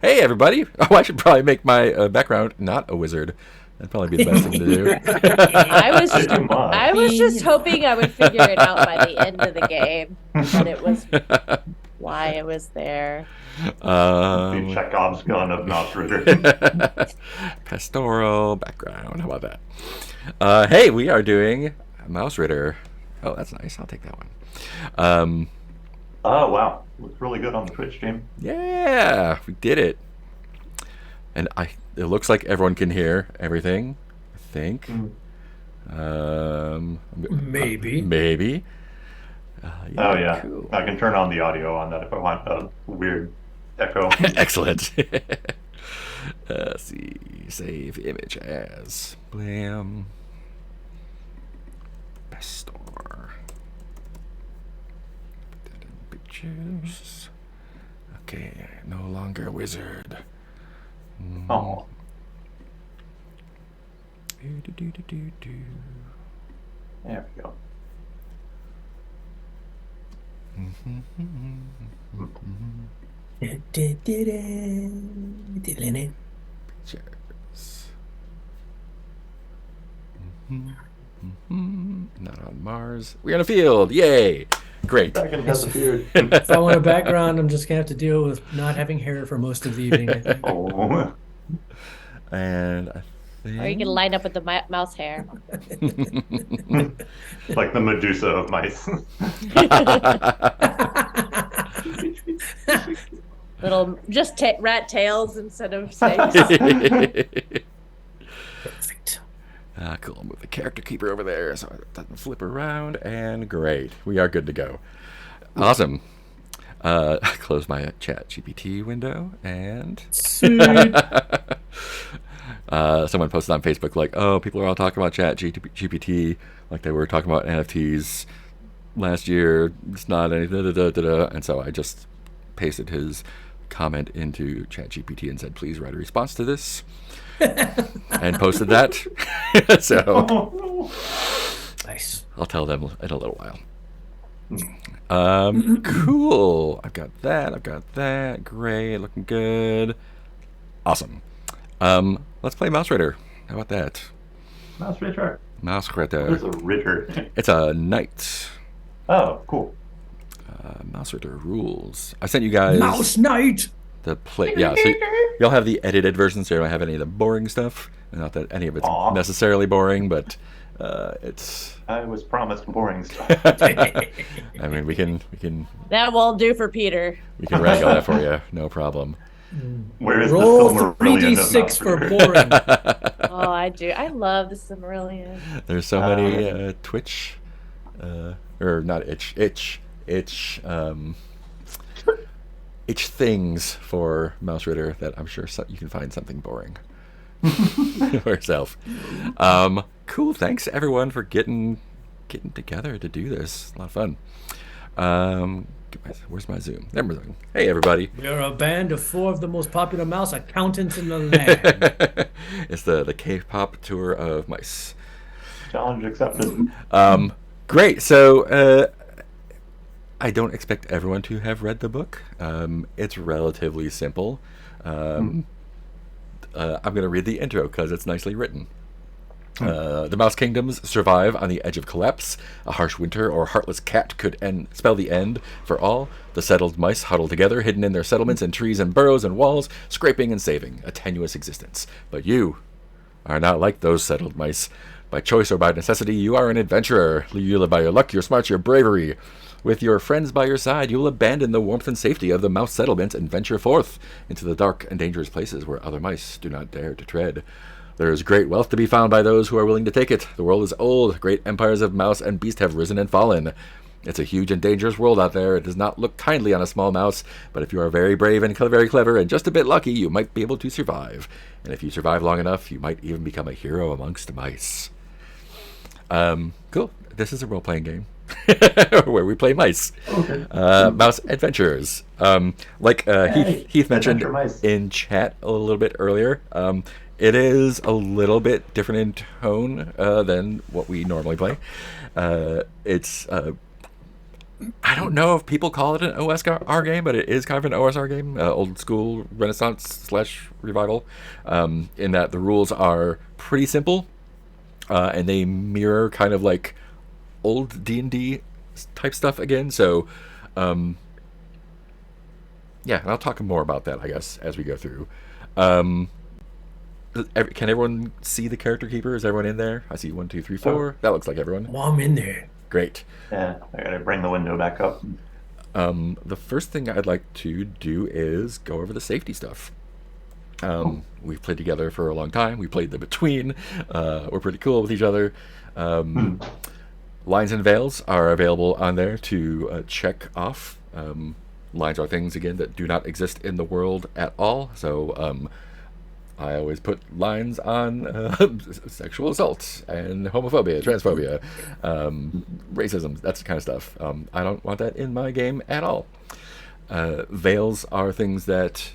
Hey, everybody. Oh, I should probably make my background not a wizard. That'd probably be the best thing to do. I was Too I much. was just hoping I would figure it out by the end of the game that it was why it was there. The um, Chekhov's gun of Mausritter. Pastoral background. How about that? Hey, we are doing Mausritter. Oh, that's nice. I'll take that one. Um, Oh, wow. Looks really good on the Twitch stream. yeah, we did it. And it looks like everyone can hear everything. I think. Mm. Maybe. Maybe. Oh, Yeah, yeah. cool. I can turn on the audio on that if I want a weird echo. Excellent. Let's see. Save image as Blam. Pastor. Put that in pictures. Okay, no longer a wizard. Oh, Do. there we go. Pictures. Not on Mars. We're in a field. Yay! Great. Dragon has appeared. If I want a background, I'm just gonna have to deal with not having hair for most of the evening, I think. Oh, And I Or you can line up with the mouse hair. like the Medusa of mice. Little just rat tails instead of snakes. Perfect. Cool. I'll move the character keeper over there so it doesn't flip around. And great. We are good to go. Awesome. Close my chat GPT window and Sweet. someone posted on Facebook like, oh, people are all talking about chat GPT like they were talking about NFTs last year. It's not anything. And so I just pasted his comment into chat GPT and said, please write a response to this. And posted that. So Nice. I'll tell them in a little while. Cool. I've got that. Great. Looking good. Awesome. Let's play Mausritter. How about that? Mausritter. What is Mausritter. a ritter? It's a knight. Oh, cool. Mausritter rules. I sent you guys Mouse Knight. the play. Yeah, so you'll have the edited version, so you don't have any of the boring stuff. Not that any of it's Aw. necessarily boring, but it's. I was promised boring stuff. I mean, we can That won't do for Peter. wrangle that for you. No problem. Where is Roll the Silmarillion of 3d6 for Mausritter? boring. Oh, I do. I love the Silmarillion. There's so many Twitch, or not itch things for Mausritter that I'm sure you can find something boring for yourself. Cool. Thanks everyone for getting together to do this. A lot of fun. Where's my Zoom? There my Zoom. Hey everybody. We're a band of 4 of the most popular mouse accountants in the land. It's the K-pop tour of mice. Challenge accepted. Great. So I don't expect everyone to have read the book. It's relatively simple. I'm going to read the intro because it's nicely written. The Mouse Kingdoms survive on the edge of collapse. A harsh winter or heartless cat could spell the end for all. The settled mice huddle together, hidden in their settlements and trees and burrows and walls, scraping and saving a tenuous existence. But you are not like those settled mice. By choice or by necessity, you are an adventurer. You live by your luck, your smarts, your bravery. With your friends by your side, you will abandon the warmth and safety of the mouse settlement and venture forth into the dark and dangerous places where other mice do not dare to tread. There is great wealth to be found by those who are willing to take it. The world is old. Great empires of mouse and beast have risen and fallen. It's a huge and dangerous world out there. It does not look kindly on a small mouse, but if you are very brave and very clever and just a bit lucky, you might be able to survive. And if you survive long enough, you might even become a hero amongst mice. Cool. This is a role-playing game where we play mice. Okay. Mouse adventures. Like Heath mentioned Adventure mice. in chat a little bit earlier, it is a little bit different in tone than what we normally play. It's I don't know if people call it an OSR game, but it is kind of an OSR game, old school Renaissance slash revival, in that the rules are pretty simple, and they mirror kind of like old D&D type stuff again. So, yeah, and I'll talk more about that, I guess, as we go through. Um, can everyone see the character keeper? Is everyone in there? I see 1, 2, 3, 4. That looks like everyone. Well, I'm in there. Great. Yeah, I gotta bring the window back up. The first thing I'd like to do is go over the safety stuff. We've played together for a long time. We played the Between. We're pretty cool with each other. Lines and veils are available on there to check off. Lines are things, again, that do not exist in the world at all. So I always put lines on sexual assault and homophobia, transphobia, racism, that's the kind of stuff. I don't want that in my game at all. Veils are things that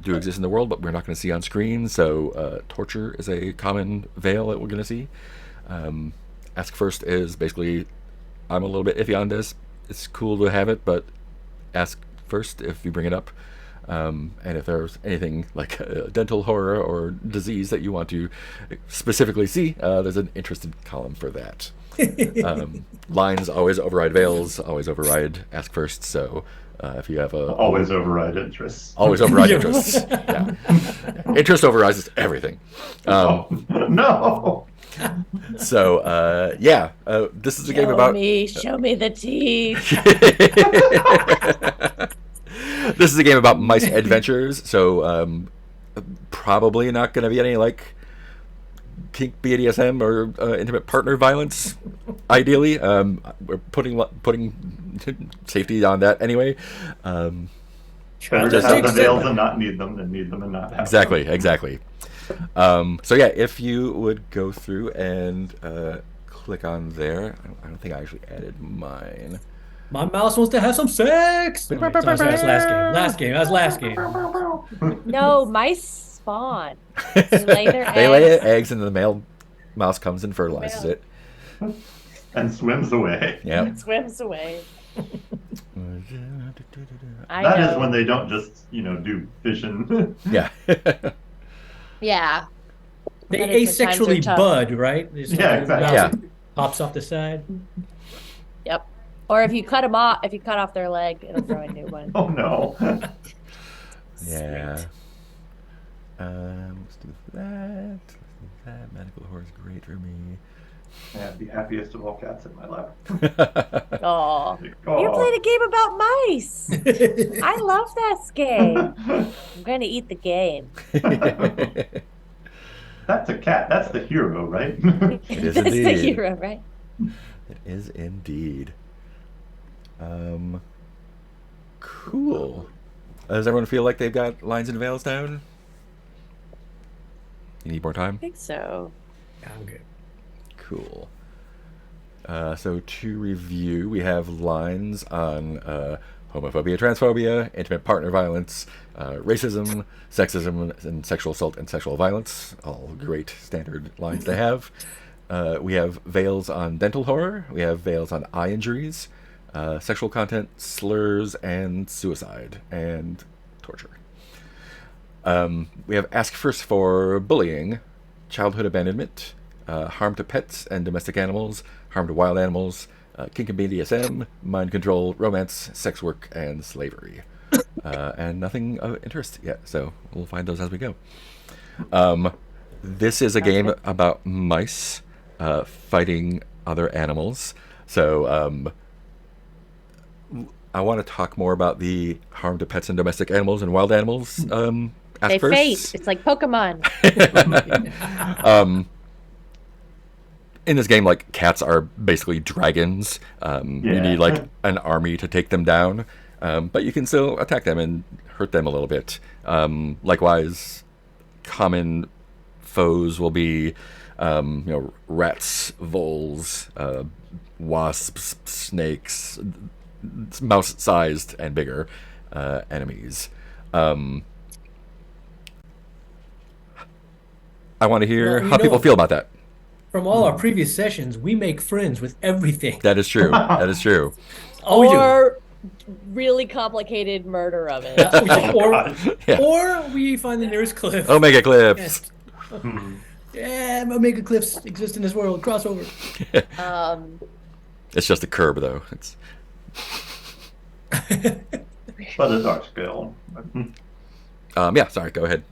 do exist in the world, but we're not going to see on screen. So torture is a common veil that we're going to see. Ask first is basically, I'm a little bit iffy on this. It's cool to have it, but ask first if you bring it up. And if there's anything like dental horror or disease that you want to specifically see, there's an interested column for that. Lines always override veils, always override ask first. So if you have always override interests. Always override interests. Yeah. Interest overrides everything. No. So yeah, this is a game about. Show me the teeth. This is a game about mice adventures, so probably not going to be any like kink BDSM or intimate partner violence. Ideally, we're putting safety on that anyway. Better to have the veils and not need them than need them and not have exactly, them. Exactly. So yeah, if you would go through and click on there. I don't think I actually added mine. My mouse wants to have some sex. Wait, that's last game. That was last game. No, mice spawn. They lay their eggs. They lay eggs, and the male mouse comes and fertilizes it. And swims away. Yeah. It swims away. That is when they don't just, do fishing. Yeah. Yeah. They asexually bud, right? Yeah, exactly. Yeah. Pops off the side. Yep. Or if you cut off their leg, it'll grow a new one. Oh no. Yeah. Let's do that. Medical horror is great for me. I have the happiest of all cats in my lap. Oh. Oh. You played a game about mice. I love this game. I'm going to eat the game. That's a cat. That's the hero, right? It is That's indeed. the hero, right? It is indeed. Cool. Does everyone feel like they've got lines and veils down? You need more time? I think so. I'm good. Cool. So to review, we have lines on homophobia, transphobia, intimate partner violence, racism, sexism, and sexual assault and sexual violence. All great standard lines to have. We have veils on dental horror. We have veils on eye injuries, sexual content, slurs, and suicide, and torture. We have ask first for bullying, childhood abandonment, harm to pets and domestic animals, harm to wild animals, kink and BDSM, mind control, romance, sex work, and slavery. And nothing of interest yet, so we'll find those as we go. This is a game about mice fighting other animals. So I want to talk more about the harm to pets and domestic animals and wild animals. They first. face. It's like Pokemon. In this game, like, cats are basically dragons. You need like an army to take them down, but you can still attack them and hurt them a little bit. Likewise, common foes will be rats, voles, wasps, snakes, mouse-sized and bigger enemies. I want to hear how people feel about that. From all our previous sessions, we make friends with everything. That is true. That is true. All we do. or really complicated murder of it. Yeah. Or we find the nearest cliff. Omega cliffs. Yeah, Omega cliffs exist in this world. Crossover. It's just a curb, though. It's But a dark scale. yeah. Sorry. Go ahead.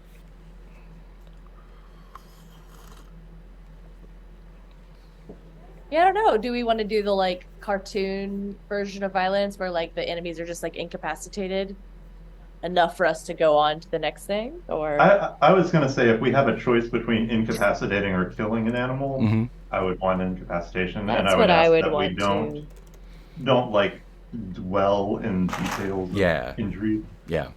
Yeah, I don't know. Do we want to do the like cartoon version of violence where like the enemies are just like incapacitated enough for us to go on to the next thing? Or I was going to say, if we have a choice between incapacitating or killing an animal, Mhm. I would want incapacitation, that's and I what would I ask would that we want don't to. like dwell in details Yeah. of injury. Yeah.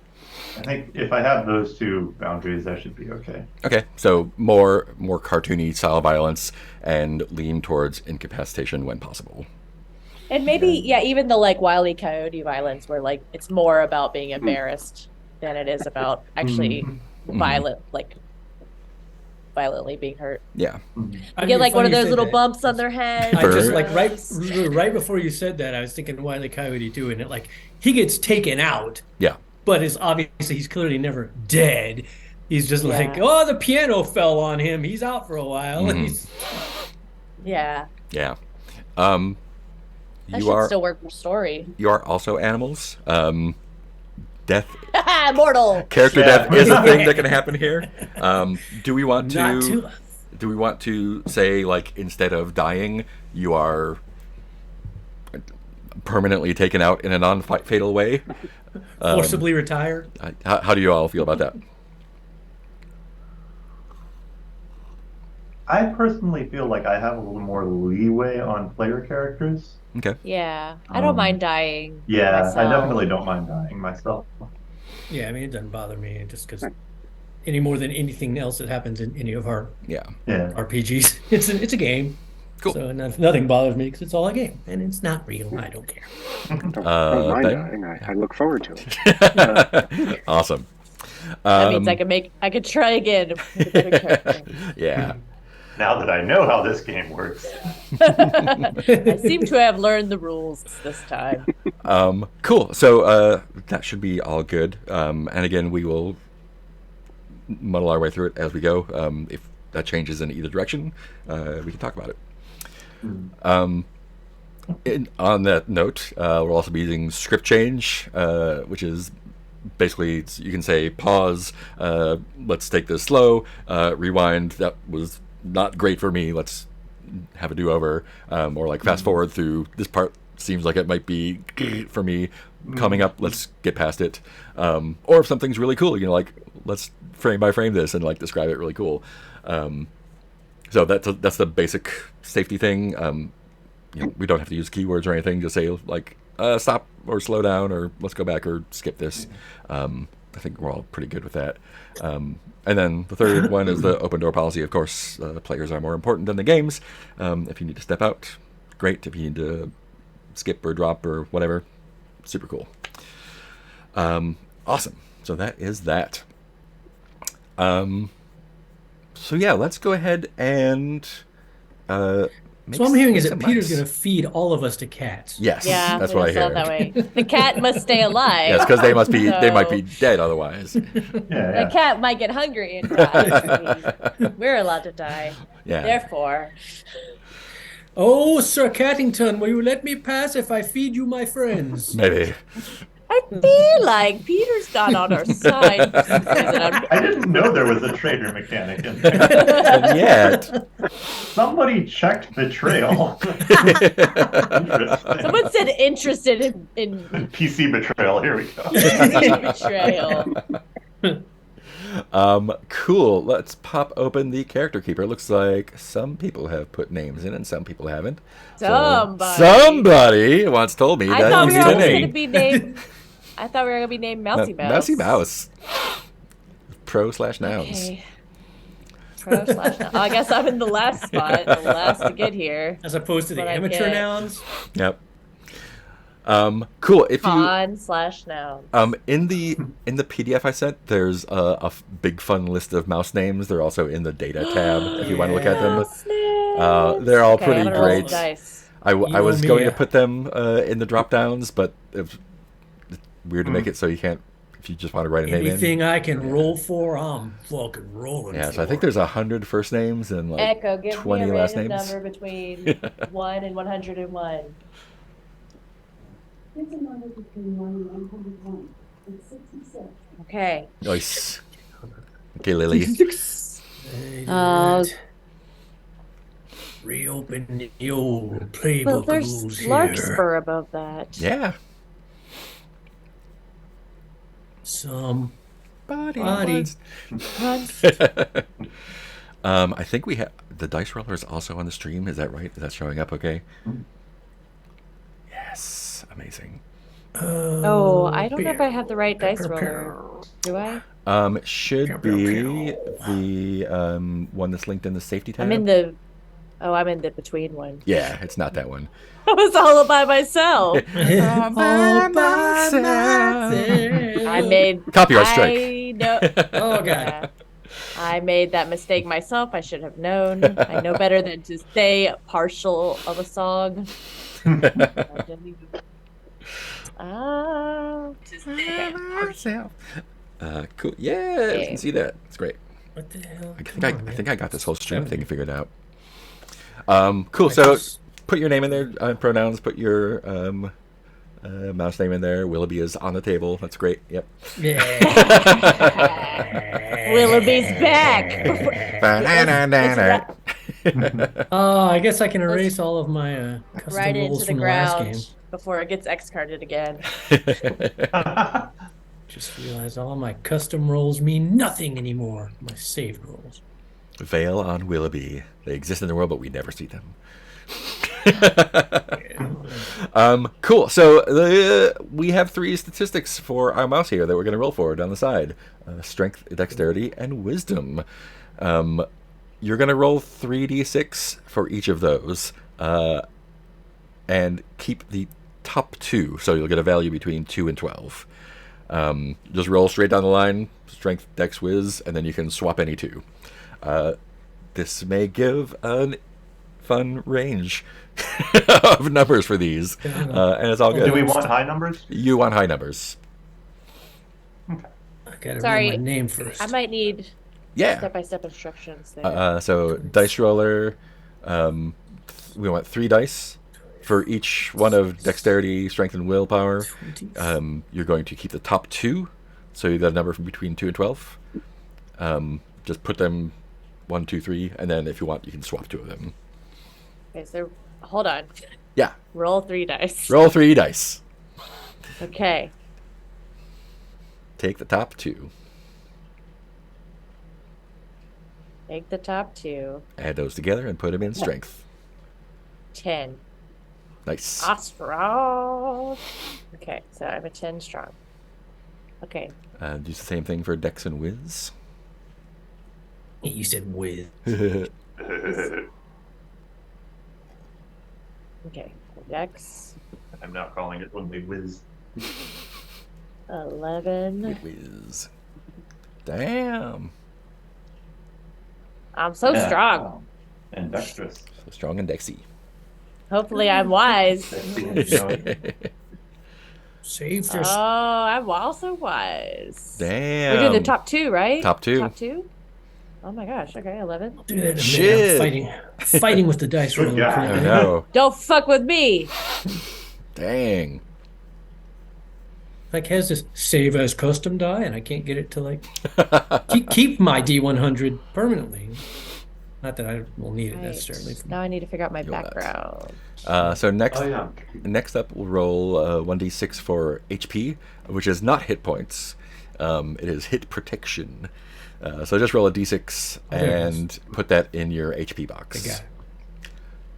I think if I have those two boundaries, that should be okay. Okay. So more cartoony style violence and lean towards incapacitation when possible. And maybe, yeah, even the like Wile E. Coyote violence where like it's more about being embarrassed than it is about actually violently being hurt. Yeah. You get like one of those little bumps on their head. I just Bird. like right before you said that, I was thinking Wile E. Coyote too, and it like he gets taken out, Yeah. but is obviously he's clearly never dead. He's just like, Yeah. oh, the piano fell on him. He's out for a while. And he's Yeah. Yeah. That You should are still work for story. you are also animals. Death Mortal. character Yeah. death is a thing that can happen here. Do we want not to too. do we want to say like instead of dying you are permanently taken out in a non-fatal way? Forcibly retired. How do you all feel about that? I personally feel like I have a little more leeway on player characters. Okay. Yeah. I don't mind dying. Yeah, myself. I definitely don't mind dying myself. Yeah, I mean it doesn't bother me just because any more than anything else that happens in any of our Yeah. Yeah. RPGs. It's a game. Cool. So nothing bothers me because it's all a game and it's not real. I don't care. Don't mind Ben? dying. I look forward to it. Awesome. That means I could try again with a better character. Yeah. Now that I know how this game works. I seem to have learned the rules this time. Cool. So that should be all good. And again, we will muddle our way through it as we go. If that changes in either direction, we can talk about it. On that note, we'll also be using script change, which is basically you can say pause. Let's take this slow. Rewind. That was not great for me. Let's have a do-over, or like fast forward through this part. Seems like it might be for me coming up. Let's get past it. Or if something's really cool, like let's frame by frame this and like describe it really cool. So that's the basic safety thing. We don't have to use keywords or anything. Just say like stop or slow down or let's go back or skip this. I think we're all pretty good with that. And then the third one is the open door policy. Of course, players are more important than the games. If you need to step out, great. If you need to skip or drop or whatever, super cool. Awesome. So that is that. So yeah, let's go ahead and. So what I'm hearing is that some Peter's mice. going to feed all of us to cats. Yes, Yeah, that's we what I just saw hear. it that way. The cat must stay alive. Yes, because they might So- be dead otherwise. Yeah, The cat might get hungry and die. We're allowed to die. Yeah. Therefore, Oh, Sir Cattington, will you let me pass if I feed you my friends? Maybe. I feel like Peter's got on our side. for some reason. I didn't know there was a trader mechanic in there. And yet. Somebody checked the trail. Interesting. Someone said interested in PC betrayal. Here we go. betrayal. Cool. Let's pop open the character keeper. Looks like some people have put names in and some people haven't. Somebody once told me I that thought you we were need a always going to name. be named. I thought we were going to be named Mousy Mouse. Mousy Mouse. Pro/nouns. Okay. Pro/nouns. I guess I'm in the last spot, the last to get here. As opposed to the What I amateur get. nouns? Yep. Cool. If you Con/nouns. in the PDF I sent, there's a big fun list of mouse names. They're also in the data tab if you want to look at them. Mouse names. They're all Okay, pretty I'm gonna roll some great. dice. I You was owe me going to a- put them in the drop downs, but it's weird to make it so you can't if you just want to write a name in. Anything I can roll for, I'm fucking rolling Yeah, for. so I think there's 100 first names and like Echo, give me 20 a last random names. number between 1 and 101. Here's a number between 1 and 101. It's 66. Okay. Nice. Okay, Lily. Uh, Reopen the old playbook well, of there's rules here. Larkspur above that. Yeah. Some Body. Body. Once. I think we have the dice roller is also on the stream. Is that right? Is that showing up okay? Yes. Amazing. Oh, I don't know if I have the right dice roller. Do I? Should be the one that's linked in the safety tab. I'm in the between one. Yeah, it's not that one. I was all by myself. All by myself. I made Copyright strike. I know. Oh god. Yeah. I made that mistake myself. I should have known. I know better than to say partial of a song. Cool. Yeah, you can see that. It's great. What the hell? I think I got this whole stream thing figured out. Cool. So put your name in there, pronouns. Put your mouse name in there. Willoughby is on the table. That's great. Yep. Yeah. Willoughby's back. Oh, I guess I can erase all of my custom Right rolls into the from the last game. ground before it gets X carded again. Just realized all my custom rolls mean nothing anymore. My saved rolls. Veil on Willoughby. They exist in the world, but we never see them. Cool. So we have 3 statistics for our mouse here that we're going to roll for down the side: strength, dexterity, and wisdom. You're going to roll 3d6 for each of those, and keep the top 2. So you'll get a value between 2 and 12. Just roll straight down the line: strength, dex, whiz, and then you can swap any 2. This may give a fun range of numbers for these, and it's all good. Do we want high numbers? You want high numbers. I gotta Sorry, read my name first. I might need Yeah. step-by-step instructions there. So dice roller, we want 3 dice for each one of dexterity, strength, and willpower. You're going to keep the top 2, so you got a number from between 2 and 12. Just put them 1, 2, 3, and then if you want, you can swap 2 of them. Okay, so hold on. Yeah. Roll 3 dice. Roll 3 dice. Okay. Take the top 2. Take the top 2. Add those together and put them in strength. 10. Nice. Strong. Okay, so I'm a 10 strong. Okay. Do the same thing for dex and whiz. You said with. Okay. Dex. I'm now calling it when we whiz. 11. Whiz. Damn. I'm so Yeah. strong. And dexterous. So strong and dexy. Hopefully I'm wise. Saved Oh, your I'm also wise. Damn. We're doing the top 2, right? Top 2. Top 2? Oh my gosh. Okay, 11. do that in a minute. Shit. I'm fighting with the dice roller. Yeah. I currently. know. Don't fuck with me. Dang. Like has this save as custom die, and I can't get it to like keep my D100 permanently. Not that I will need it Right. necessarily. Now I need to figure out my You'll not. background. So next, Oh, yeah. next up, we'll roll 1d6 for HP, which is not hit points. It is hit protection. So just roll a d6 there it is. and put that in your HP box. I got it.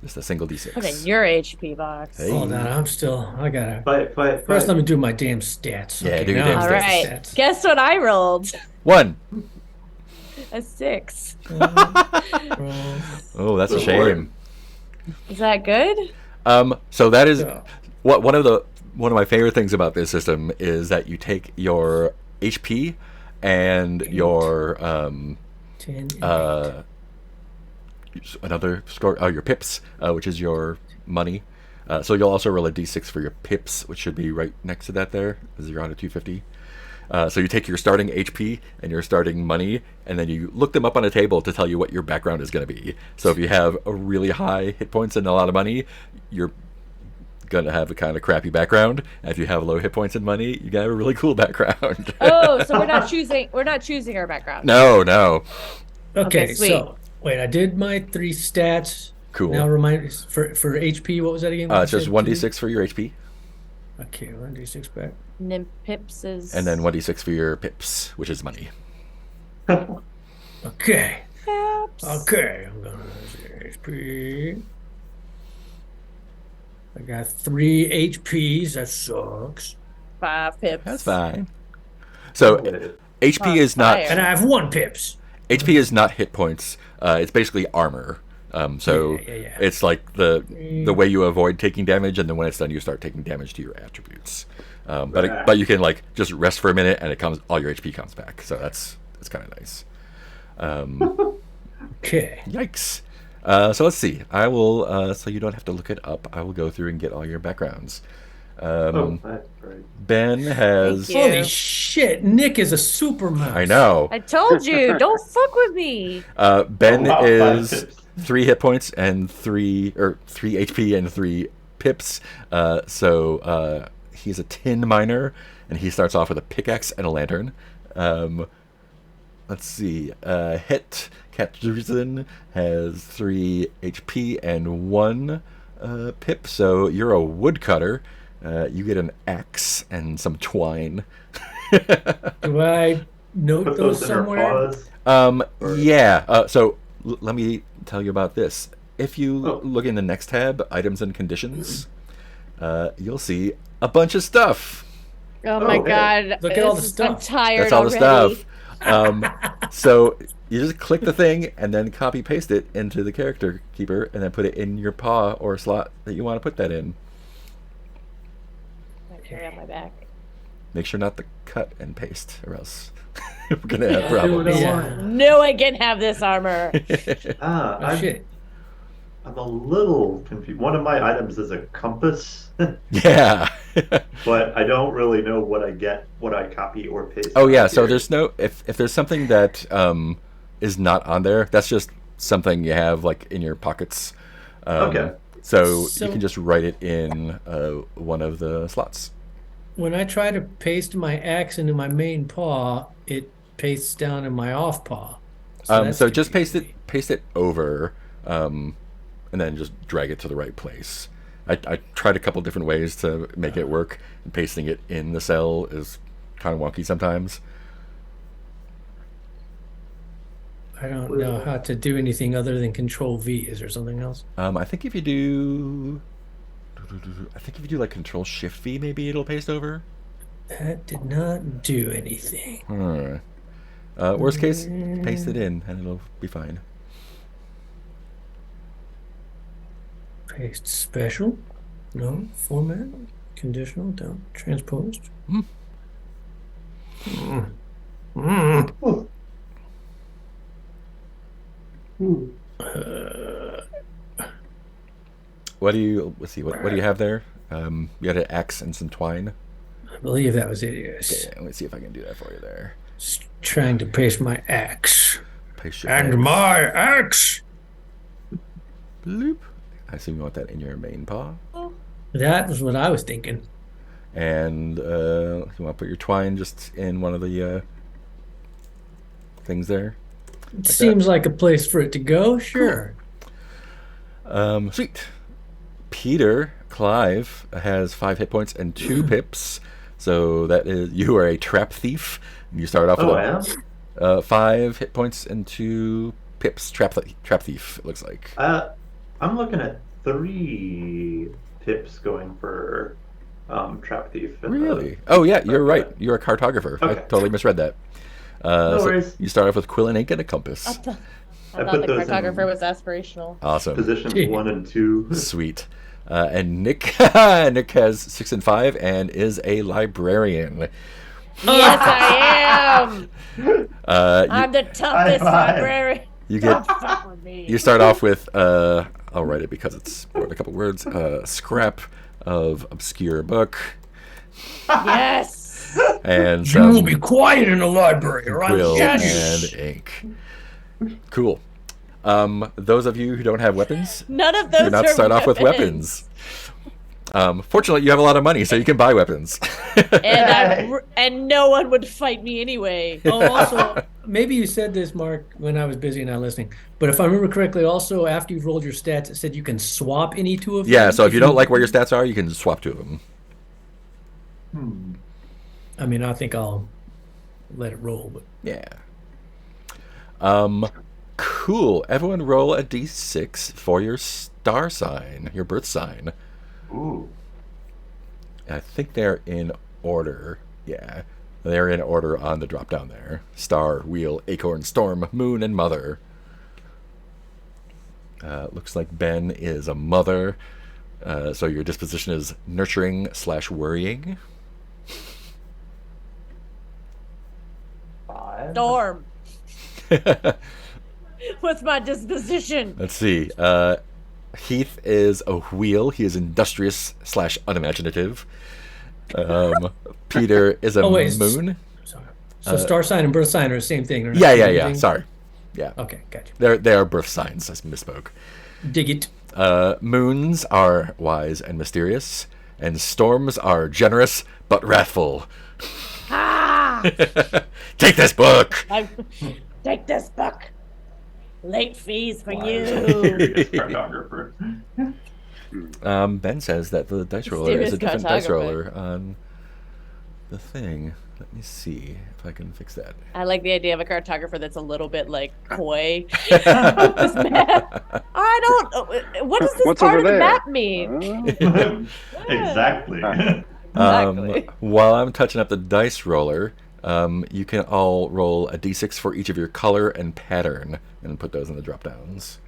Just a single d6. Put in your HP box. Hey. Hold on, I gotta. But First, let me do my damn stats. Yeah, do your now damn I'm All stats. right. stats. Guess what I rolled? 1. A 6. Roll. Oh, that's a Good shame. Is that good? So that is Yeah. one of my favorite things about this system is that you take your HP and your 10. another score, your pips, which is your money, So you'll also roll a d6 for your pips, which should be right next to that there, as you're on a 250. So you take your starting HP and your starting money, and then you look them up on a table to tell you what your background is going to be. So if you have a really high hit points and a lot of money, you're going to have a kind of crappy background. And if you have low hit points and money, you're going to have a really cool background. Oh, so we're not choosing our background. No. Okay, sweet. so wait, I did my 3 stats. Cool. Now remind me for HP, what was that again? It's just 1d6 for your HP, Okay, 1d6 back. And then pips is. and then 1d6 for your pips, which is money. Okay. Pips. Okay, I'm gonna use HP. I got 3 HPs. That sucks. 5 pips. That's fine. So HP is not fire. And I have 1 pips. HP is not hit points. It's basically armor. So Yeah. it's like the way you avoid taking damage, and then when it's done, you start taking damage to your attributes. But you can like just rest for a minute, and all your HP comes back. So that's kind of nice. Okay. Yikes. So let's see. I will. So you don't have to look it up. I will go through and get all your backgrounds. That's right. Ben has. Thank you. Holy shit! Nick is a super mouse. I know. I told you, don't fuck with me. Ben Oh, wow, 5 is pips. 3 hit points and 3 HP and 3 pips. So he's a tin miner, and he starts off with a pickaxe and a lantern. Let's see. Hit Katrzen has 3 HP and 1 pip. So you're a woodcutter. You get an axe and some twine. Do I note Put those those in our somewhere? paws. Yeah. So let me tell you about this. If you Oh. look in the next tab, items and conditions, you'll see a bunch of stuff. Oh my Okay. god. Look at all the I'm stuff. tired That's all already. the stuff. So you just click the thing and then copy paste it into the character keeper, and then put it in your paw or slot that you want to put that in. I carry on my back. Make sure not to cut and paste, or else we're gonna have Do what I problems. Yeah. want. No, I can have this armor. Ah, Oh shit. I'm a little confused. One of my items is a compass, Yeah. but I don't really know what I copy or paste. Oh yeah, out so here. there's no if there's something that is not on there, that's just something you have like in your pockets. Okay. So So- you can just write it in one of the slots. When I try to paste my axe into my main paw, it pastes down in my off paw. that's So just confusing. paste it over, and then just drag it to the right place. I tried a couple different ways to make it work, and pasting it in the cell is kind of wonky sometimes. I don't know how to do anything other than Control V. Is there something else? I think if you do, like Control Shift V, maybe it'll paste over. That did not do anything. Worst case, paste it in and it'll be fine. Paste special. No. Format. Conditional. Down. Transposed. Let's see, what do you have there? You had an axe and some twine. I believe that was it. Yes. Okay, let me see if I can do that for you there. Just trying to paste my axe. Paste your And axe. my axe. Bloop. I assume you want that in your main paw. That was what I was thinking. And you want to put your twine just in one of the things there. It seems like a place for it to go. Sure. Sweet. Peter Clive has 5 hit points and 2 pips. So that is, you are a trap thief. You start off Oh, I with am. 5 hit points and 2 pips. Trap thief. It looks like. I'm looking at 3 pips going for trap thief. in the- Really? Oh yeah, you're right. You're a cartographer. I Okay. totally misread that. No So worries. you start off with quill and ink and a compass. I I thought put the those in- cartographer was aspirational. Awesome. Positions Gee. 1 and 2. Sweet. And Nick Nick has 6 and 5 and is a librarian. Yes, I am. You- I'm the toughest High five. librarian. You get. Don't fuck with me. You start off with. I'll write it because it's more than a couple words. Scrap of obscure book Yes. and You will some be quiet in the library, or I will quill shoot and you. ink. Cool. Those of you who don't have weapons, None of those do not are start off with weapons. Fortunately, you have a lot of money, so you can buy weapons. And no one would fight me anyway. Oh, also, maybe you said this, Mark, when I was busy and not listening. But if I remember correctly, also after you've rolled your stats, it said you can swap any two of them. Yeah, so if you don't like where your stats are, you can swap two of them. I mean, I think I'll let it roll. But Yeah. Cool. Everyone roll a d6 for your star sign, your birth sign. Ooh. I think they're in order. Yeah. They're in order on the drop down there. Star, wheel, acorn, storm, moon, and mother. Looks like Ben is a mother. So your disposition is nurturing/worrying. 5. Storm. What's my disposition? Let's see. Heath is a wheel. He is industrious/unimaginative. Peter is a Oh, wait, moon. sorry. So star sign and birth sign are the same thing. They're not Yeah, two yeah, different yeah. things? Sorry. Yeah. Okay, gotcha. They are birth signs. I misspoke. Dig it. Moons are wise and mysterious, and storms are generous but wrathful. Ah! Take this book. Take this book. Late fees for you. Mysterious cartographer. Ben says that the dice roller is a Mysterious different dice cartographer. roller on the thing. Let me see if I can fix that. I like the idea of a cartographer that's a little bit like coy. This map. I don't. What does this What's part over of the there? map mean? Exactly. Exactly. While I'm touching up the dice roller, you can all roll a d6 for each of your color and pattern and put those in the drop downs.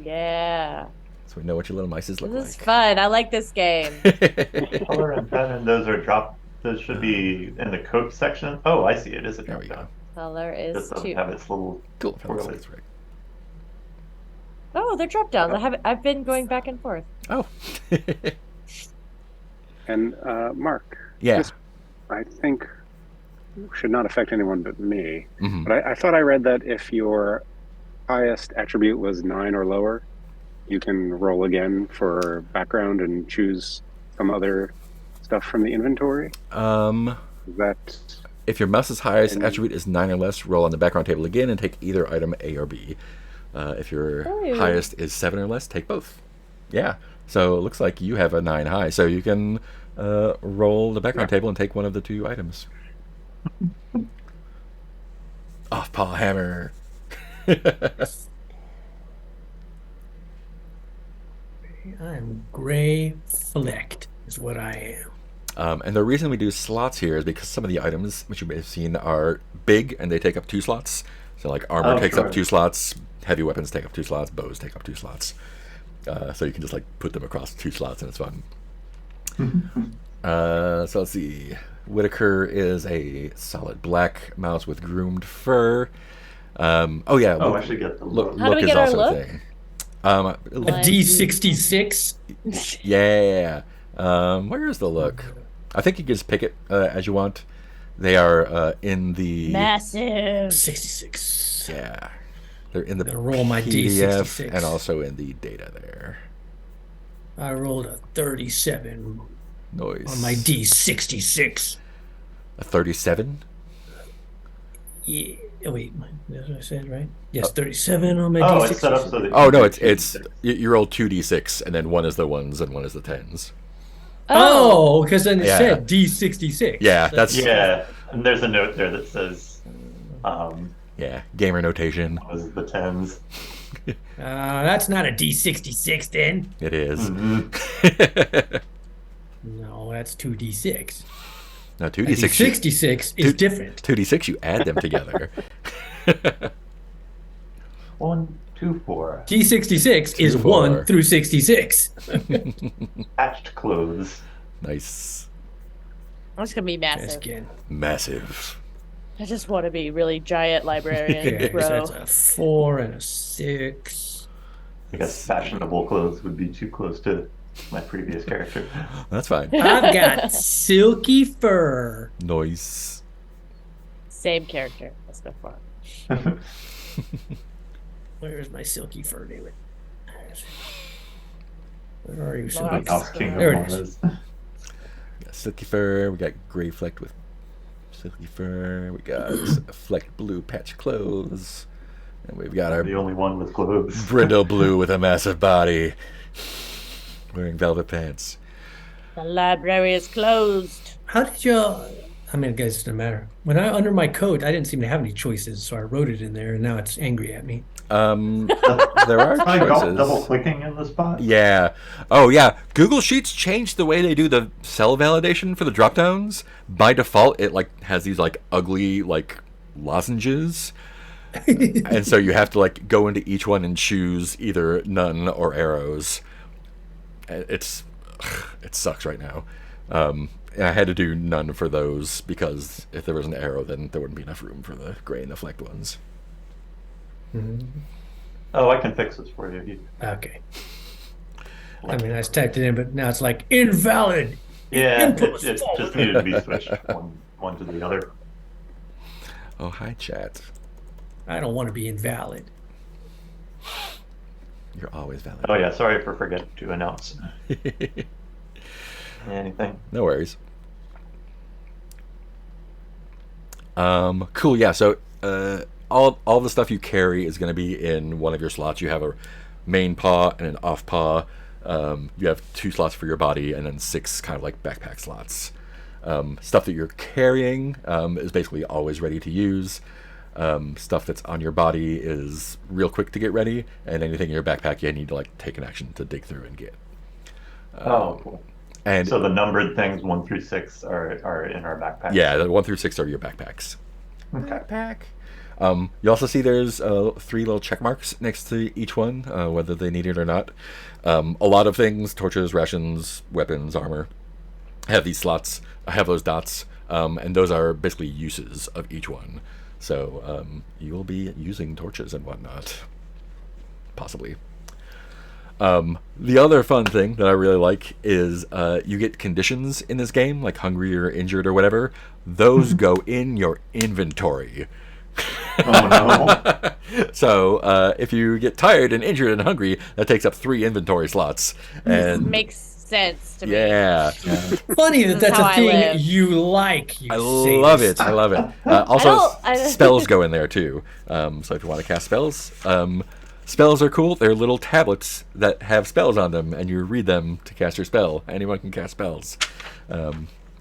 Yeah. So we know what your little mices look This is like. fun. I like this game. Color and pattern, those are drop. Those should be in the coat section. Oh, I see. It is a There drop we down. go. Color It is doesn't 2. have its little. Cool. Twirly. That's right. Oh, they're drop downs. I've been going back and forth. Oh. And Mark, Yeah. this, I think, should not affect anyone but me. Mhm. But I thought I read that if your highest attribute was 9 or lower, you can roll again for background and choose some other stuff from the inventory. Is that If your mouse's highest And- attribute is 9 or less, roll on the background table again and take either item A or B. If your Ooh. highest is 7 or less, take both. Yeah. So it looks like you have a 9 high. So you can roll the background table and take one of the two items. Off paw hammer. I'm gray flecked, is what I am. And the reason we do slots here is because some of the items, which you may have seen, are big and they take up 2 slots. So, like, armor Oh, takes sure. up 2 slots, heavy weapons take up 2 slots, bows take up 2 slots. So you can just, like, put them across 2 slots and it's fun. So let's see. Whitaker is a solid black mouse with groomed fur. Oh, yeah. Oh, I should get the look. How do we is get our also look? a thing. A One, D66? Yeah. Where is the look? I think you can just pick it as you want. They are in the Massive. 66. yeah. They're in the Gonna roll my PDF D66. and also in the data there. I rolled a 37 Noise. on my D66. A 37. Yeah. Oh, wait. That's what I said, right? Yes, 37 on my Oh, D66. it's set up so that. Oh you no, can it's choose six. you roll 2d6 and then one is the ones and one is the tens. Oh, because then it Yeah. said D66. Yeah, that's- Yeah, and there's a note there that says, Yeah, gamer notation. was the tens. That's not a D66 then. It is. Mhm. No, that's 2D6. No, A 2d6. you- D66 is different. 2d6. You add them together. 1, 2, 4. D66 is 2, 4. 1 through 66. Patched clothes. Nice, That's gonna be That's massive. again. massive. I just want to be really giant librarian, Okay, bro. so that's a 4 and a 6. I guess fashionable clothes would be too close to my previous character. That's fine. I've got silky fur. Noise. Same character. Let's go for it. Where's my silky fur, David? Where are you, Nice. silky House fur? King There of it is. Mars. We got silky fur. We got gray flecked with silky fur. We got flecked blue patch clothes. And we've got our The only one with clothes. brindle blue with a massive body. Wearing velvet pants. The library is closed. How did you? I mean, I guess it doesn't matter. When I under my coat, I didn't seem to have any choices, so I wrote it in there, and now it's angry at me. There are Try choices. double clicking in the spot. Yeah. Oh, yeah. Google Sheets changed the way they do the cell validation for the drop downs. By default, it like has these like ugly like lozenges, and so you have to like go into each one and choose either none or arrows. It sucks right now. And I had to do none for those because if there was an arrow, then there wouldn't be enough room for the gray and the flecked ones. Oh, I can fix this for you. Okay. I mean, I just typed it in, but now it's like invalid. Yeah, Input it was just false. needed to be switched one to the other. Oh, hi, chat. I don't want to be invalid. You're always valid. Oh yeah, sorry for forgetting to announce anything. No worries. Cool. Yeah. So, all the stuff you carry is going to be in one of your slots. You have a main paw and an off paw. You have 2 slots for your body, and then 6 kind of like backpack slots. Stuff that you're carrying is basically always ready to use. Stuff that's on your body is real quick to get ready, and anything in your backpack you need to like take an action to dig through and get. Oh, cool. And So the numbered things 1 through 6 are in our backpack. yeah, the 1 through 6 are your backpacks. Okay. Backpack. You also see there's 3 little check marks next to each one, whether they need it or not. A lot of things, torches, rations, weapons, armor, have these slots, have those dots, and those are basically uses of each one. So you will be using torches and whatnot, possibly. The other fun thing that I really like is you get conditions in this game, like hungry or injured or whatever. Those go in your inventory. Oh no. So if you get tired and injured and hungry, that takes up 3 inventory slots. And Makes sense to me. yeah, Funny that that's how a I thing live. you like. You I love sadist. it. I love it. Also, I don't- spells go in there too. So if you want to cast spells, spells are cool. They're little tablets that have spells on them, and you read them to cast your spell. Anyone can cast spells.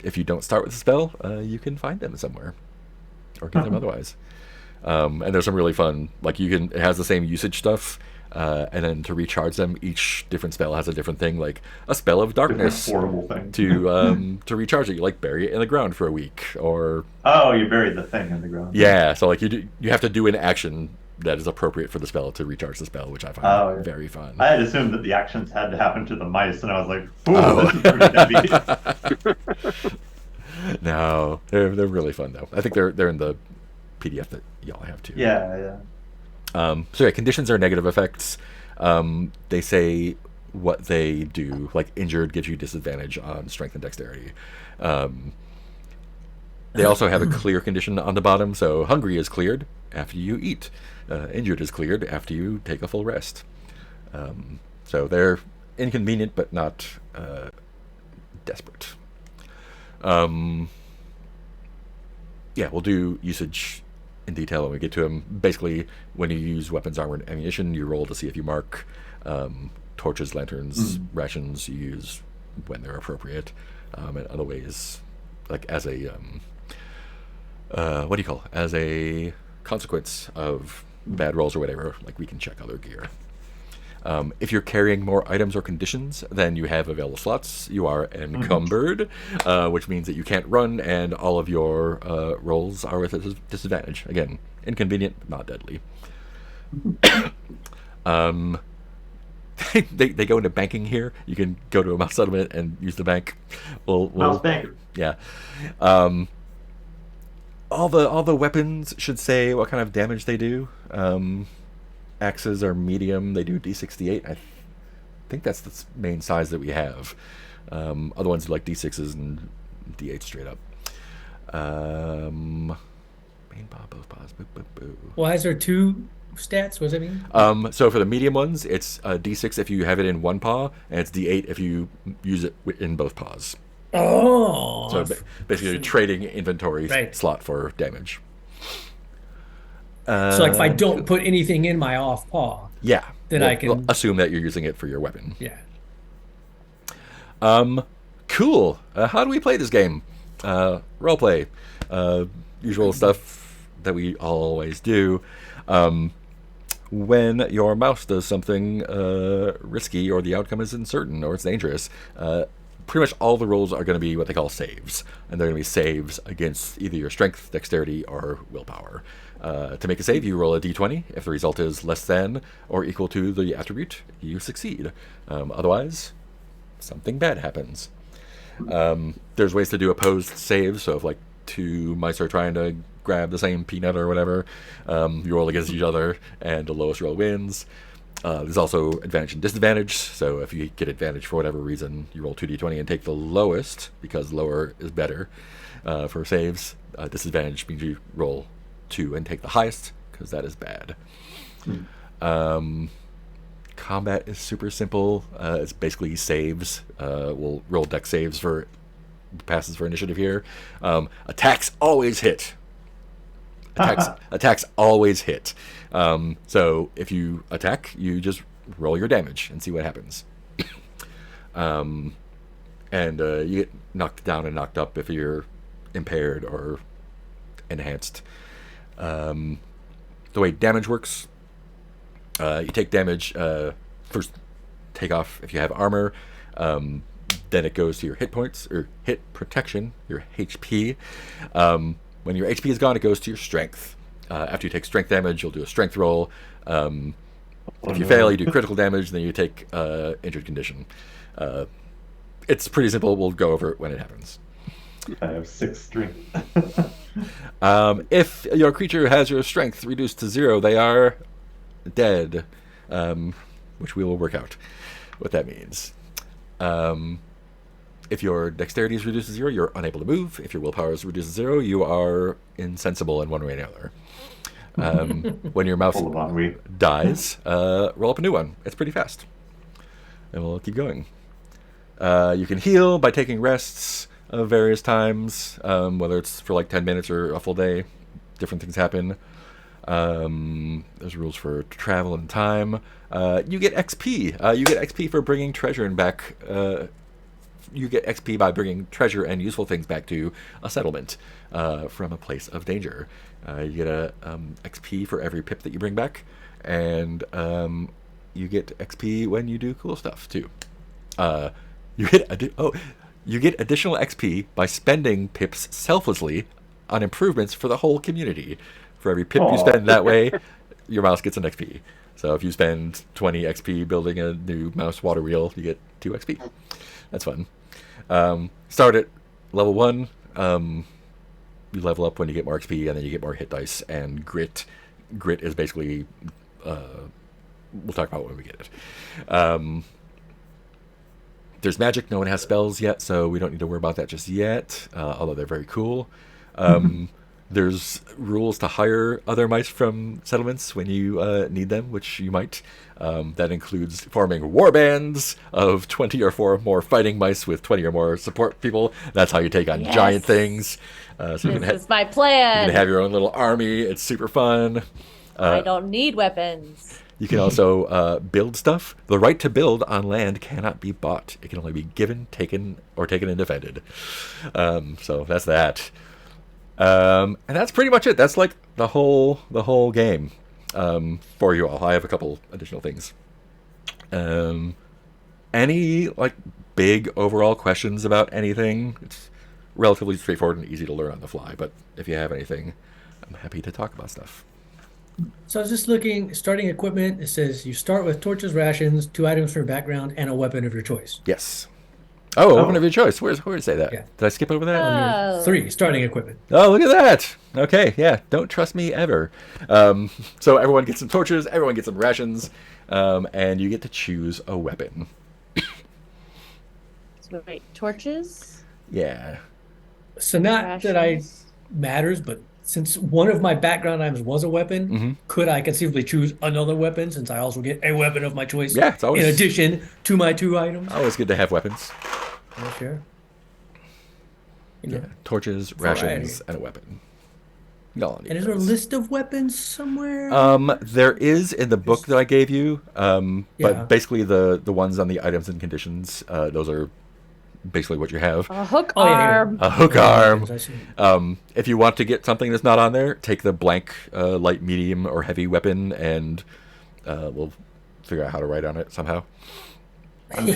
If you don't start with a spell, you can find them somewhere or get them otherwise. And there's some really fun, like it has the same usage stuff, and then to recharge them, each different spell has a different thing, like a spell of Different darkness horrible thing. to recharge it. You like bury it in the ground for a week, or Oh, you buried the thing in the ground. yeah, so like you have to do an action that is appropriate for the spell to recharge the spell, which I find Oh, yeah. very fun. I had assumed that the actions had to happen to the mice, and I was like, "Ooh, Oh. this is pretty heavy." No, they're really fun though. I think they're in the PDF that y'all have too. Yeah, yeah. So yeah, conditions are negative effects. They say what they do. Like injured gives you disadvantage on strength and dexterity. They also have a clear condition on the bottom. So hungry is cleared after you eat. Injured is cleared after you take a full rest. So they're inconvenient but not desperate. Yeah, we'll do usage in detail when we get to them. Basically, when you use weapons, armor, and ammunition, you roll to see if you mark. Torches, lanterns, rations you use when they're appropriate. And other ways, like as a what do you call it? As a consequence of bad rolls or whatever, like we can check other gear. If you're carrying more items or conditions than you have available slots, you are encumbered, which means that you can't run, and all of your rolls are with a disadvantage. Again, inconvenient, but not deadly. They go into banking here. You can go to a mouse settlement and use the bank. Mouse bank. Yeah. all the weapons should say what kind of damage they do. Axes are medium; they do D68. I think that's the main size that we have. Other ones do like D6s and D8 straight up. Main paw, both paws. Boo, boo, boo. Why is there two stats? What does that mean? So for the medium ones, it's D6 if you have it in one paw, and it's D8 if you use it in both paws. Oh. So basically, you're trading inventory Right. slot for damage. So like if I don't put anything in my off paw, Yeah. Then I can- we'll assume that you're using it for your weapon. yeah. Cool. How do we play this game? Roleplay. Usual stuff that we always do. When your mouse does something risky or the outcome is uncertain or it's dangerous, pretty much all the rolls are going to be what they call saves. And they're going to be saves against either your strength, dexterity, or willpower. To make a save, you roll a d20. If the result is less than or equal to the attribute, you succeed. Otherwise, something bad happens. There's ways to do opposed saves, so if like two mice are trying to grab the same peanut or whatever, you roll against each other, and the lowest roll wins. There's also advantage and disadvantage, so if you get advantage for whatever reason, you roll 2d20 and take the lowest, because lower is better for saves. Disadvantage means you roll 2 and take the highest, because that is bad. Combat is super simple. It's basically saves. We'll roll dex saves for passes for initiative here. Attacks always hit. Attacks always hit. So if you attack, you just roll your damage and see what happens. And you get knocked down and knocked up if you're impaired or enhanced. The way damage works, you take damage, first take off if you have armor, then it goes to your hit points, or hit protection, your HP. When your HP is gone, it goes to your strength. After you take strength damage, you'll do a strength roll. If you fail, you do critical damage, then you take injured condition. It's pretty simple. We'll go over it when it happens. I have 6 strength. If your creature has your strength reduced to 0, they are dead, which we will work out what that means. If your dexterity is reduced to 0, you're unable to move. If your willpower is reduced to 0, you are insensible in one way or another. When your mouse Hold on, we. dies, roll up a new one. It's pretty fast. And we'll keep going. You can heal by taking rests of various times, whether it's for like 10 minutes or a full day. Different things happen. There's rules for travel and time. You get XP. You get XP for bringing treasure and back. You get XP by bringing treasure and useful things back to a settlement from a place of danger. You get a XP for every pip that you bring back, and you get XP when you do cool stuff too. You get additional XP by spending pips selflessly on improvements for the whole community. For every pip you spend that way, your mouse gets an XP. So if you spend 20 XP building a new mouse water wheel, you get 2 XP. That's fun. Start at level 1. You level up when you get more XP, and then you get more hit dice and grit. Grit is basically, we'll talk about it when we get it. There's magic. No one has spells yet, so we don't need to worry about that just yet, although they're very cool. There's rules to hire other mice from settlements when you need them, which you might. That includes forming war bands of 20 or more fighting mice with 20 or more support people. That's how you take on Yes. giant things. So you This is my you plan. can have your own little army. It's super fun. I don't need weapons. You can also build stuff. The right to build on land cannot be bought. It can only be given, taken and defended. So that's that. And that's pretty much it. That's like the whole game for you all. I have a couple additional things. Any like big overall questions about anything? It's relatively straightforward and easy to learn on the fly. But if you have anything, I'm happy to talk about stuff. So I was just looking, starting equipment. It says you start with torches, rations, 2 items for your background, and a weapon of your choice. Yes. Oh, Oh. weapon of your choice. Where did it say that? Yeah. Did I skip over that? On your Oh. 3 starting equipment. Oh, look at that. Okay, yeah. Don't trust me ever. So everyone gets some torches, everyone gets some rations, and you get to choose a weapon. So wait, torches? Yeah. So not that Rations? matters, but since one of my background items was a weapon, Mhm. could I conceivably choose another weapon since I also get a weapon of my choice Yeah, it's always- in addition to my 2 items? Always good to have weapons. Yeah, sure. You know. Yeah. Torches, Variety. rations, and a weapon. Y'all need And is there a those. list of weapons somewhere? There is in the book that I gave you, Yeah. but basically the ones on the items and conditions, those are basically what you have. A hook Oh, yeah, yeah. arm. A hook Yeah, arm. weapons, I see. If you want to get something that's not on there, take the blank light, medium, or heavy weapon, and we'll figure out how to write on it somehow. I'm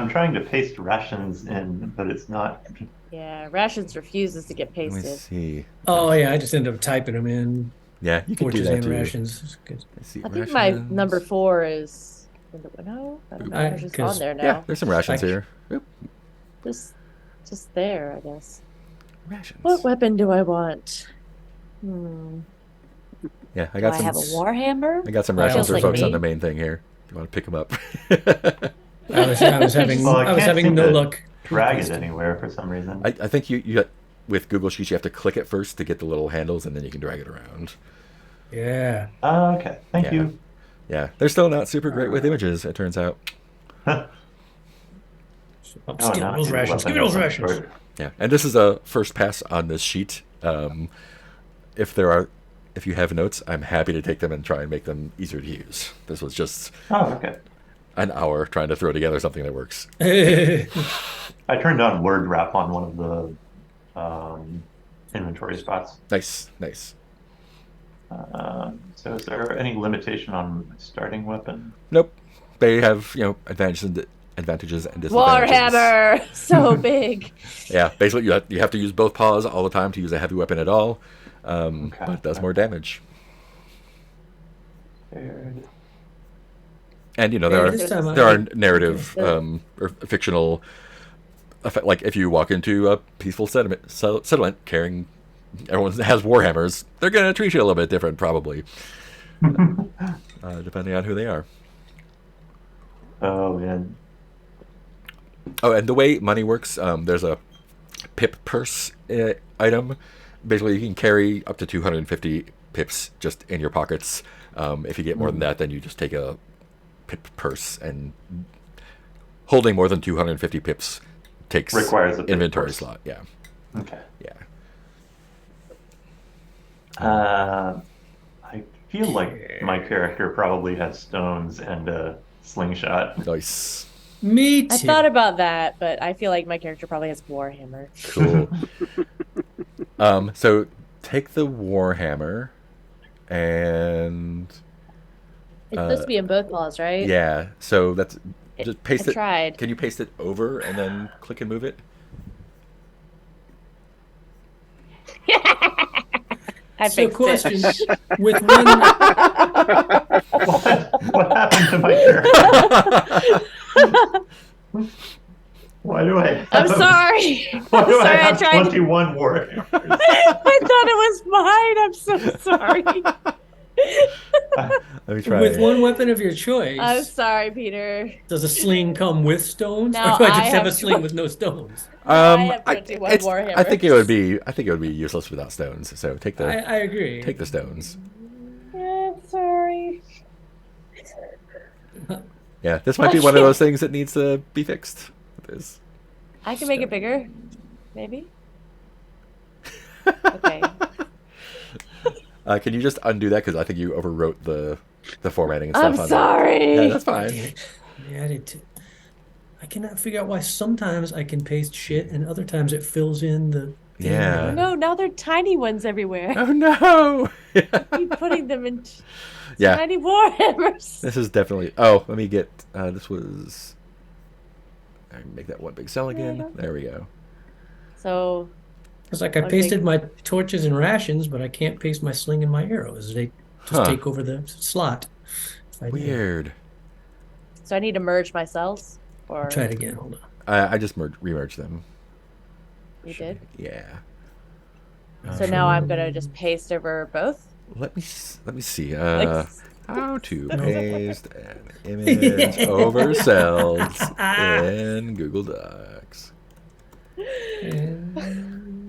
trying to paste rations in, but it's not. Yeah, rations refuses to get Let me pasted. see. Oh yeah, I just end up typing them in. Yeah, you can do Torches that and too. rations. It's good. Let's see, I think my rations. number 4 is in the window. I don't know. I- It's just 'cause- on there now. Yeah, there's some rations Like- here. Oop, Just there, I guess. rations. What weapon do I want? Yeah, I Do got I some. have a warhammer? I got some I rations also for folks like on the me. main thing here. If you want to pick them up. I was having Well, I I was can't having seem no to luck. Drag it anywhere for some reason. I think you with Google Sheets you have to click it first to get the little handles, and then you can drag it around. Yeah. Okay, thank Yeah. you. Yeah, they're still not super great with images. It turns out. Oh, Oh, give now me those I need a rations. Give me weapon of those some rations. sort. Yeah, and this is a first pass on this sheet. If you have notes, I'm happy to take them and try and make them easier to use. This was just Oh, okay. an hour trying to throw together something that works. I turned on word wrap on one of the inventory spots. Nice, nice. So is there any limitation on starting weapon? Nope, they have advantages and disadvantages. Warhammer! So big. Yeah, basically you have to use both paws all the time to use a heavy weapon at all, Okay. but it does more damage. Paired. And there Yeah, are this time there I- are narrative or fictional effect, like if you walk into a peaceful settlement carrying everyone has warhammers, they're gonna treat you a little bit different probably, depending on who they are. Oh, and Oh, and the way money works, there's a pip purse item. Basically, you can carry up to 250 pips just in your pockets. If you get more than that, then you just take a pip purse, and holding more than 250 pips takes Requires a pip inventory purse. slot. Yeah, okay. yeah. I feel like my character probably has stones and a slingshot. Nice, Me too. I thought about that, but I feel like my character probably has Warhammer. cool. So take the warhammer, and It's supposed to be in both paws, right? yeah. So that's just paste I it. tried. Can you paste it over and then click and move it? I So fixed question it. with one What happened to my character? Why do I have I'm sorry. Why do Sorry, I have tried. 21 warhammers? I thought it was mine. I'm so sorry. Let me try. with one weapon of your choice. I'm sorry, Peter. Does a sling come with stones, Now or do I I just have a have sling tw- with no stones? I have 21 I think it would be. I think it would be useless without stones. So take the I agree. take the stones. Yeah, sorry. Yeah, this might be one of those things that needs to be fixed. This. I can make it bigger, maybe. Okay. Can you just undo that? Because I think you overwrote the formatting and stuff. I'm on sorry. That. Yeah, that's fine. Yeah, I did too. I cannot figure out why sometimes I can paste shit and other times it fills in the thing. Yeah. No, now they're tiny ones everywhere. Oh no! Keep putting them in Yeah, tiny warhammers. this is definitely. Oh, let me get. This was. I can make that one big cell again. There we go. So It's like I Okay. pasted my torches and rations, but I can't paste my sling and my arrows. They just Huh. take over the slot. If I did. Weird. I need to merge my cells, or Try it again. Hold on. I just remerged them. You did? Yeah. So now I'm gonna just paste over both. Let me see. Like, How to No. paste an image over cells in Google Docs.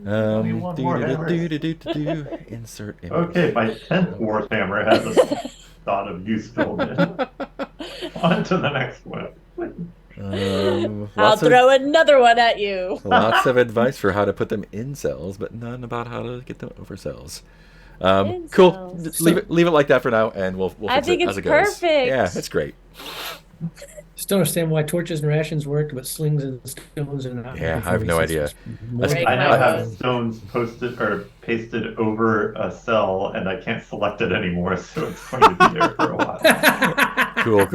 Only one more hammer. Insert image. Okay, my 10th Warhammer has a dot of usefulness. On to the next one. I'll Lots of throw another one at you. lots of advice for how to put them in cells, but none about how to get them over cells. In Cool. cells. Leave it like that for now, and we'll I fix think it it's as it goes. perfect. Yeah, it's great. Just don't understand why torches and rations worked, but slings and stones are not. Yeah, working I have for me, no so idea. it's more Break I now my have bones. stones posted or pasted over a cell, and I can't select it anymore, so it's going to be there for a while. Cool.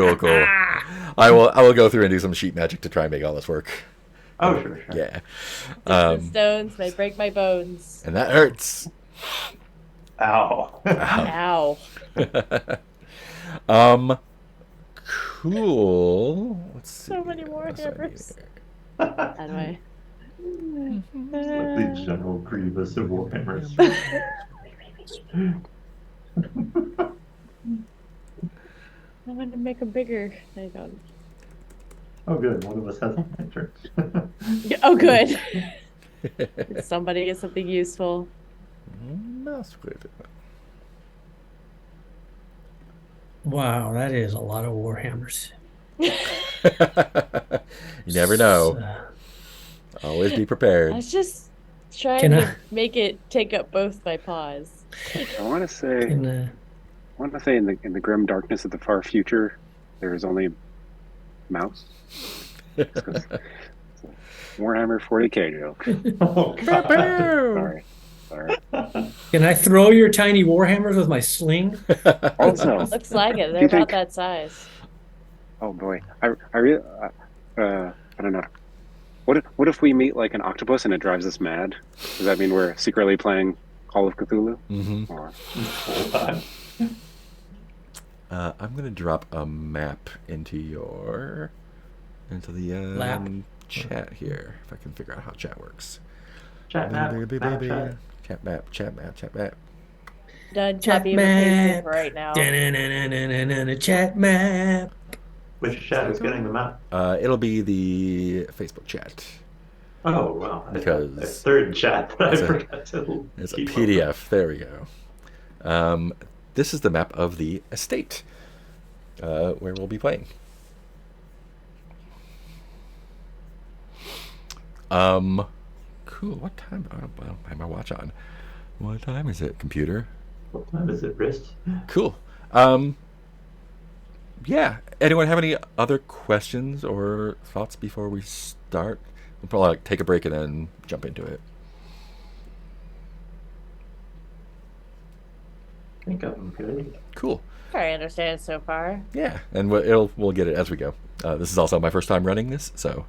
I will go through and do some sheet magic to try and make all this work. Oh, sure. Yeah. Sticks and stones may break my bones. And that hurts. Ow. Ow. Cool. Let's see. So many more What else do I need hammers. here? How do I? Like the General Grievous of Warhammers. I want to make them bigger. I don't. Oh, good. One of us has a lantern. Oh, good. Did somebody get something useful? Mausritter. Wow, that is a lot of Warhammers. You never know. Always be I prepared. was just trying Can to I- make it take up both my paws. I want to say, And, in the grim darkness of the far future, there is only mouse. It's a Warhammer 40k joke. Oh, God. Sorry. can I throw your tiny Warhammers with my sling? Also, Looks like it. Do They're you about think- that size. oh boy, I really, I don't know. What if we meet like an octopus and it drives us mad? Does that mean we're secretly playing Call of Cthulhu? Mm-hmm. Or, Hold on. I'm gonna drop a map into the Lap. chat here, if I can figure out how chat works. Chat map. Chat map. Done Chat copy and pasting map. right now. Da-na-na-na-na-na-na, chat map. Which chat is getting the map? It'll be the Facebook chat. Oh, wow. Because a third chat that I it's a- forgot to It's a keep PDF. There we go. This is the map of the estate where we'll be playing. Cool. What time? I don't have my watch on. What time is it, computer? What time is it, wrist? Cool. Yeah. Anyone have any other questions or thoughts before we start? We'll probably take a break and then jump into it. I think I'm good. Cool. I understand so far. Yeah, and we'll get it as we go. This is also my first time running this, so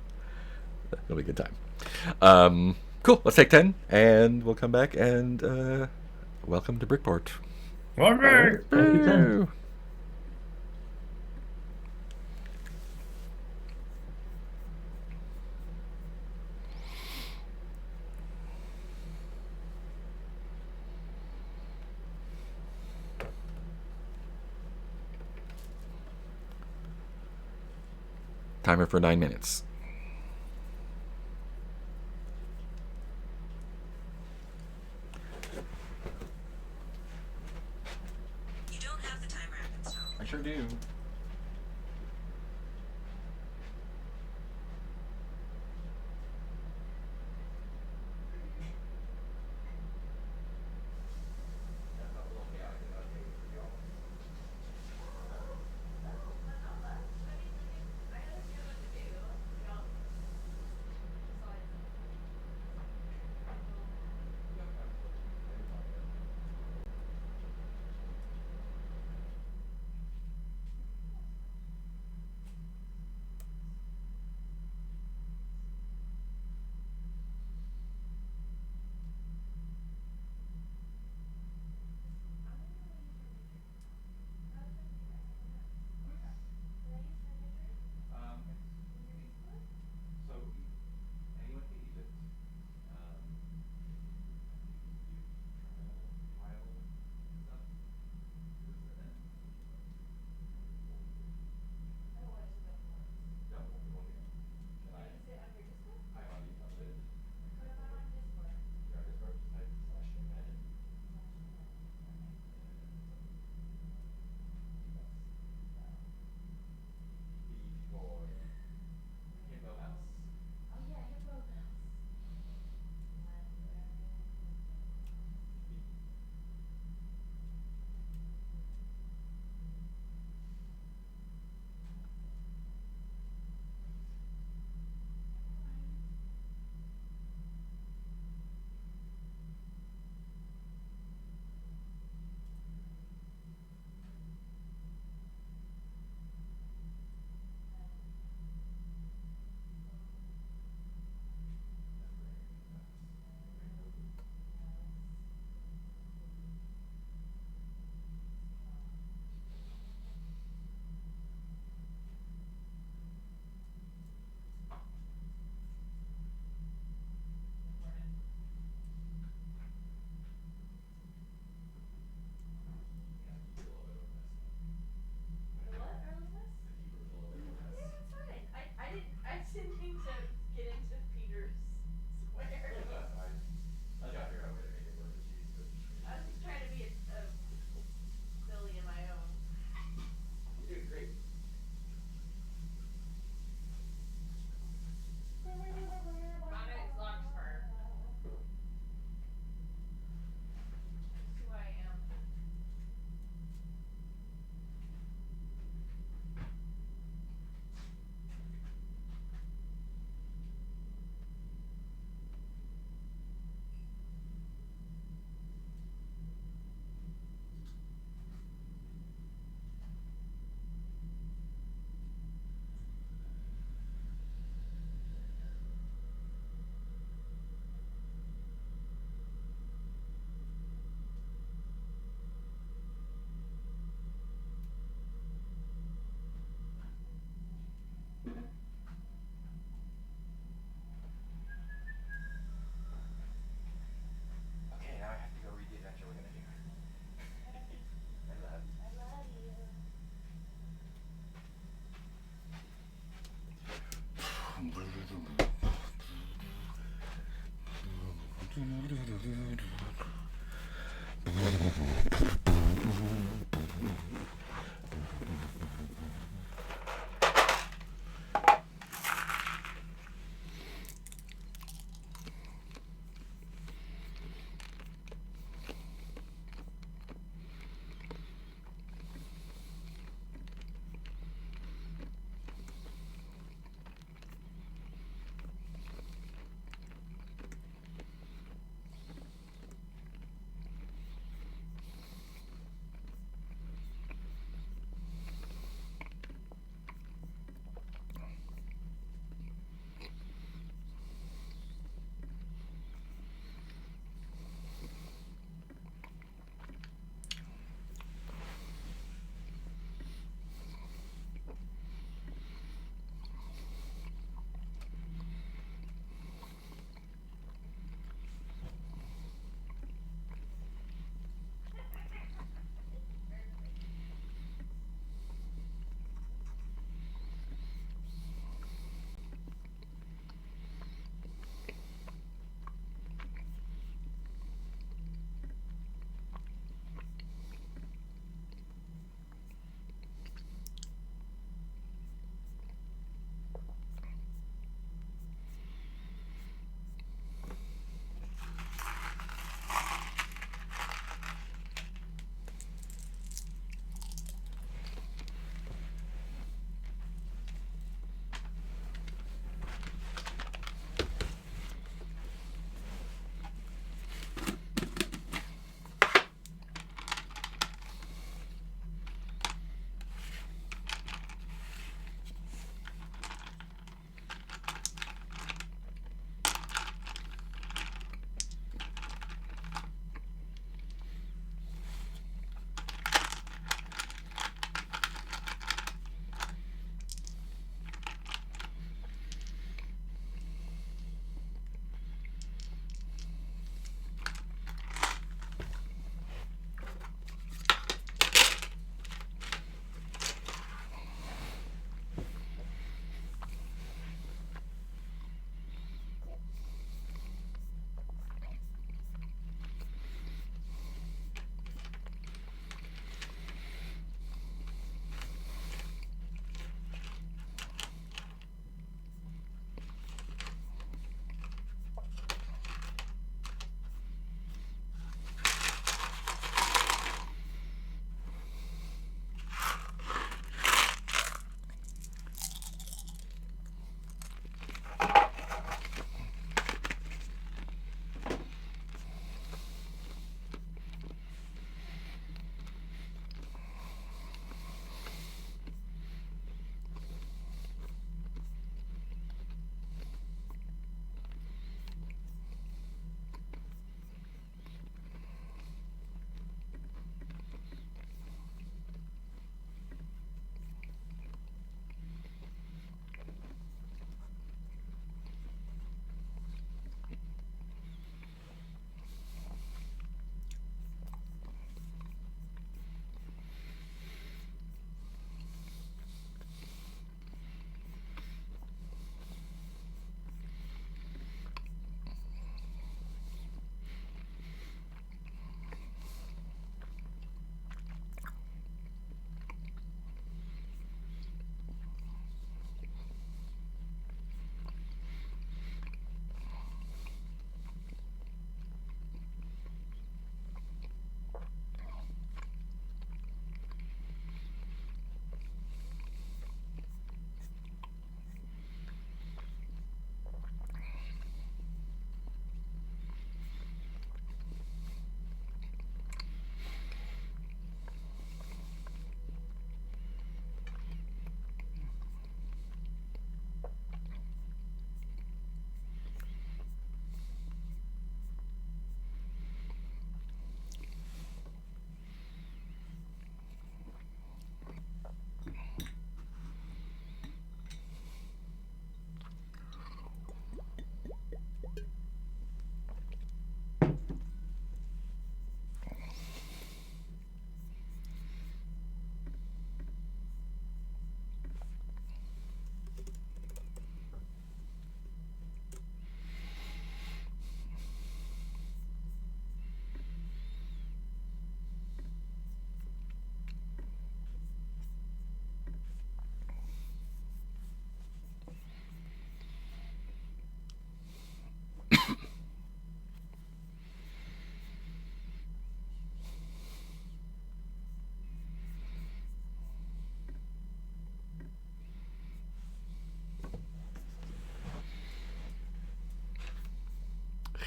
it'll be a good time. Cool. Let's take 10, and we'll come back and welcome to Brickport. All right. Thank you, Tim. Woo. Timer for 9 minutes. You don't have the timer app installed. I sure do.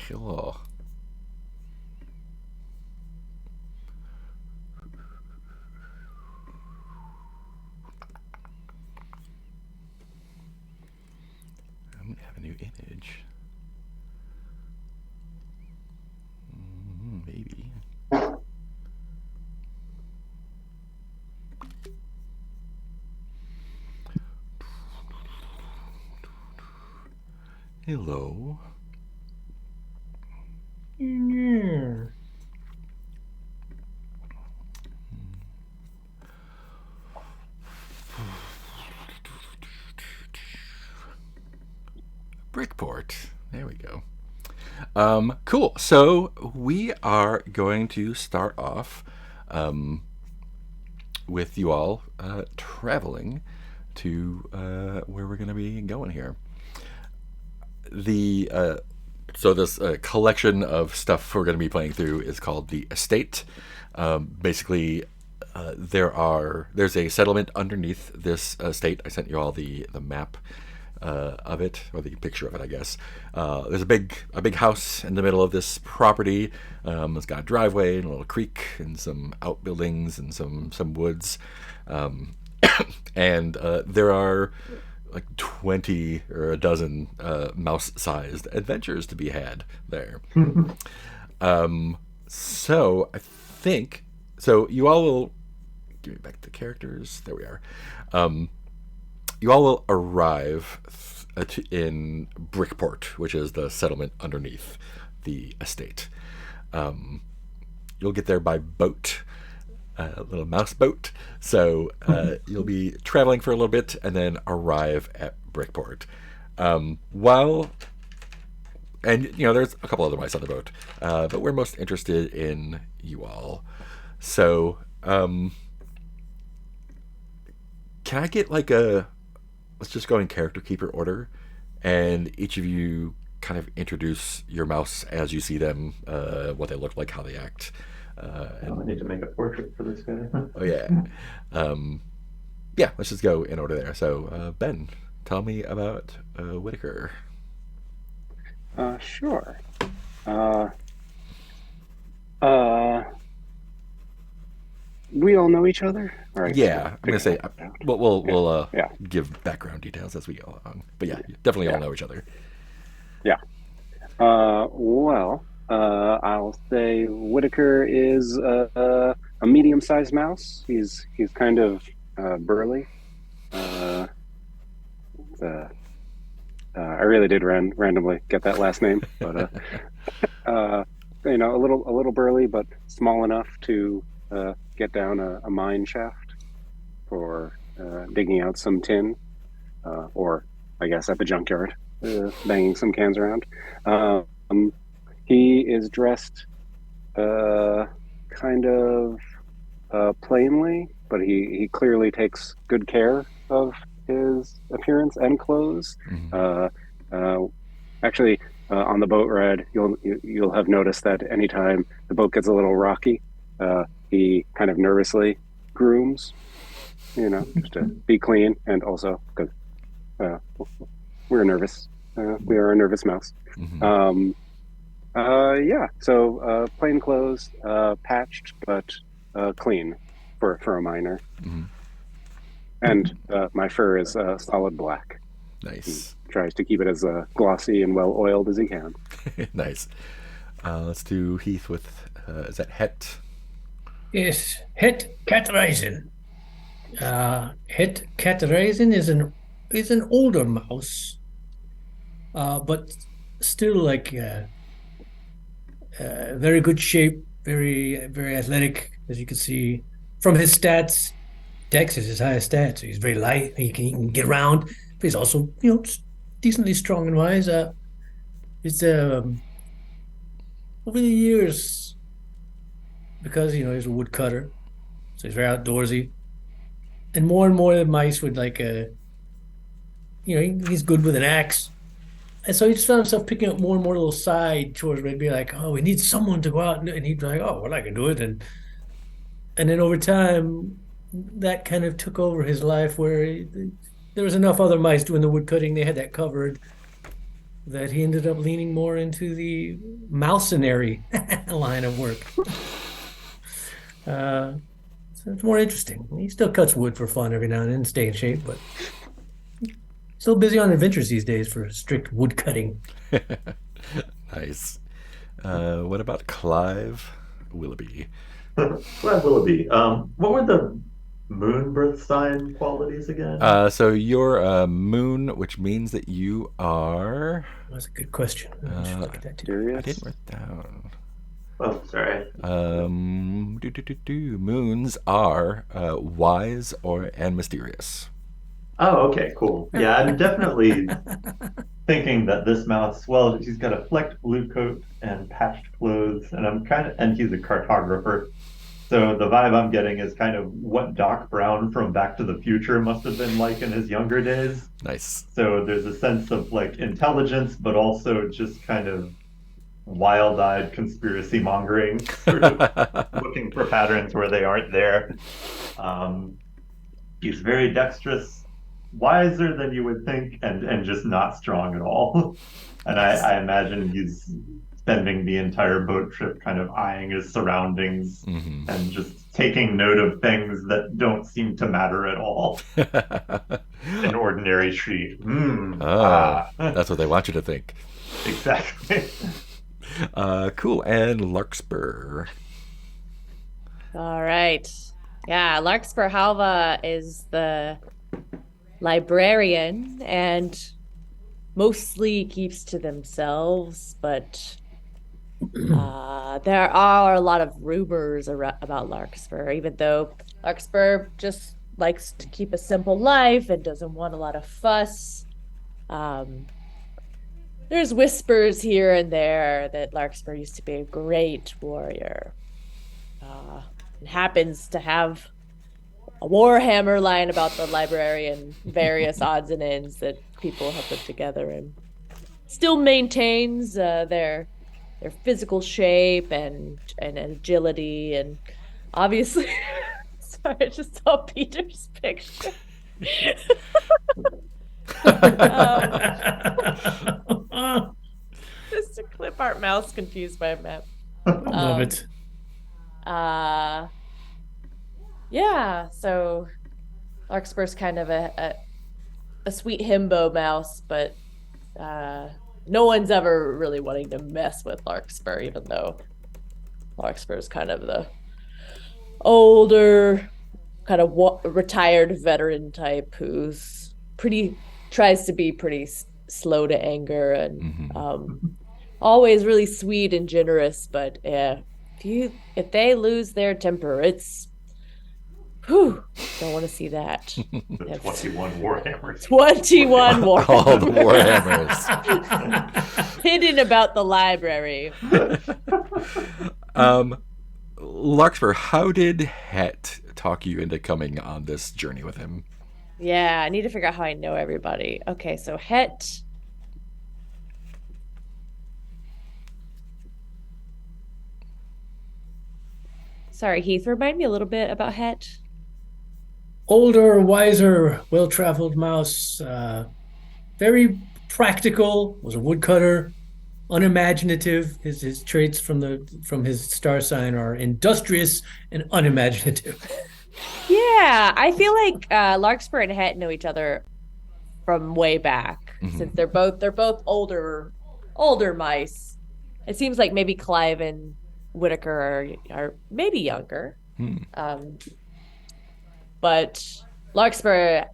Hello. I'm gonna have a new image. Maybe. Hello. Yeah. Brickport. There we go. Cool. So we are going to start off with you all traveling to where we're going to be going here. The so this collection of stuff we're going to be playing through is called the Estate. Basically, there's a settlement underneath this estate. I sent you all the map of it, or the picture of it, I guess. There's a big house in the middle of this property. It's got a driveway and a little creek and some outbuildings and some woods. And there are like 20 or a dozen mouse-sized adventures to be had there. So I think you all will give me back the characters. There we are. You all will arrive in Brickport, which is the settlement underneath the estate. You'll get there by boat, a little mouse boat. So you'll be traveling for a little bit and then arrive at Brickport. There's a couple other mice on the boat, but we're most interested in you all. So, can I get like let's just go in character keeper order, and each of you kind of introduce your mouse as you see them, what they look like, how they act. I need to make a portrait for this guy. Oh yeah. Yeah, let's just go in order there. So, Ben, tell me about Whitaker. Sure. We all know each other? All right. Yeah, I'm gonna say we'll Yeah. give background details as we go along. But yeah, you definitely all know each other. Yeah. I'll say Whitaker is a medium-sized mouse. He's kind of burly. I really did randomly get that last name, but a little burly, but small enough to get down a mine shaft for digging out some tin, or I guess at the junkyard, banging some cans around. He is dressed kind of plainly, but he clearly takes good care of his appearance and clothes. Mm-hmm. Actually, on the boat ride, you'll have noticed that anytime the boat gets a little rocky, he kind of nervously grooms, just to be clean, and also because we're nervous. We are a nervous mouse. Mm-hmm. So plain clothes, patched but clean for a miner. Mm-hmm. And my fur is solid black. Nice. He tries to keep it as glossy and well oiled as he can. Nice. Let's do Heath with is that Het? Yes, Het Catreisen. Het Catreisen is an older mouse, but still like very good shape, very very athletic, as you can see from his stats. Dex is his highest stat, so he's very light. He can get around, but he's also decently strong and wise. It's over the years, because he's a woodcutter, so he's very outdoorsy, and more the mice would like he's good with an axe, and so he just found himself picking up more and more little side chores where he'd be like, oh, we need someone to go out, and he'd be like, oh, well, I can do it, and then over time that kind of took over his life, where there was enough other mice doing the wood cutting, they had that covered, that he ended up leaning more into the mousenary line of work. So it's more interesting. He still cuts wood for fun every now and then, stay in shape, but still busy on adventures these days for strict wood cutting. Nice. What about Clive Willoughby? Glad Willoughby. What were the moon birth sign qualities again? So you're a moon, which means that you are. That's a good question. I should look at that too. I Curious. didn't write down. Oh, sorry. Moons are wise and mysterious. Oh, okay, cool. Yeah, I'm definitely thinking that this mouse, well, he's got a flecked blue coat and patched clothes, and he's a cartographer. So the vibe I'm getting is kind of what Doc Brown from Back to the Future must have been like in his younger days. Nice. So there's a sense of like intelligence, but also just kind of wild-eyed conspiracy mongering, sort of looking for patterns where they aren't there. He's very dexterous, wiser than you would think, and just not strong at all. And I imagine he's spending the entire boat trip kind of eyeing his surroundings and just taking note of things that don't seem to matter at all. An ordinary sheet. That's what they want you to think. Exactly. Cool. And Larkspur. All right. Yeah, Larkspur Halva is the librarian and mostly keeps to themselves, but there are a lot of rumors about Larkspur, even though Larkspur just likes to keep a simple life and doesn't want a lot of fuss. There's whispers here and there that Larkspur used to be a great warrior. And happens to have a warhammer lying about the library and various odds and ends that people have put together, and still maintains their physical shape and agility, and obviously sorry, I just saw Peter's picture. Just a clip art mouse confused by a map. Love it. Yeah, so Larkspur's kind of a sweet himbo mouse, but no one's ever really wanting to mess with Larkspur, even though Larkspur's kind of the older, kind of retired veteran type who's tries to be pretty slow to anger and always really sweet and generous, but yeah, if they lose their temper, it's don't want to see that. The 21 Warhammers. 21 Warhammers. All the Warhammers. Hidden about the library. Larkspur, how did Het talk you into coming on this journey with him? Yeah, I need to figure out how I know everybody. Okay, so Het. Sorry, Heath, remind me a little bit about Het. Older, wiser, well-traveled mouse, very practical, was a woodcutter, unimaginative. His traits from his star sign are industrious and unimaginative. Yeah, I feel like Larkspur and Het know each other from way back, since they're both older mice. It seems like maybe Clive and Whitaker are maybe younger. But Larkspur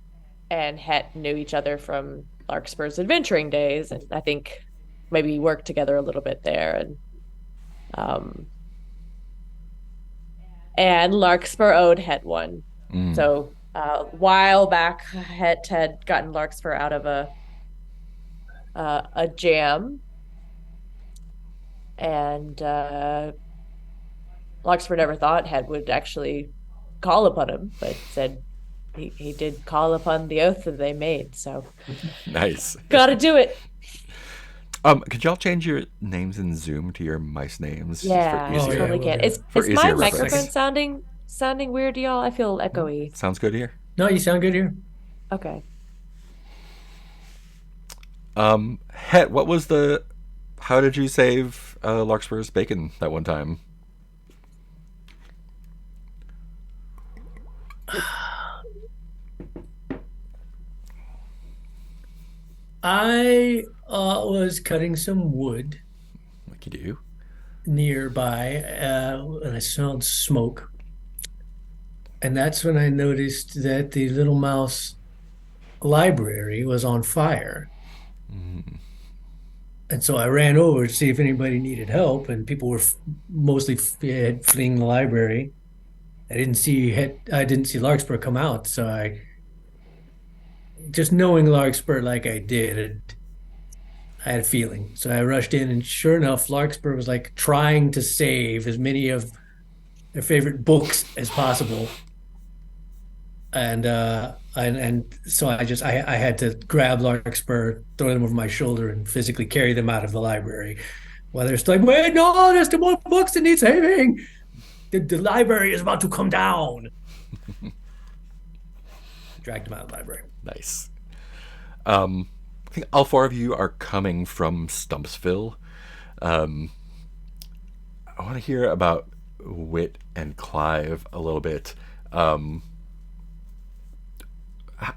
and Het knew each other from Larkspur's adventuring days, and I think maybe worked together a little bit there. And Larkspur owed Het one. So a while back, Het had gotten Larkspur out of a jam, and Larkspur never thought Het would actually call upon him, but said he did call upon the oath that they made. So Nice. gotta do it. Could y'all change your names in Zoom to your mice names? Yeah, I easier- totally can. Is For my easier microphone reference. sounding weird to y'all? I feel echoey. Sounds good here. No, you sound good here. Okay. Het, what was the? How did you save Larkspur's bacon that one time? I was cutting some wood Like you do. nearby, and I smelled smoke. And that's when I noticed that the Little Mouse library was on fire. And so I ran over to see if anybody needed help, and people were mostly fleeing the library. I didn't see Larkspur come out, so I just knowing Larkspur like I did, I had a feeling. So I rushed in, and sure enough, Larkspur was like trying to save as many of their favorite books as possible. And so I had to grab Larkspur, throw them over my shoulder, and physically carry them out of the library. While they're still like, wait, no, there's still more books that need saving. The library is about to come down. Dragged them out of the library. Nice. I think all four of you are coming from Stumpsville. I want to hear about Wit and Clive a little bit.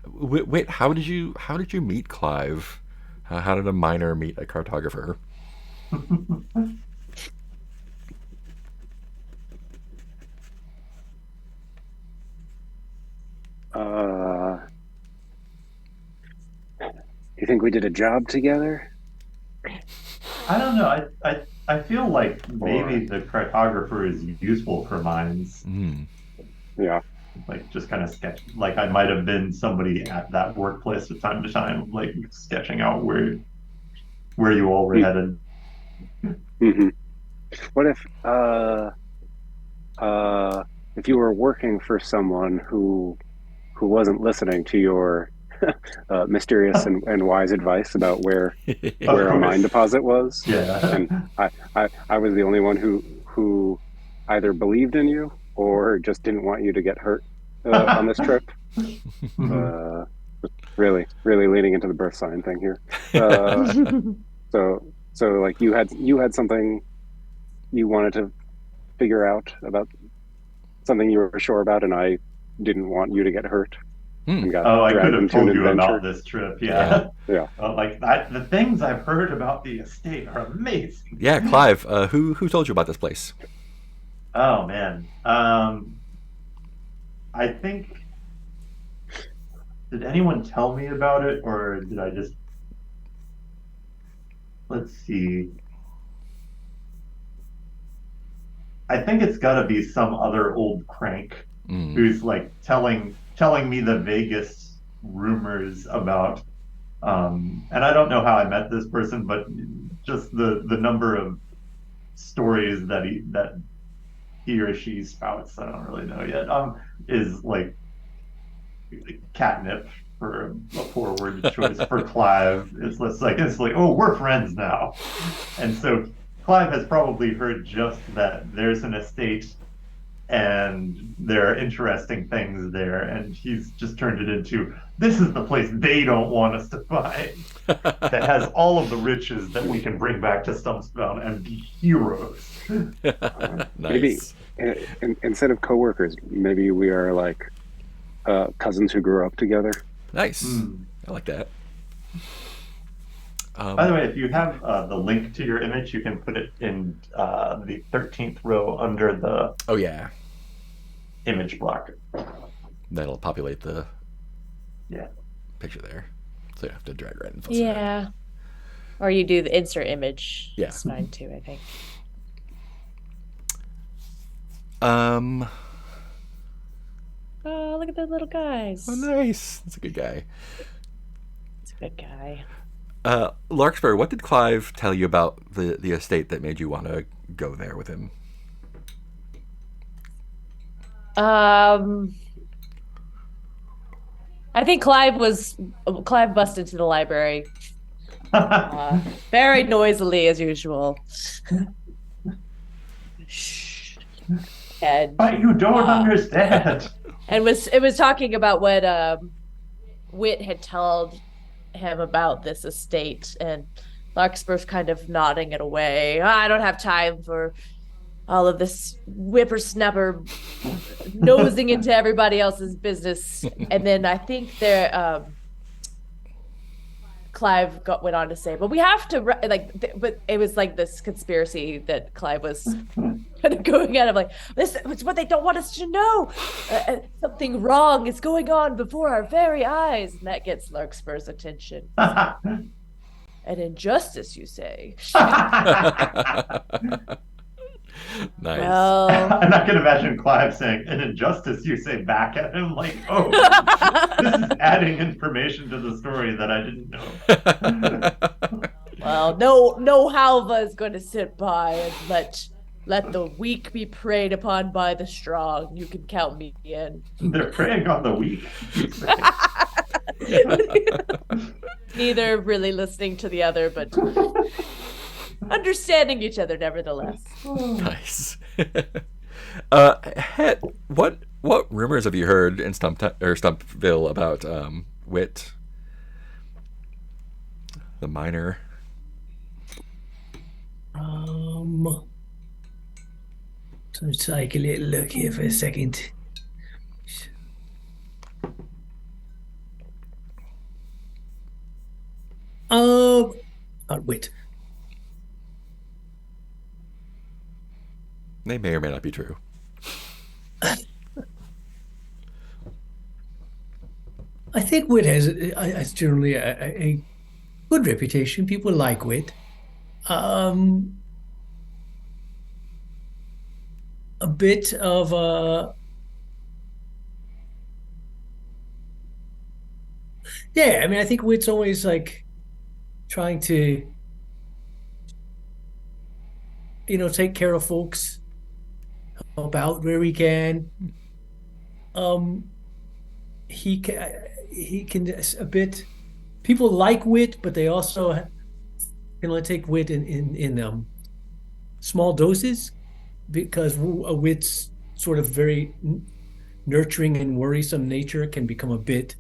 Wit, how did you meet Clive? How did a miner meet a cartographer? You think we did a job together? I don't know. I feel like maybe the cartographer is useful for mines. Yeah. Like just kind of sketch. Like I might have been somebody at that workplace from time to time, like sketching out where you all were headed. Mm-hmm. What if you were working for someone who wasn't listening to your mysterious and wise advice about where a mine deposit was? Yeah. And I was the only one who either believed in you or just didn't want you to get hurt on this trip. Really leaning into the birth sign thing here. So like you had something you wanted to figure out about something you were sure about, and I didn't want you to get hurt. And got I could dragged have into an told you adventure. about this trip. Yeah. Yeah. The things I've heard about the estate are amazing. Yeah, Clive. Who told you about this place? Oh man. I think. Did anyone tell me about it, or did I just? Let's see. I think it's got to be some other old crank who's like telling me the vaguest rumors about. And I don't know how I met this person, but just the number of stories that he or she spouts, I don't really know yet, is like catnip for a poor word choice for Clive. It's like oh, we're friends now. And so Clive has probably heard just that there's an estate and there are interesting things there, and he's just turned it into, this is the place they don't want us to find, that has all of the riches that we can bring back to Stumpsville and be heroes. Nice. Maybe instead of coworkers, maybe we are like cousins who grew up together. Nice. I like that. By the way, if you have the link to your image, you can put it in the 13th row under the image block. That'll populate the Yeah. picture there. So you have to drag right in. Yeah. Or you do the insert image. Yeah. It's fine too, I think. Oh, look at the little guys. Oh, nice. That's a good guy. It's a good guy. Larkspur, what did Clive tell you about the estate that made you want to go there with him? I think Clive busted into the library very noisily as usual. And but you don't understand. And it was talking about what Wit had told him about this estate, and Larkspur's kind of nodding it away. I don't have time for all of this whippersnapper nosing into everybody else's business. And then I think Clive went on to say, but we have to but it was like this conspiracy that Clive was kind of going at of like, this is what they don't want us to know. Something wrong is going on before our very eyes, and that gets Larkspur's attention. An injustice, you say? Nice. Well, I'm not going to imagine Clive saying an injustice. You say back at him like, "Oh, this is adding information to the story that I didn't know." well, no Halva is going to sit by and let the weak be preyed upon by the strong. You can count me in. They're preying on the weak. Neither really listening to the other, but understanding each other nevertheless. Nice. Het, what rumors have you heard in Stumpville about Wit, the miner? So take a little look here for a second. Wit. They may or may not be true. I think Wit has generally a good reputation. People like Wit. A bit of a... Yeah, I mean, I think Wit's always like trying to, take care of folks, help out where he can. He can a bit. People like Wit, but they also can only take Wit in small doses, because a Wit's sort of very nurturing and worrisome nature can become a bit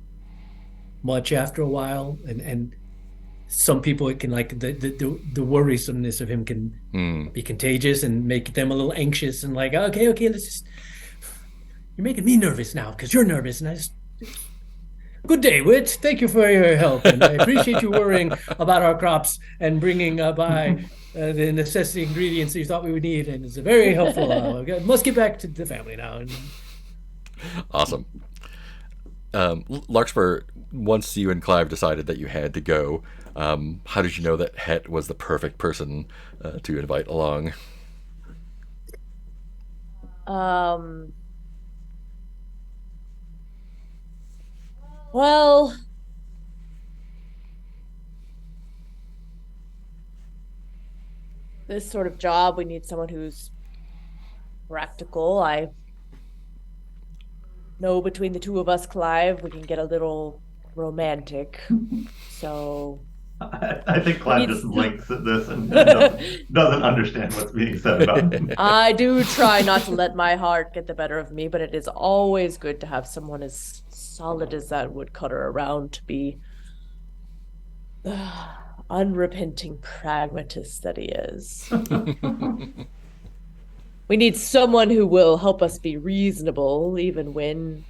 much after a while, and some people, it can, like, the worrisomeness of him can be contagious and make them a little anxious and like, okay, let's just, you're making me nervous now because you're nervous, and I just, good day, Wit. Thank you for your help, and I appreciate you worrying about our crops and bringing by the necessary ingredients that you thought we would need, and it's very helpful. Must get back to the family now. Awesome. Larkspur, once you and Clive decided that you had to go, how did you know that Het was the perfect person to invite along? Well, this sort of job, we need someone who's practical. I know between the two of us, Clive, we can get a little romantic. So I think Clive just blinks at this and doesn't understand what's being said about him. I do try not to let my heart get the better of me, but it is always good to have someone as solid as that woodcutter around to be the unrepenting pragmatist that he is. We need someone who will help us be reasonable even when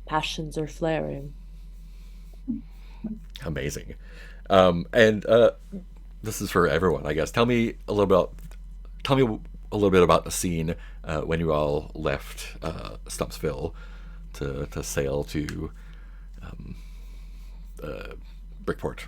passions are flaring. Amazing. And this is for everyone, I guess. Tell me a little bit about the scene when you all left Stumpsville to sail to Brickport.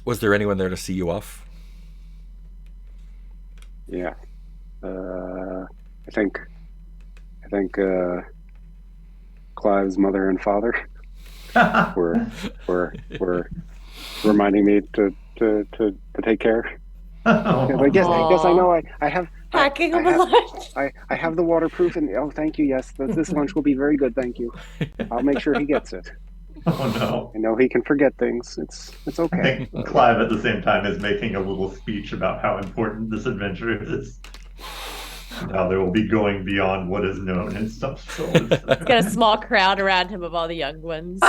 Was there anyone there to see you off? Yeah. I think Clive's mother and father were reminding me to take care. I guess I know I have Packing him a lunch. I have the waterproof, and thank you, yes, this lunch will be very good, thank you. I'll make sure he gets it. Oh no. I know he can forget things. It's I okay. think Clive at the same time is making a little speech about how important this adventure is. Now there will be going beyond what is known and stuff. So He's got a small crowd around him of all the young ones.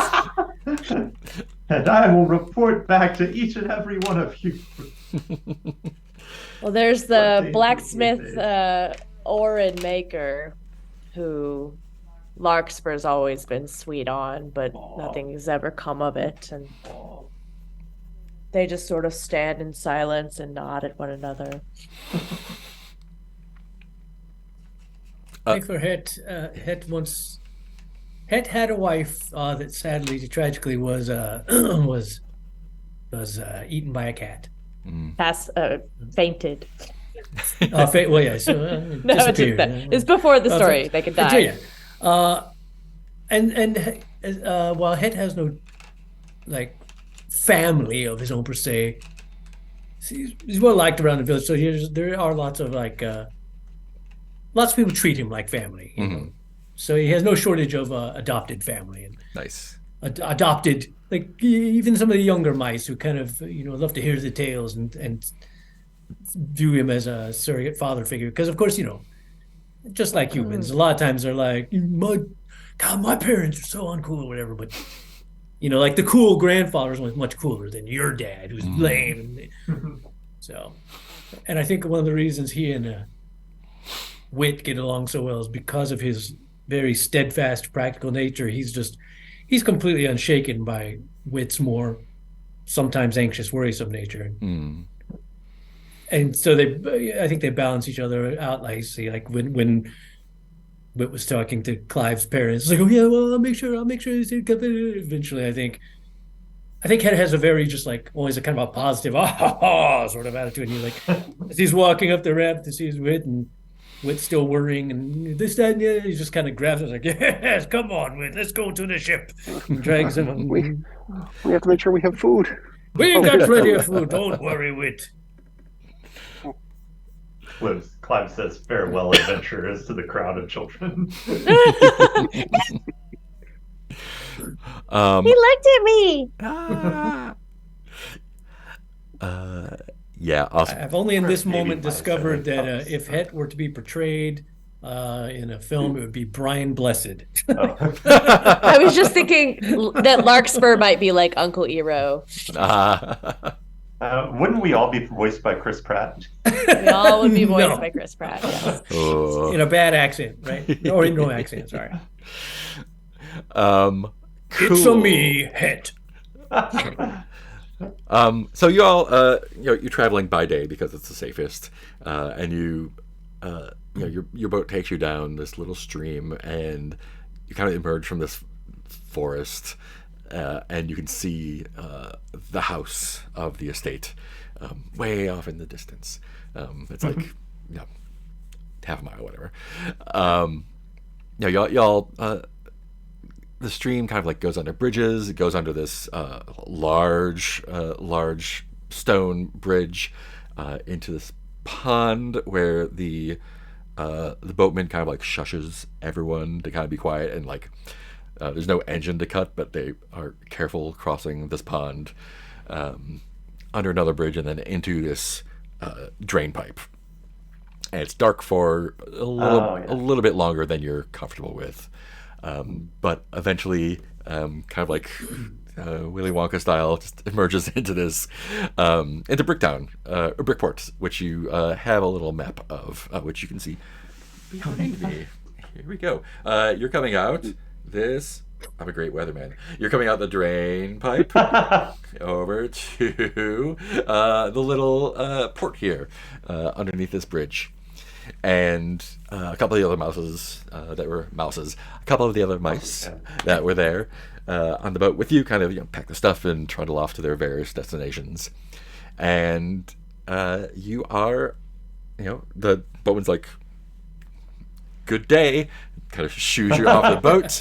and I will report back to each and every one of you. Well, there's What the they do blacksmith with it. Orin Maker, who Larkspur's always been sweet on, but Aw. nothing's ever come of it. And Oh, they just sort of stand in silence and nod at one another. I think for Het, Het had a wife that sadly, tragically, was eaten by a cat. Fainted. Well, yeah, so No, disappeared. it's before the story. They could die. Yeah. And while Het has no like family of his own per se, he's well liked around the village. So there are lots of people treat him like family. You know? So he has no shortage of adopted family and Nice. adopted, like even some of the younger mice who kind of love to hear the tales and view him as a surrogate father figure. Because of course, just like humans, a lot of times they're like, my parents are so uncool or whatever. But like the cool grandfather is much cooler than your dad, who's lame. So, and I think one of the reasons he and Wit get along so well is because of his very steadfast, practical nature. He's completely unshaken by Wit's more sometimes anxious, worrisome nature. And so I think they balance each other out nicely. Like when Wit was talking to Clive's parents, like, oh yeah, well, I'll make sure. Eventually, I think Het has a very just like always a kind of a positive sort of attitude. And as he's walking up the ramp to see his Wit, and Wit's still worrying and this, that, and the other, he just kind of grabs it like, yes, come on, Wit, let's go to the ship. And drags him. We have to make sure we have food. We got plenty of food. Don't worry, Wit. Clive says farewell, adventurers, to the crowd of children. He looked at me. Yeah, awesome. I've only in this Maybe moment my discovered seven that cups. if Het were to be portrayed in a film, it would be Brian Blessed. Oh. I was just thinking that Larkspur might be like Uncle Eero. Wouldn't we all be voiced by Chris Pratt? We all would be voiced No. by Chris Pratt. Yes. In a bad accent, right? Or in no accent, sorry. Cool. It's a me, Het. So you all, you're traveling by day because it's the safest, and your boat takes you down this little stream, and you kind of emerge from this forest, and you can see the house of the estate, way off in the distance. It's like, half a mile, whatever. Y'all. The stream kind of like goes under bridges. It goes under this large stone bridge into this pond where the boatman kind of like shushes everyone to kind of be quiet, and like there's no engine to cut, but they are careful crossing this pond under another bridge and then into this drain pipe. And it's dark for a little bit longer than you're comfortable with. But eventually, kind of like Willy Wonka style, just emerges into this, into Bricktown, or Brickport, which you have a little map of, which you can see behind me. Here we go. You're coming out this. I'm a great weatherman. You're coming out the drain pipe over to the little port here underneath this bridge. And a couple of the other a couple of the other mice that were there on the boat with you, kind of pack the stuff and trundle off to their various destinations. And you are, the boatman's like, good day, kind of shoos you off the boat.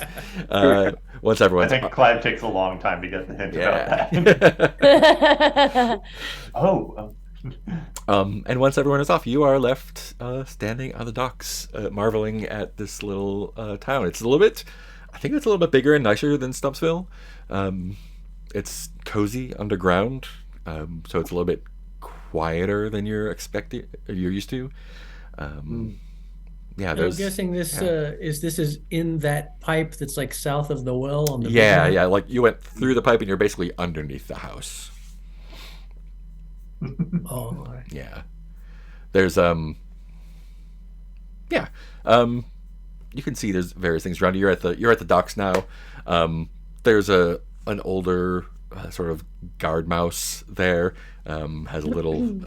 Once everyone's I think Clive takes a long time to get the hint about that. And once everyone is off, you are left standing on the docks, marveling at this little town. It's a little bit I think it's a little bit bigger and nicer than Stumpsville. It's cozy underground, so it's a little bit quieter than you're used to. Yeah, I'm there's. guessing this is in that pipe that's like south of the well on the big Yeah, one? yeah. Like you went through the pipe and you're basically underneath the house. Oh, all right. Yeah. There's yeah. You can see there's various things around you. You're at the docks now. There's an older sort of guard mouse there. Has a little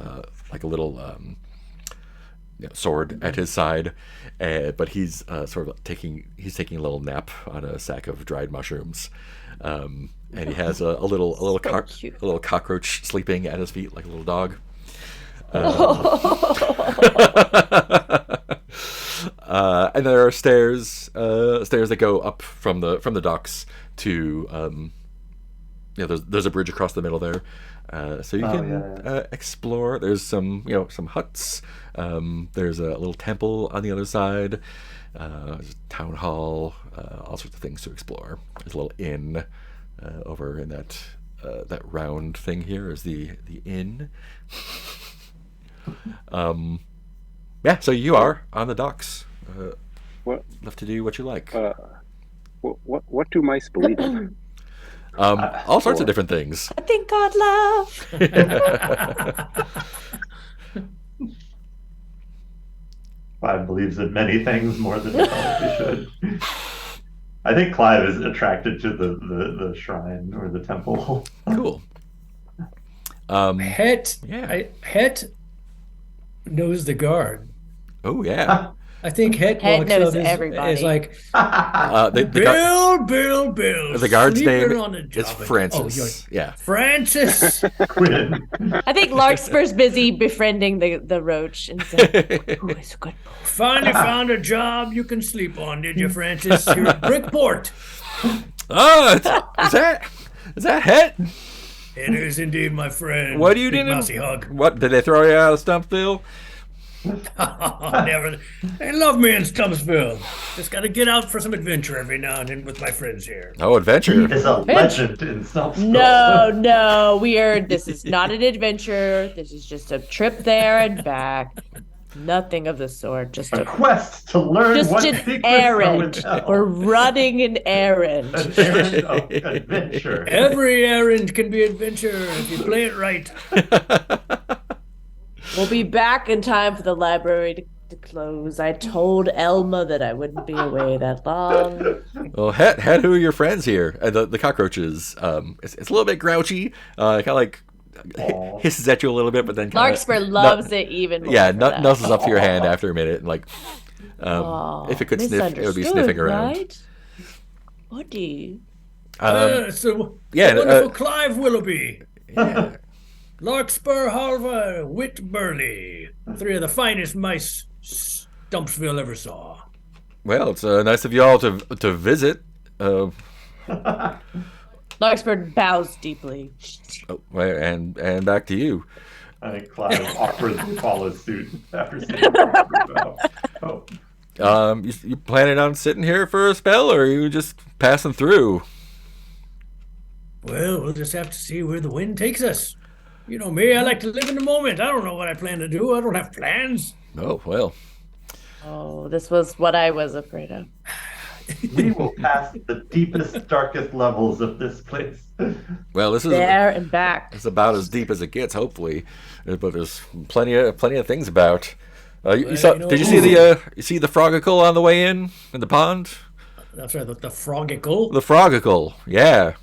sword at his side, but he's sort of taking a little nap on a sack of dried mushrooms, and he has a little cockroach sleeping at his feet like a little dog. And there are stairs that go up from the docks to there's a bridge across the middle there, so you can explore. There's some huts. There's a little temple on the other side. There's a town hall. All sorts of things to explore. There's a little inn over in that round thing here is the inn. Yeah, so you are on the docks. Left to do what you like. What do mice believe in? All sorts of different things. I think God love. Clive believes in many things more than he probably should. I think Clive is attracted to the shrine or the temple. Cool. Het, Yeah. Het knows the guard. Oh yeah. I think Het Het walks knows up everybody. is like, The Bill. the guard's sleeping name on the is job. Francis. Oh, you're Yeah. Francis. Quinn. I think Larkspur's busy befriending the roach and saying, "Ooh, it's a good boy." Finally found a job you can sleep on, did you, Francis? Here at Brickport. Oh, is that Het? It is indeed, my friend. What do you Big do? mousy hug. What did they throw you out of Stumpsville? Never. They love me in Stumpsville. Just got to get out for some adventure every now and then with my friends here. Oh, adventure. He is a legend in Selfsville. No, this is not an adventure. This is just a trip there and back. Nothing of the sort. Just A a quest to learn what an secrets errand. are withheld. We're running an errand. An errand of adventure. Every errand can be adventure if you play it right. We'll be back in time for the library to close. I told Elma that I wouldn't be away that long. Well, Het, who are your friends here? The cockroaches. It's a little bit grouchy. Kind of like Aw. hisses at you a little bit, but then Larkspur loves it even more. Yeah, for that. nuzzles up to your hand after a minute, and like, Aw, if it could sniff, it would be misunderstood, sniffing around. Right? Buddy. So yeah, wonderful Clive Willoughby. Yeah. Larkspur, Harva, Wit Burley. Three of the finest mice Stumpsville ever saw. Well, it's nice of you all to visit. Larkspur bows deeply. And back to you. I think Clive awkwardly follows suit after seeing the Oh. You planning on sitting here for a spell, or are you just passing through? Well, we'll just have to see where the wind takes us. You know me, I like to live in the moment. I don't know what I plan to do. I don't have plans. Oh well. Oh, this was what I was afraid of. We will pass the deepest, darkest levels of this place. Well, this is There and back. it's about as deep as it gets, hopefully. But there's plenty of things about. You saw? you know- Did you see the frogicle on the way in the pond? That's right, the frogicle. The frogicle, yeah.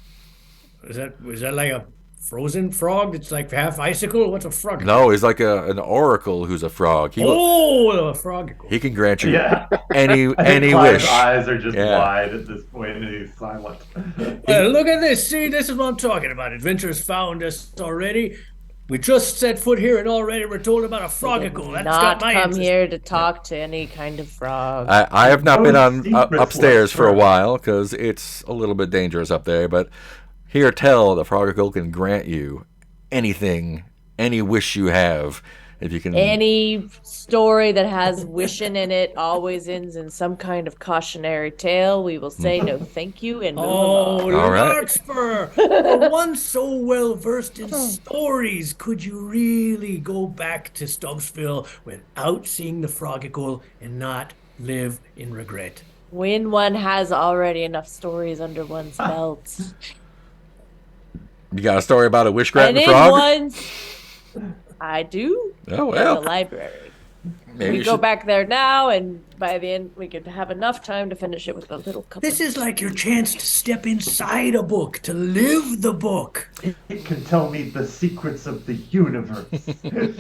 Is that like a frozen frog that's like half icicle? What's a frog? No, he's like an oracle who's a frog. He a frogicle. he can grant you Yeah. any I think Clive's wish. eyes are just Yeah. wide at this point, and he's silent. Look at this. See, this is what I'm talking about. Adventure's found us already. We just set foot here, and already we're told about a frogicle. That's Not got my come interest. here to talk to any kind of frog. I have not been on secrets upstairs for a whispered. while because it's a little bit dangerous up there. But hear tell, the frogicle can grant you anything, any wish you have, If you can, Any story that has wishing in it always ends in some kind of cautionary tale. We will say no thank you and move Oh, along. All right. Larkspur! For one so well versed in stories, could you really go back to Stubbsville without seeing the Frogicle and not live in regret? When one has already enough stories under one's belt. you got a story about a wish And granting in frog? one's I do Oh in the well. library. Maybe We you go should- back there now, and by the end, we could have enough time to finish it with a little cup. This is like your chance to step inside a book, to live the book. It can tell me the secrets of the universe.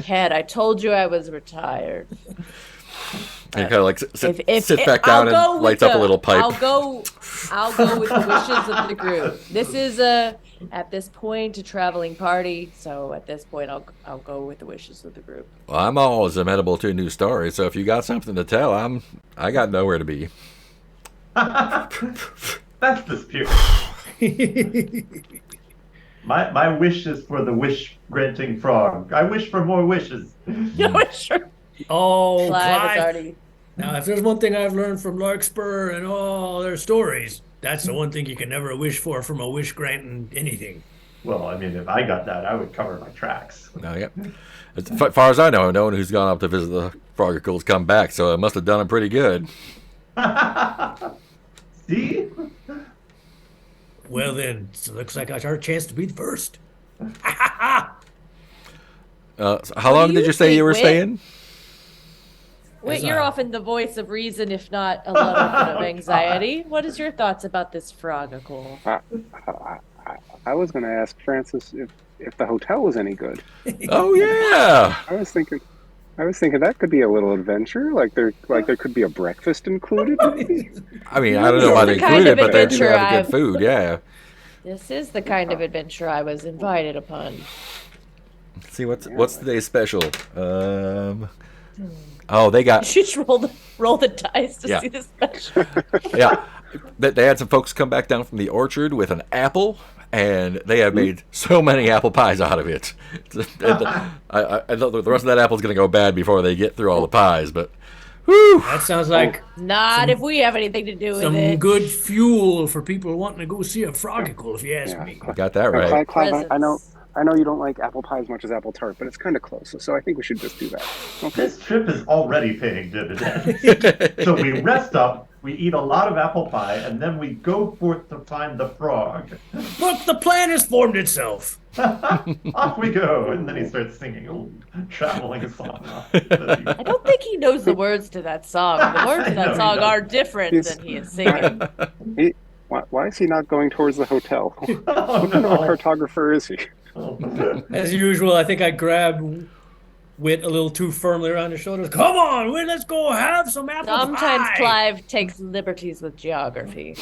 Cat, I told you I was retired. And kind of like sit back I'll down go and with lights up a little pipe. I'll go with the wishes of the group. This is at this point a traveling party, so at this point I'll go with the wishes of the group. Well, I'm always amenable to a new story, so if you got something to tell, I got nowhere to be. That's the spirit. My wish is for the wish granting frog. I wish for more wishes. Sure. Oh, Clive Clive. is already. Now, if there's one thing I've learned from Larkspur and all their stories, that's the one thing you can never wish for from a wish granting anything. Well, I mean, if I got that, I would cover my tracks. Oh, yeah. As far as I know, no one who's gone up to visit the Frogicles come back, so it must have done them pretty good. See? Well, then, so it looks like it's our chance to be the first. So how long do did you you say you think, were Whit? staying? Wait, As you're I- often the voice of reason, if not a little bit of anxiety. What is your thoughts about this frogicle? I was going to ask Francis if the hotel was any good. Oh yeah. I was thinking that could be a little adventure. Like there could be a breakfast included. Maybe. I mean, I don't know about This is the kind included, of but they do adventure have good I've- food. Yeah. This is the kind of adventure I was invited upon. Let's see what's today's special. Oh, they You got should just roll the dice to Yeah. see the special. yeah. They had some folks come back down from the orchard with an apple, and they have made so many apple pies out of it. I thought the rest of that apple is going to go bad before they get through all the pies, but whew, That sounds like Not if we have anything to do with some it. good fuel for people wanting to go see a Frogicle, if you ask me. got that right. Clive, Presents. I know you don't like apple pie as much as apple tart, but it's kind of close. So I think we should just do that. Okay. This trip is already paying dividends. So we rest up, we eat a lot of apple pie, and then we go forth to find the frog. Look, the plan has formed itself. Off we go. And then he starts singing a traveling song. I don't think he knows the words to that song. The words to I know that he song are doesn't. different He's- than he is singing. Why is he not going towards the hotel? Oh, What kind of a no. cartographer is he? As usual, I think I grabbed Wit a little too firmly around his shoulders. Come on, Wit, let's go have some apple Sometimes pie. Clive takes liberties with geography.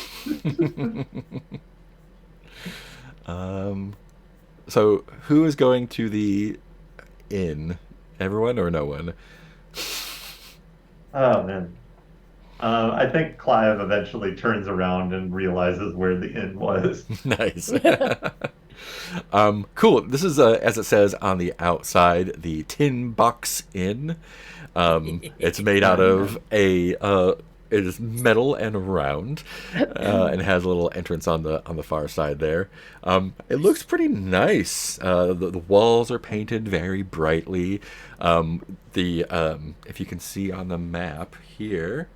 So who is going to the inn? Everyone or no one? Oh, man. I think Clive eventually turns around and realizes where the inn was. Nice. Cool. This is as it says on the outside, the Tin Box Inn. It's made out of it is metal and round, and has a little entrance on the far side there. It looks pretty nice. The walls are painted very brightly. If you can see on the map here,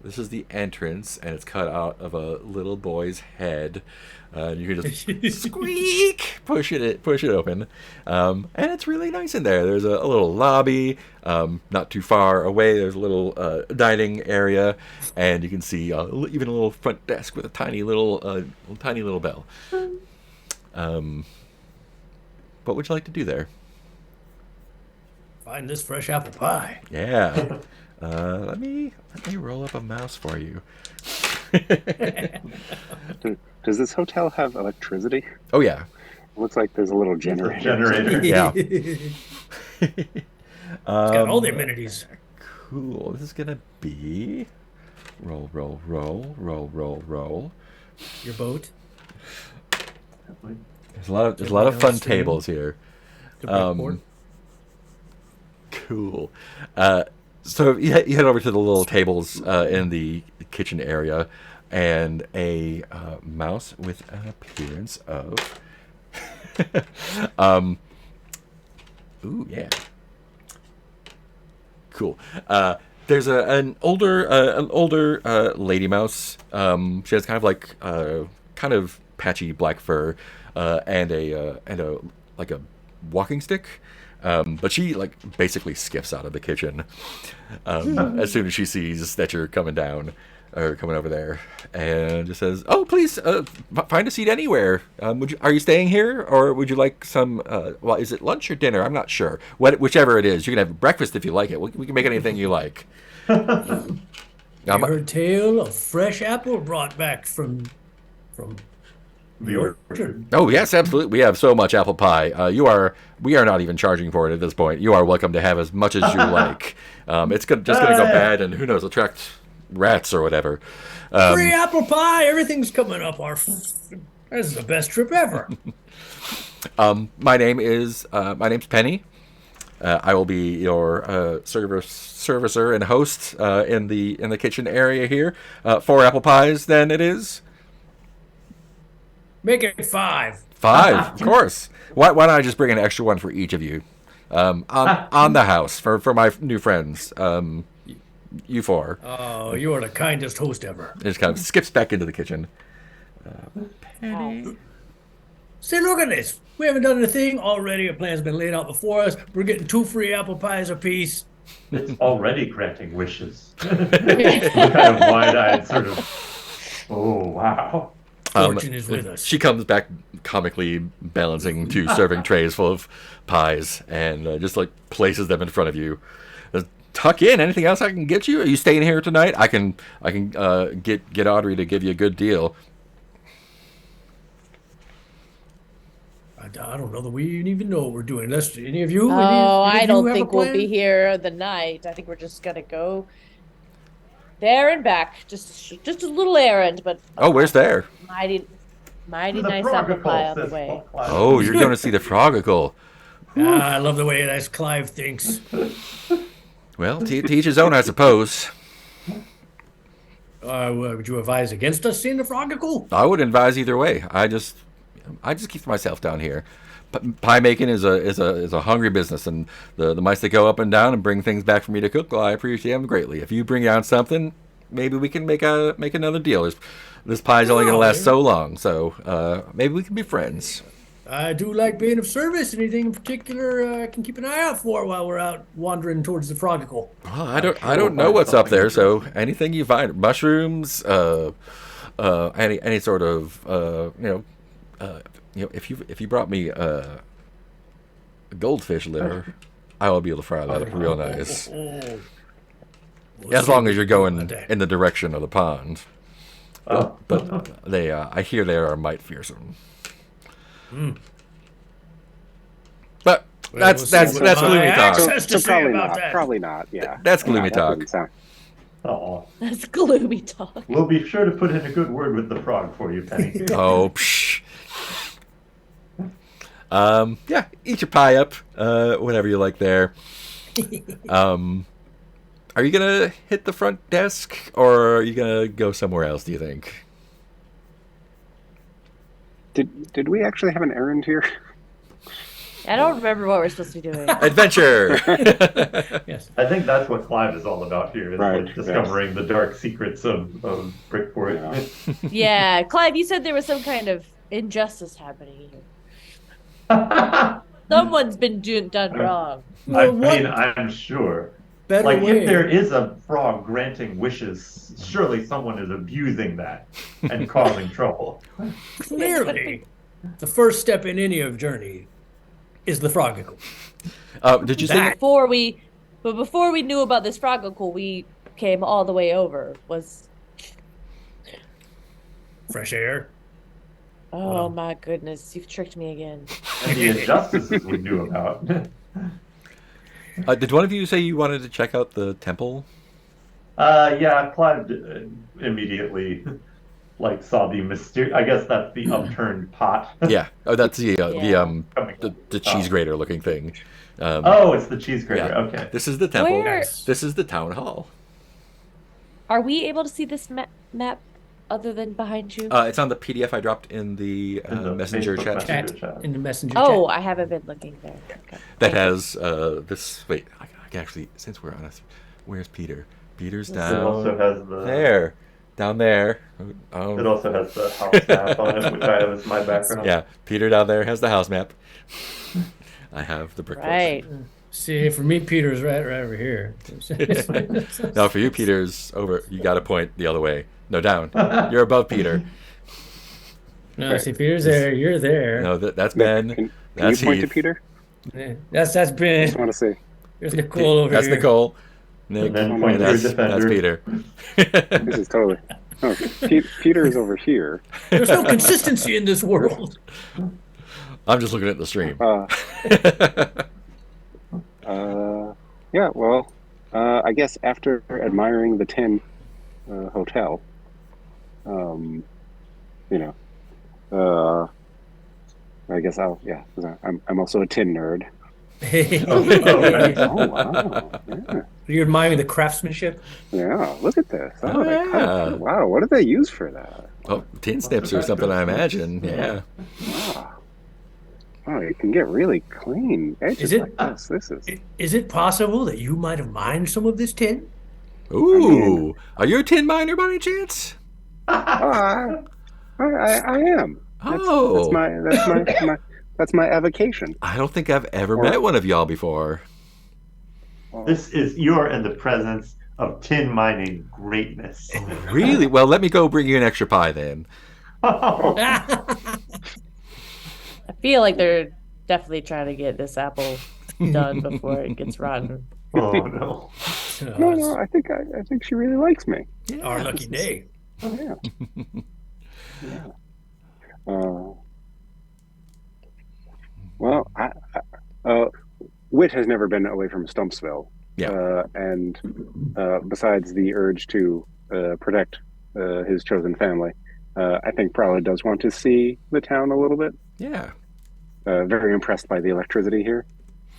this is the entrance, and it's cut out of a little boy's head. You can just squeak, push it open, and it's really nice in there. There's a little lobby, not too far away. There's a little dining area, and you can see even a little front desk with a tiny little bell. What would you like to do there? Find this fresh apple pie. Yeah. Let me roll up a mouse for you. Does this hotel have electricity? Oh yeah. Looks like the's a little generator. Generator. Yeah. It's got all the amenities. Cool. This is gonna be roll. Your boat. There's a lot of fun tables here. The backboard. Cool. So you head over to the little tables in the kitchen area, and a mouse with an appearance of. Ooh, yeah. Cool. There's an older lady mouse. She has kind of like kind of patchy black fur, and a like a walking stick. But she like basically skips out of the kitchen as soon as she sees that you're coming down or coming over there, and just says, "Oh, please find a seat anywhere. Are you staying here, or would you like some? Well, is it lunch or dinner? I'm not sure. Whichever it is, you can have breakfast if you like it. We can make anything you like." You heard tale of fresh apple brought back from The orchard. Oh yes, absolutely. We have so much apple pie. We are not even charging for it at this point. You are welcome to have as much as you like. It's just gonna go bad, and who knows, attract rats or whatever. free apple pie. Everything's coming up. This is the best trip ever. My name's Penny. I will be your servicer and host in the kitchen area here. 4 apple pies, then it is. Make it 5. 5, of course. Why don't I just bring an extra one for each of you? On the house for my new friends. You 4. Oh, you are the kindest host ever. It just kind of skips back into the kitchen. Wow. See, look at this. We haven't done a thing already. A plan's been laid out before us. We're getting 2 free apple pies apiece. It's already granting wishes. Kind of wide-eyed, sort of. Oh wow! Fortune is with us. She comes back comically balancing 2 serving trays full of pies and just like places them in front of you. Tuck in. Anything else I can get you? Are you staying here tonight? I can get Audrey to give you a good deal. I don't know that we even know what we're doing. Unless any of you. Oh, any of I you don't have a think we'll plan? be here the night. I think we're just gonna go there and back. Just a little errand, but Oh, where's there? mighty The nice apple Frogicle, pie on the says way. Clive. Oh, you're going to see the Frogicle. I love the way that Clive thinks. Well, to each his own, I suppose. Would you advise against us seeing the Frogicle? I would advise either way. I just keep myself down here. Pie making is a hungry business, and the mice that go up and down and bring things back for me to cook, well, I appreciate them greatly. If you bring down something, maybe we can make another deal. This pie's only going to last so long, so maybe we can be friends. I do like being of service. Anything in particular I can keep an eye out for while we're out wandering towards the Frogicle? Well, I don't know what's up there, so anything you find, mushrooms, any sort of if you brought me a goldfish liver, I will be able to fry that up real nice. As long as you're going in the direction of the pond. But I hear they are might fearsome. But that's gloomy talk. Access to So say probably about not. that. Probably not. Yeah. That's gloomy That talk. doesn't sound- Oh, That's gloomy talk. we'll be sure to put in a good word with the frog for you, Penny. Oh, psh. Yeah, eat your pie up, whatever you like there. Are you gonna hit the front desk, or are you gonna go somewhere else, do you think? Did we actually have an errand here? I don't remember what we're supposed to be doing. Adventure! Yes. I think that's what Clive is all about here, is Right, like discovering the dark secrets of Brickport. Yeah. Yeah, Clive, you said there was some kind of injustice happening here. Someone's been done wrong. I Well, what mean, I'm sure. better Like, way? if there is a frog granting wishes, surely someone is abusing that and causing trouble. Clearly, the first step in any of journey is the Frogicle. Did you say? That- Before we knew about this Frogicle, we came all the way over. Fresh air. Oh my goodness, you've tricked me again. And the injustices we knew about. Did one of you say you wanted to check out the temple? Yeah, Clive immediately like saw the mysterious. I guess that's the upturned pot. Yeah. Oh, that's Yeah. the cheese grater looking thing. Oh, it's the cheese grater. Yeah. Okay. This is the temple. Where This is the town hall. are we able to see this map other than behind you? It's on the PDF I dropped in the In the messenger Facebook chat. Messenger Chat chat. in the messenger Oh, chat. I haven't been looking there. Okay. That has this. Wait, I can actually, since we're on this, where's Peter? Peter's It down also has the. there, down there. It Oh, also has the house map on it, which I have as my background. yeah. Peter down there has the house map. I have the brick. Right. See, for me, Peter's right over here. No, for you, Peter's over. You got to point the other way. No, down. You're above Peter. No, see, Peter's there. You're there. No, that's Ben. Can That's you point to Heath. Peter? Yeah, that's I just Ben. want to see. There's Nicole over That's here. Nicole. Nick. And then And point to your that's defender. Peter. This is totally. Oh, Peter is over here. There's no consistency in this world. I'm just looking at the stream. Yeah, well, I guess after admiring the Tin Hotel, you know, I guess 'cause I'm also a tin nerd. Oh, wow. Yeah. You're admiring the craftsmanship. Yeah, look at this. Oh, Oh, they cut yeah. it. Wow, what did they use for that? Oh, tin snips or something, I imagine. Yeah. Wow. Oh, you can get really clean edges Is it- like this. This is. Is it possible that you might have mined some of this tin? Ooh. Are you a tin miner by any chance? I am. Oh. That's my avocation. I don't think I've ever met one of y'all before. This is you're in the presence of tin mining greatness. Really? Well, let me go bring you an extra pie then. I feel like they're definitely trying to get this apple done before it gets rotten. Oh no. No, I think she really likes me. Our lucky day. Oh yeah. Yeah. Well, Wit has never been away from Stumpsville. Yeah. And besides the urge to protect his chosen family, I think probably does want to see the town a little bit. Yeah. Very impressed by the electricity here,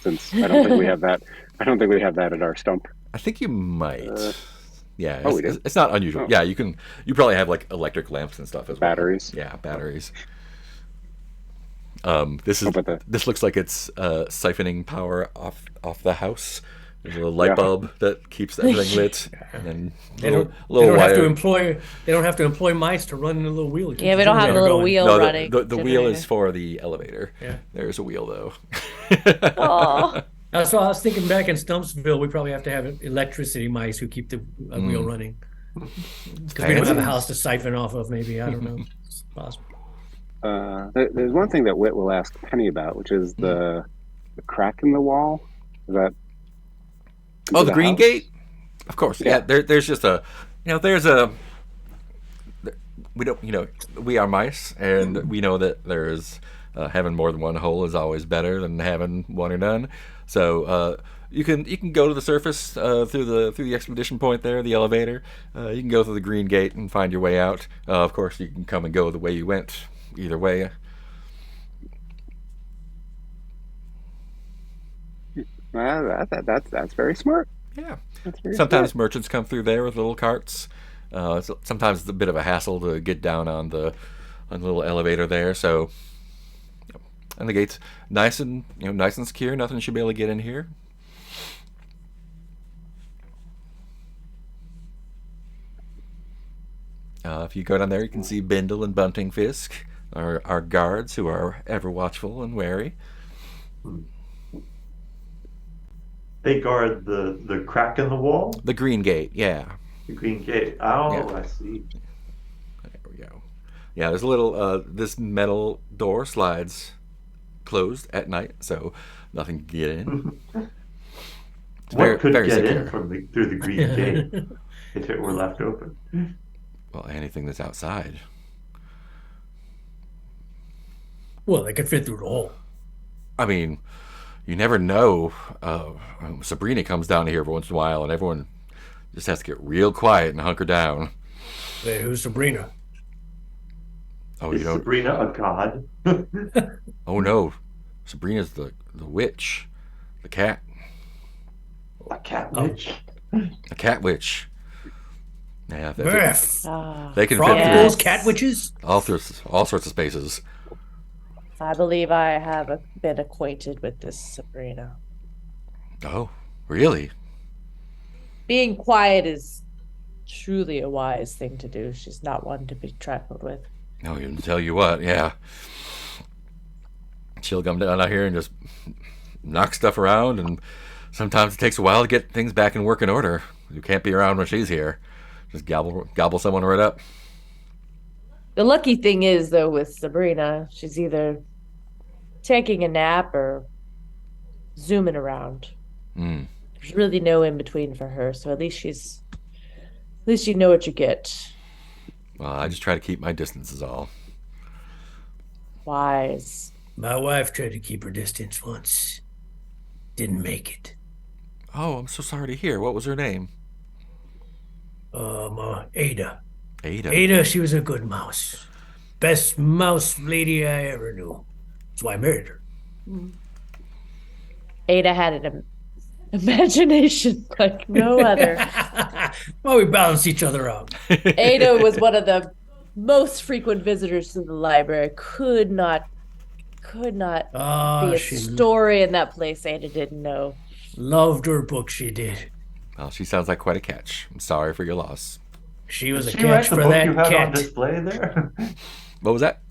since I don't think we have that. I don't think we have that at our stump. I think you might. Yeah. Oh, It's, we do? it's not unusual. Oh. Yeah, you probably have like electric lamps and stuff as well. Batteries. Yeah, batteries. This but this looks like it's siphoning power off the house. There's a little light Yeah. bulb that keeps everything lit, and then They little, don't, little they don't have wire. to employ. They don't have to employ mice to run the little wheel. that keeps Yeah, we don't have the generator little going. wheel No, running. the wheel generator. is for the elevator. Yeah. There's a wheel though. Aw. That's why I was thinking back in Stumpsville, we probably have to have electricity mice who keep the wheel running. Because we don't have a house to siphon off of. Maybe I don't know. It's possible. There's one thing that Wit will ask Penny about, which is the crack in the wall. Is that? Oh, the green house? gate. Of course. Yeah. Yeah. There's just a, there's a. We don't, we are mice, and we know that there's having more than one hole is always better than having one or none. So you can go to the surface through the expedition point there, the elevator. You can go through the green gate and find your way out. Of course, you can come and go the way you went. Either way. That's very smart. Yeah. That's very Sometimes smart. merchants come through there with little carts. Sometimes it's a bit of a hassle to get down on the little elevator there. So, and the gate's nice and secure. Nothing should be able to get in here. If you go down there, you can see Bindle and Bunting Fisk, our guards who are ever watchful and wary. They guard the crack in the wall, The green gate, yeah. the green gate. Oh, Yeah. I see. There we go. Yeah, there's a little. This metal door slides closed at night, so nothing can get in. It's What could very get secure. in through the green gate if it were left open? Well, anything that's outside. Well, they could fit through the hole. I mean, you never know. Sabrina comes down here every once in a while, and everyone just has to get real quiet and hunker down. Wait, who's Sabrina? Oh, Is you don't. Sabrina a god? Oh no, Sabrina's the witch, the cat, A cat Oh. witch? the cat witch. Yeah, Murph. Ah, they can Frog fit nipples, through cat witches. all sorts of spaces. I believe I have been acquainted with this Sabrina. Oh, really? Being quiet is truly a wise thing to do. She's not one to be trifled with. No, you tell you what. Yeah, she'll come down out here and just knock stuff around, and sometimes it takes a while to get things back in working order. You can't be around when she's here. Just gobble someone right up. The lucky thing is, though, with Sabrina, she's either taking a nap or zooming around. Mm. There's really no in between for her, so at least you know what you get. Well, I just try to keep my distance is all. Wise. My wife tried to keep her distance once. Didn't make it. Oh, I'm so sorry to hear. What was her name? Ada. Ada. Ada, she was a good mouse. Best mouse lady I ever knew. That's why I married her. Ada had an imagination like no other. Well, we balance each other out. Ada was one of the most frequent visitors to the library. Could not be a She story in that place Ada didn't know. loved her book, she did. Well, she sounds like quite a catch. I'm sorry for your loss. She was Did a she write catch the for book that you had on cat. display there? What was that?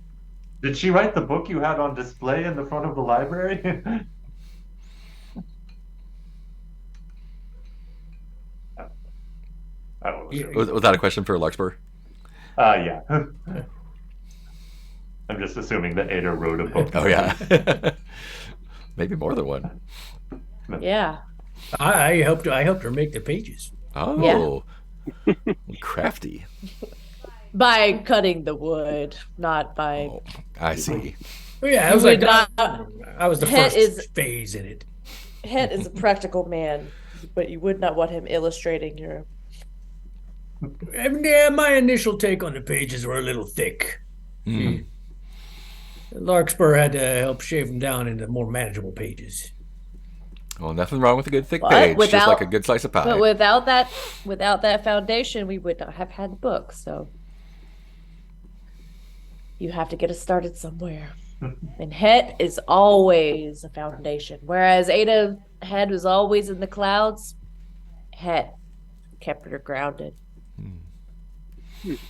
Did she write the book you had on display in the front of the library? Was that a question for Larkspur? Yeah. I'm just assuming that Ada wrote a book. Oh yeah. Maybe more than one. Yeah. I helped her make the pages. Oh. Crafty. By cutting the wood, not by. Oh, I see. Oh, yeah, I You was would like, not- I was the Het first is- phase in it. Het is a practical man, but you would not want him illustrating your. And, yeah, my initial take on the pages were a little thick. Mm. Larkspur had to help shave them down into more manageable pages. Well, nothing wrong with a good thick But page, just without- like a good slice of pie. But without that foundation, we would not have had the book. So you have to get us started somewhere. And Het is always a foundation, whereas Ada head was always in the clouds. Het kept her grounded.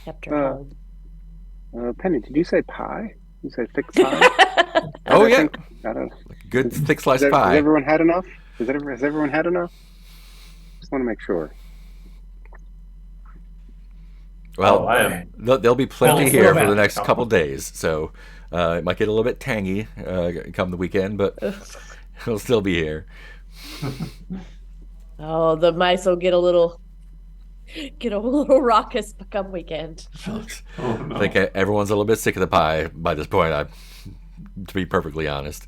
Kept her home. Penny, did you say pie? You said thick pie? Oh I yeah, think- I don't, good thick slice has, of pie. has everyone had enough? Has everyone had enough? Just want to make sure. Well, I am. there'll be plenty Well, here for format. the next couple days, so it might get a little bit tangy come the weekend, but it'll still be here. Oh, the mice will get a little raucous come weekend. Oh, no. I think everyone's a little bit sick of the pie by this point. To be perfectly honest.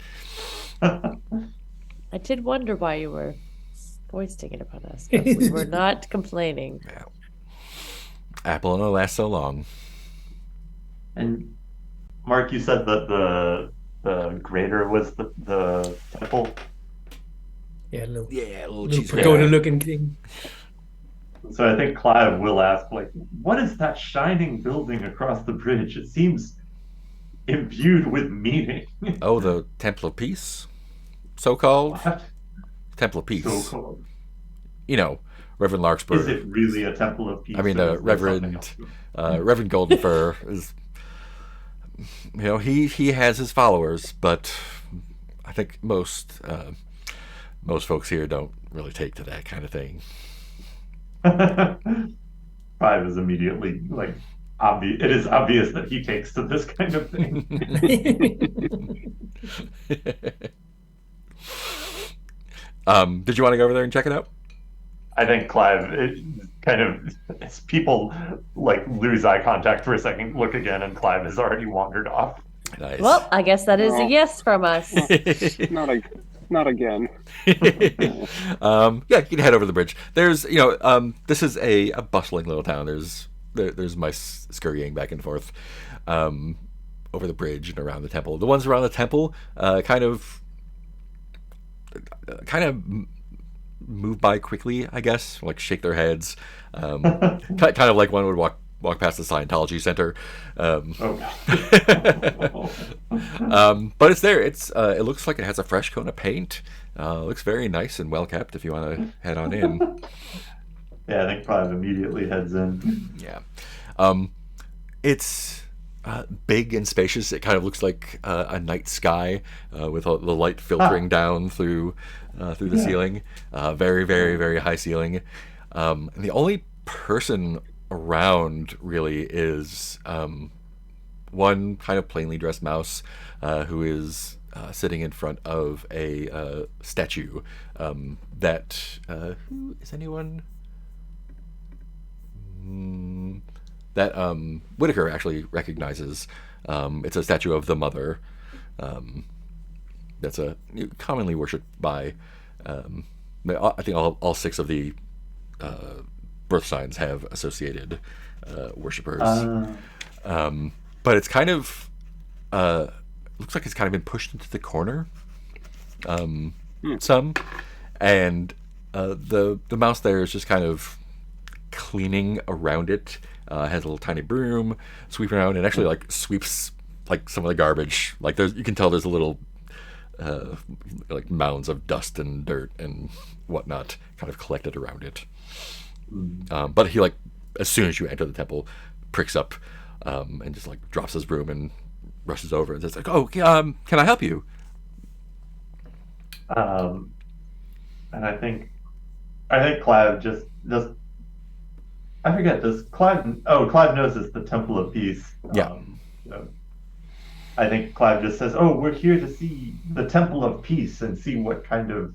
I did wonder why you were foisting it upon us, but we were not complaining. Apple only lasts so long. And Mark, you said that the grater was the temple. Yeah, a little, Yeah, a little pagoda-looking thing. So I think Clive will ask, like, what is that shining building across the bridge? It seems imbued with meaning. Oh, the Temple of Peace, so-called What? Temple of Peace. So-called. You know, Reverend Larkspur. Is it really a temple of peace? I mean, or is there Reverend something else? Reverend Goldenfur is. You know, he has his followers, but I think most folks here don't really take to that kind of thing. Clive is immediately like obvious. It is obvious that he takes to this kind of thing. Did you want to go over there and check it out? I think Clive kind of, as people like lose eye contact for a second, look again, and Clive has already wandered off. Nice. Well, I guess that is a Oh. yes from us. Not again. Yeah, you can head over the bridge. There's, this is a bustling little town. There's mice scurrying back and forth. over the bridge and around the temple. The ones around the temple kind of move by quickly, I guess, like shake their heads, kind of like one would walk past the Scientology Center. But it's there. It looks like it has a fresh coat of paint. Looks very nice and well kept. If you want to head on in, Yeah, I think Clive immediately heads in. yeah. It's big and spacious. It kind of looks like a night sky with all the light filtering down through the ceiling. Very, very, very high ceiling. And the only person around really is one kind of plainly dressed mouse who is sitting in front of a statue that who is anyone that Whitaker actually recognizes. It's a statue of the mother. That's commonly worshipped by. I think all 6 of the birth signs have associated worshippers. But it's kind of looks like it's kind of been pushed into the corner. Some, and the mouse there is just kind of cleaning around it. Has a little tiny broom, sweeping around, and actually like sweeps like some of the garbage. Like you can tell there's a little like mounds of dust and dirt and whatnot kind of collected around it. But he, like, as soon as you enter the temple, pricks up and just like drops his broom and rushes over and says like, "Oh, can I help you?" And I think Clive just I forget, does Clive Clive knows it's the Temple of Peace. Yeah. I think Clive just says, "Oh, we're here to see the Temple of Peace and see what kind of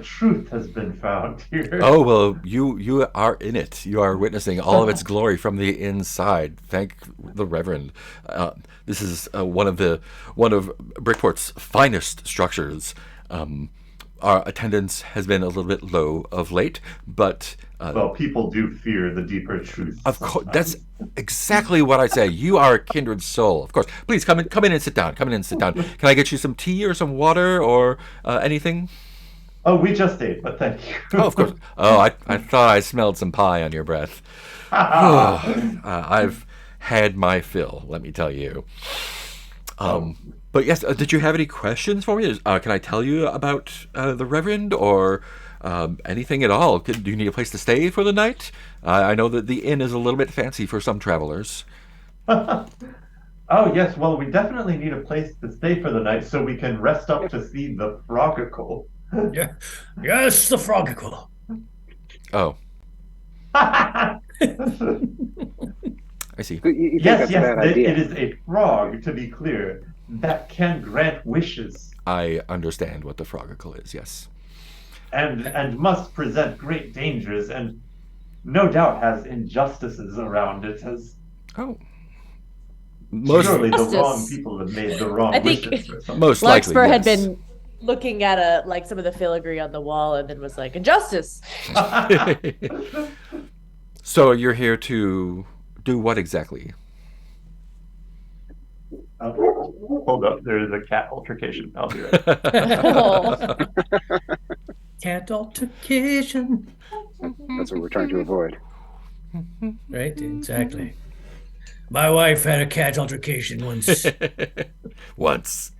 truth has been found here." Oh, well, you are in it. You are witnessing all of its glory from the inside. Thank the Reverend. This is one of Brickport's finest structures. Our attendance has been a little bit low of late, but well, people do fear the deeper truth. Of course, that's exactly what I say. You are a kindred soul. Of course, please come in and sit down. Come in and sit down. Can I get you some tea or some water or anything? Oh, we just ate, but thank you. Oh, of course. Oh, I thought I smelled some pie on your breath. I've had my fill, let me tell you. But yes, did you have any questions for me? Can I tell you about the Reverend or anything at all? Do you need a place to stay for the night? I know that the inn is a little bit fancy for some travelers. Oh, yes. Well, we definitely need a place to stay for the night so we can rest up to see the Frogicle. Yeah. Yes, the Frogicle. Oh. I see. You think Yes, that's a bad idea? it is a frog, to be clear, that can grant wishes I understand what the Frogicle is, yes. and must present great dangers and no doubt has injustices around it. Oh. Surely the Justice. wrong people have made the wrong I think wishes or something. Most likely, Larkspur yes. had been looking at like some of the filigree on the wall and then was like, "Injustice." So you're here to do what exactly? Hold up, there is a cat altercation. I'll be right back. Oh. Cat altercation. That's what we're trying to avoid. Right, exactly. My wife had a cat altercation once. Once.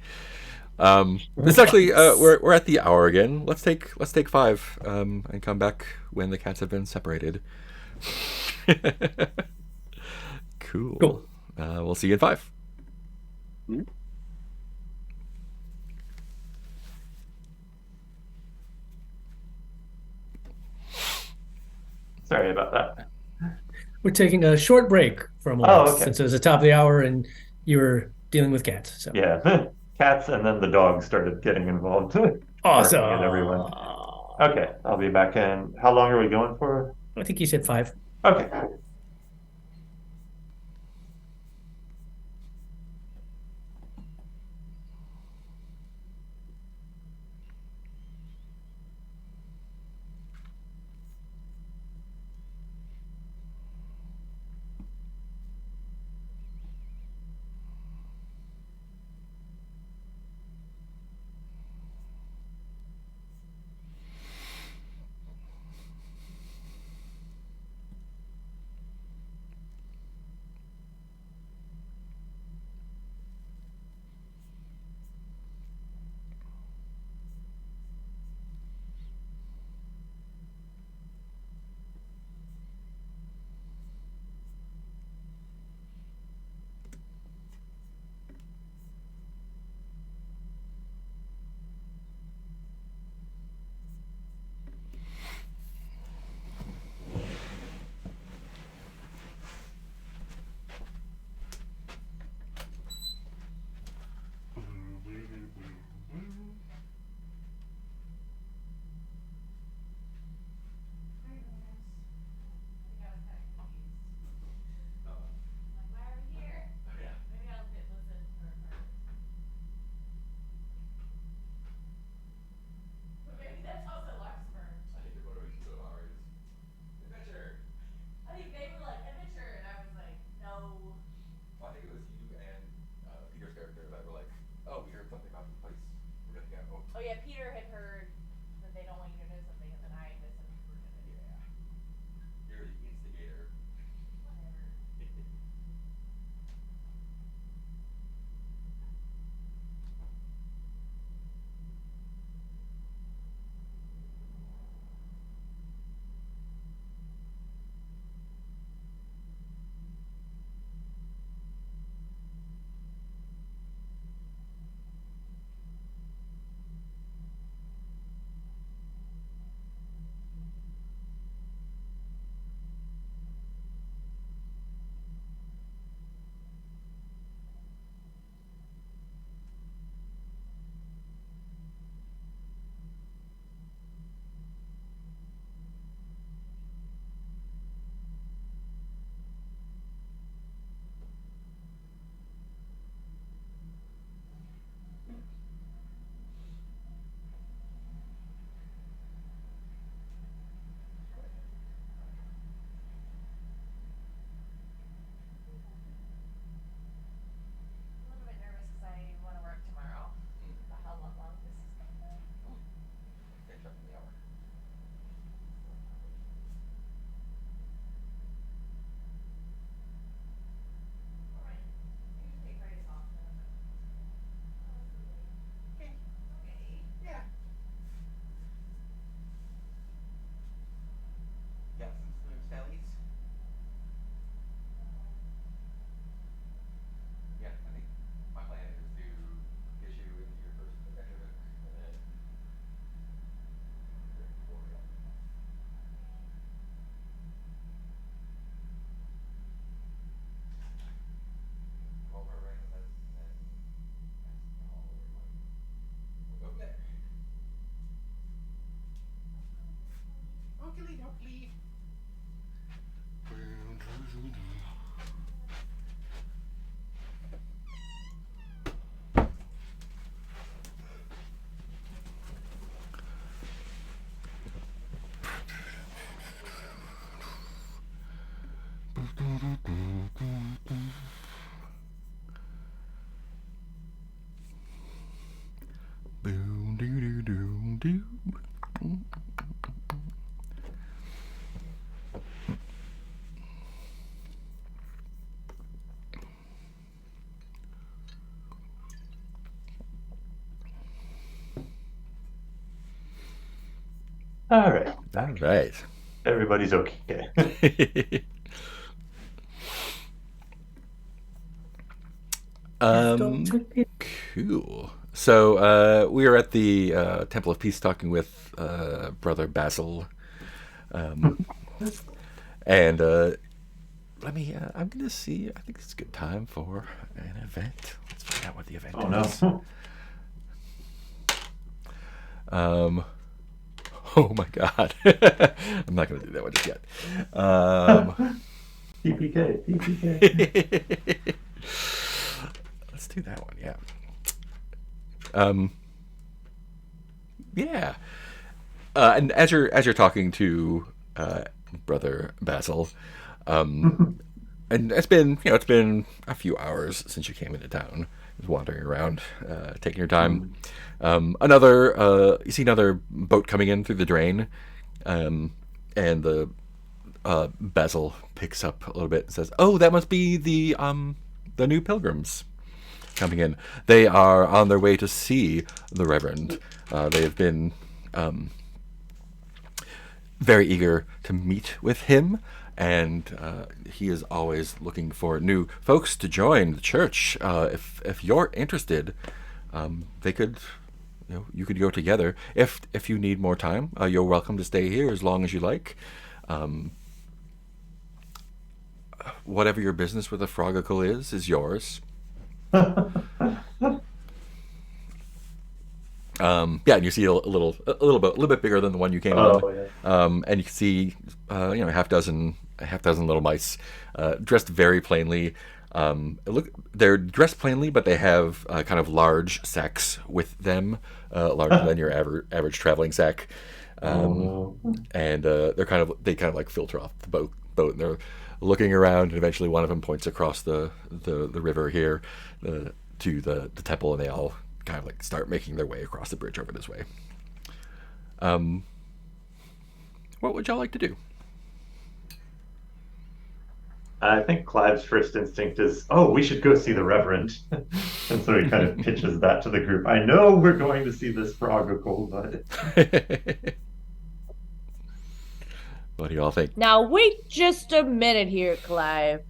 It's actually we're at the hour again. Let's take 5 and come back when the cats have been separated. Cool. We'll see you in 5. Hmm? Sorry about that. We're taking a short break for a moment Oh, okay. since it was the top of the hour and you were dealing with cats. So. Yeah, cats and then the dog started getting involved. Awesome. Barking at everyone. Okay, I'll be back in. How long are we going for? I think you said 5. Okay. Boom, doo, doo, doo, doo. All right. All right. Everybody's okay. Cool. So we are at the Temple of Peace talking with Brother Basil. And let me, I'm going to see, I think it's a good time for an event. Let's find out what the event is. No. Oh my God. I'm not going to do that one just yet. TPK. Let's do that one, yeah. Yeah. And as you're talking to Brother Basil, and it's been a few hours since you came into town, just wandering around, taking your time. You see another boat coming in through the drain, and the Basil picks up a little bit and says, "Oh, that must be the new pilgrims coming in. They are on their way to see the Reverend. They have been very eager to meet with him, and he is always looking for new folks to join the church. If you're interested, they could, you could go together. If you need more time, you're welcome to stay here as long as you like. Whatever your business with a frogacle is yours." Yeah, and you see a little bit bigger than the one you came on. Yeah. And you can see, a half dozen little mice, dressed very plainly. They're dressed plainly, but they have kind of large sacks with them, larger than your average traveling sack. And they kind of like filter off the boat, and they're looking around, and eventually one of them points across the river here to the temple, and they all kind of like start making their way across the bridge over this way. What would y'all like to do? I think Clive's first instinct is, oh, we should go see the Reverend. And so he kind of pitches that to the group. I know we're going to see this frogacle, but What do you all think? Now, wait just a minute here, Clive.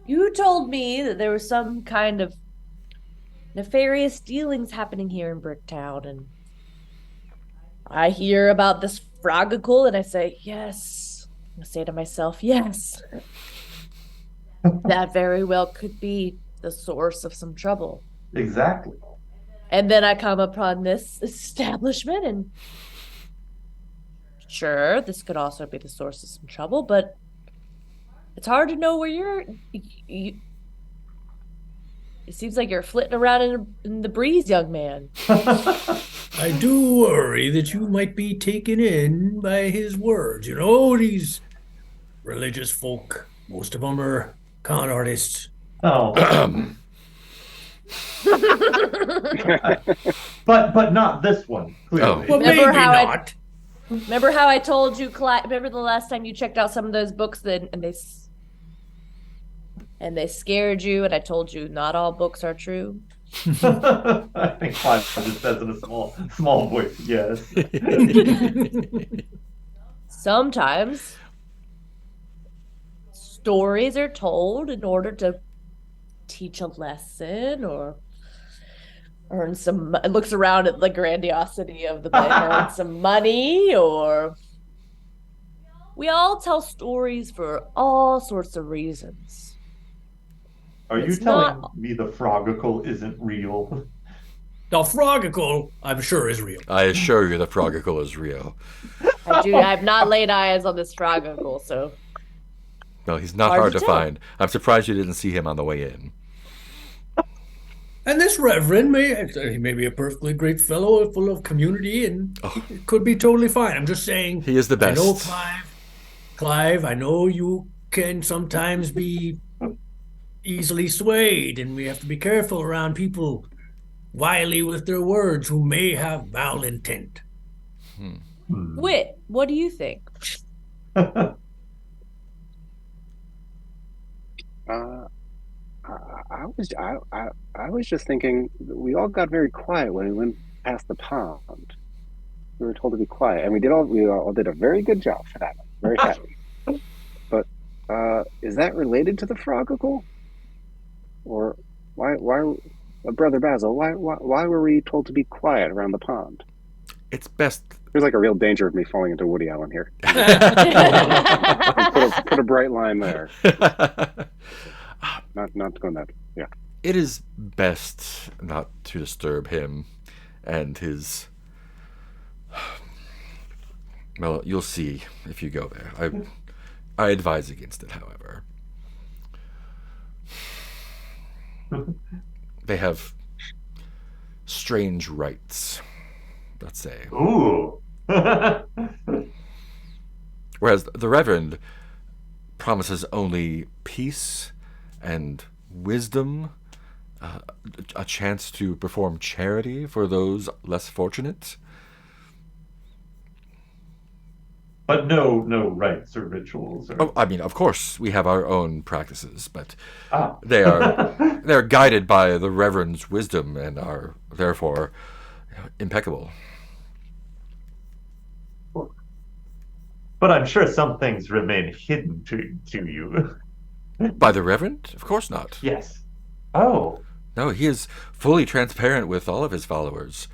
You told me that there was some kind of nefarious dealings happening here in Bricktown, and I hear about this frogacle, and I say, yes. I say to myself, yes. That very well could be the source of some trouble. exactly. And then I come upon this establishment, and sure, this could also be the source of some trouble, but it's hard to know where it seems like you're flitting around in the breeze, young man. I do worry that you might be taken in by his words. You know, these religious folk, most of them are con artists. Oh. But not this one, clearly. Well, Remember maybe how not. Remember how I told you, Clyde? Remember the last time you checked out some of those books and they scared you, and I told you not all books are true. I think Clive just says in a small voice, yes. Sometimes stories are told in order to teach a lesson or earn some. It looks around at the grandiosity of the place, earn some money, or we all tell stories for all sorts of reasons. Are you It's telling not- me the frogacle isn't real? The Frogicle, I'm sure, is real. I assure you the Frogicle is real. I've not laid eyes on this Froggle, so No, he's not Hard hard to to tell. find. I'm surprised you didn't see him on the way in. And this Reverend he may be a perfectly great fellow, full of community, and it could be totally fine. I'm just saying. He is the I know, best. Clive, I know you can sometimes be easily swayed, and we have to be careful around people wily with their words who may have malintent. Wit, what do you think? Uh, I was just thinking we all got very quiet when we went past the pond. We were told to be quiet, and we all did a very good job for that. Very happy. But is that related to the Frogicle? Or why, Brother Basil? Why were we told to be quiet around the pond? It's best. There's like a real danger of me falling into Woody Allen here. Put a bright line there. Not going that. Yeah. It is best not to disturb him and his. Well, you'll see if you go there. I advise against it, however. They have strange rites, let's say. Ooh. Whereas the Reverend promises only peace and wisdom, a chance to perform charity for those less fortunate. But no rites or rituals. Or... Oh, I mean, of course, we have our own practices, but Ah. they're guided by the Reverend's wisdom and are therefore impeccable. But I'm sure some things remain hidden to you. By the Reverend? Of course not. Yes. Oh. No, he is fully transparent with all of his followers.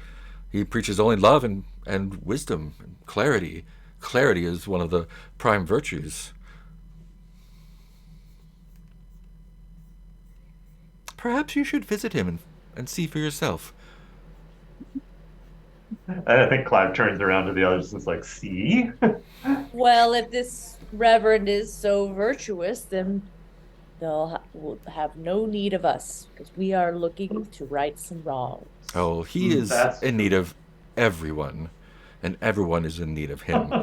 He preaches only love and wisdom and clarity. Clarity is one of the prime virtues. Perhaps you should visit him and see for yourself. And I think Clive turns around to the others and is like, see? Well, if this Reverend is so virtuous, then will have no need of us, because we are looking to right some wrongs. Oh, he is in need of everyone, and everyone is in need of him.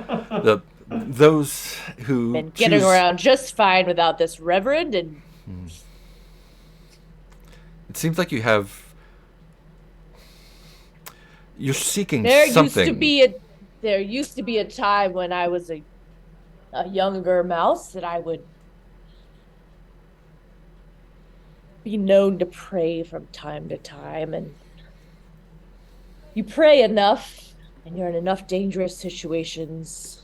Those who Been getting around just fine without this Reverend, and it seems like you're seeking there something. There used to be a time when I was a younger mouse that I would be known to pray from time to time, and you pray enough and you're in enough dangerous situations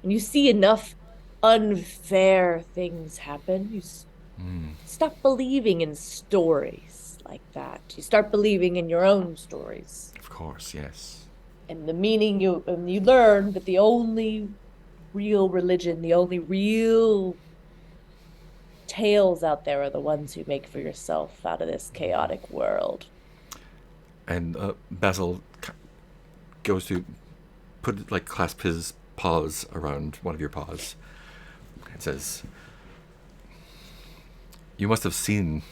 and you see enough unfair things happen, you stop believing in stories like that. You start believing in your own stories. Of course, yes. And the meaning you learn that the only real religion, the only real tales out there are the ones you make for yourself out of this chaotic world. And Basil goes to clasp his paws around one of your paws and says, "You must have seen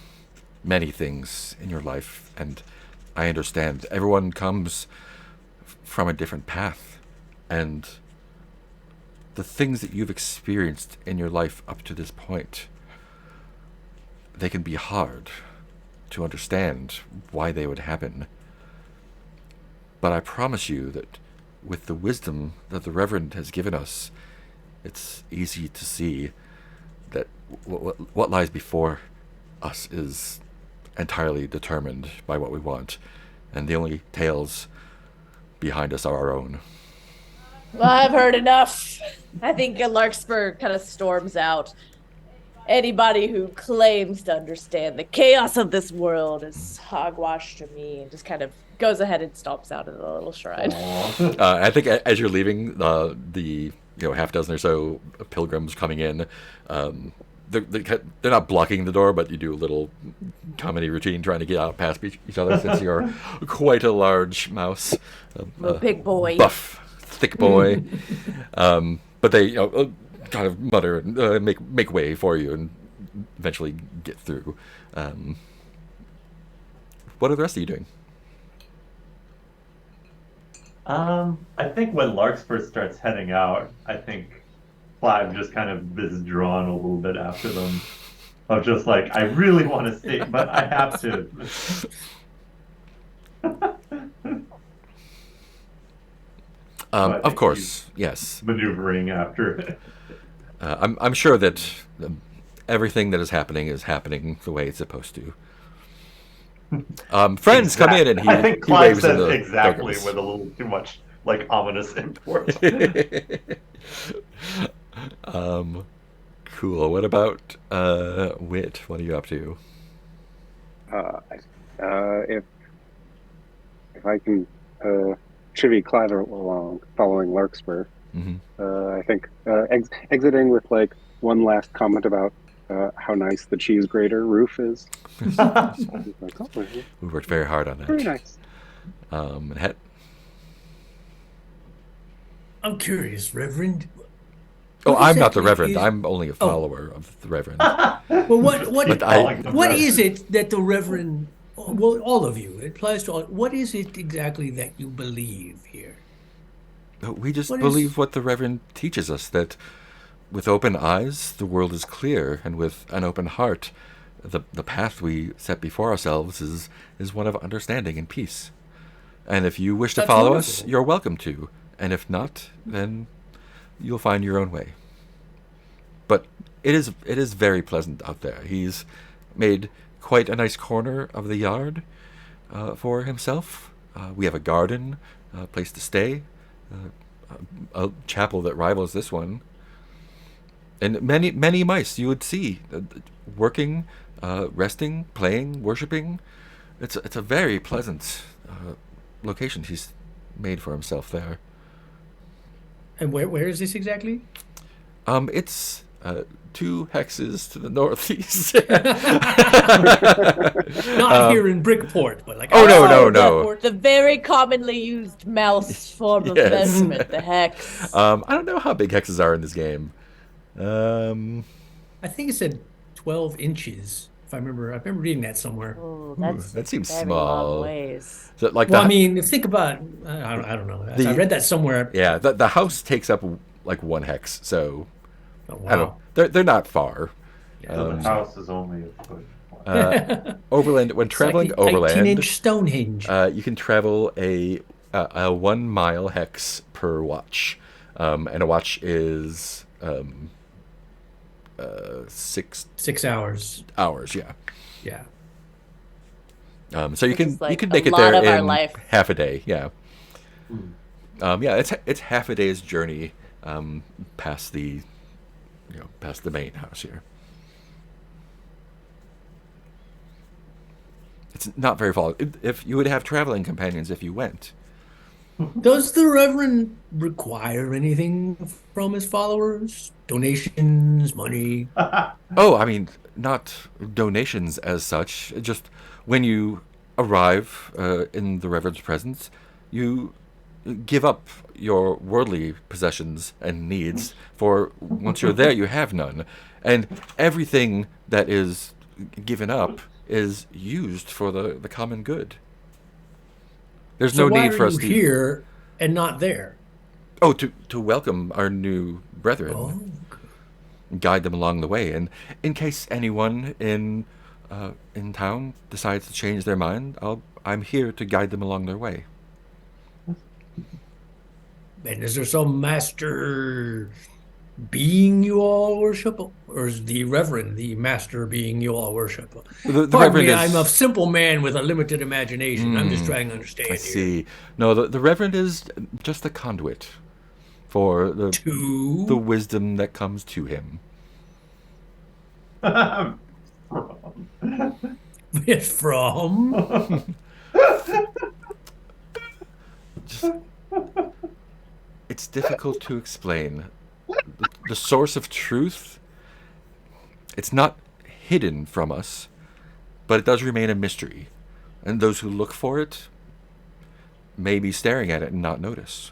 many things in your life, and I understand. Everyone comes from a different path, and the things that you've experienced in your life up to this point, they can be hard to understand why they would happen. But I promise you that with the wisdom that the Reverend has given us, it's easy to see that what lies before us is entirely determined by what we want, and the only tales behind us are our own." Well, I've heard enough. I think Larkspur kind of storms out. Anybody who claims to understand the chaos of this world is hogwash to me, and just kind of goes ahead and stomps out of the little shrine. I think as you're leaving, the half dozen or so pilgrims coming in, they're not blocking the door, but you do a little comedy routine trying to get out past each other since you're quite a large mouse, A big boy. buff, thick boy. But they kind of mutter and make way for you and eventually get through. What are the rest of you doing? I think when Larkspur starts heading out, I think Clive just kind of is drawn a little bit after them. Of just like, I really want to stay, but I have to. So I Of think course, yes. maneuvering after. I'm sure that everything that is happening the way it's supposed to. Friends come in, and I think he Clive waves in says the exactly darkness. with a little too much like ominous import. Cool. What about Wit? What are you up to? If I can chivvy Clive along, following Larkspur, Mm-hmm. I think exiting with like one last comment about how nice the cheese grater roof is. Like, oh, We worked very hard on that. very nice. And Het? I'm curious, Reverend. Oh, What I'm not the exactly Reverend. is- I'm only a follower of the Reverend. Well, what Keep calling them what Reverend. is it that the Reverend? Well, all of you. It applies to all. What is it exactly that you believe here? We just What believe is- what the Reverend teaches us, that with open eyes, the world is clear, and with an open heart, the path we set before ourselves is one of understanding and peace. And if you wish to That's follow us, wonderful. you're welcome to. And if not, then you'll find your own way. But it is very pleasant out there. He's made quite a nice corner of the yard for himself. We have a garden, a place to stay, a chapel that rivals this one, and many mice you would see working, resting, playing, worshiping. It's a very pleasant location he's made for himself there. And where is this exactly? It's 2 hexes to the northeast. Not here in Brickport, but like Oh, no, outside no, of no. Brickport. The very commonly used mouse form of Yes. measurement, the hex. I don't know how big hexes are in this game. I think it said 12 inches. If I remember reading that somewhere. Oh, that's that seems very small. long ways. So, like Well, the, I mean, think about. I don't know. I read that somewhere. yeah, the house takes up like 1 hex, so Oh, I don't. They're not far. So the house is only a foot. Overland, when traveling It's like the overland, 18-inch Stonehenge. you can travel a 1 mile hex per watch, and a watch is 6 6 hours. hours. Yeah. Yeah. So you Which can is, like, you can a make it lot there of our in life. half a day. Yeah. Yeah, it's half a day's journey past the past the main house here. It's not very far. If you would have traveling companions if you went. Does the Reverend require anything from his followers? Donations, money? Oh, I mean, not donations as such. Just when you arrive in the Reverend's presence, you give up your worldly possessions and needs, for once you're there, you have none. And everything that is given up is used for the common good. There's So no why need for are us you to here and not there? Oh, to welcome our new brethren, Oh, guide them along the way, and in case anyone in town decides to change their mind, I'm here to guide them along their way. and is there some master being you all worship, or is the Reverend the master being you all worship? The Pardon Reverend me, is. I'm a simple man with a limited imagination. I'm just trying to understand I here. see. No, the Reverend is just a conduit for the To wisdom that comes to him. from It's difficult to explain. The source of truth it's not hidden from us, but it does remain a mystery, and those who look for it may be staring at it and not notice.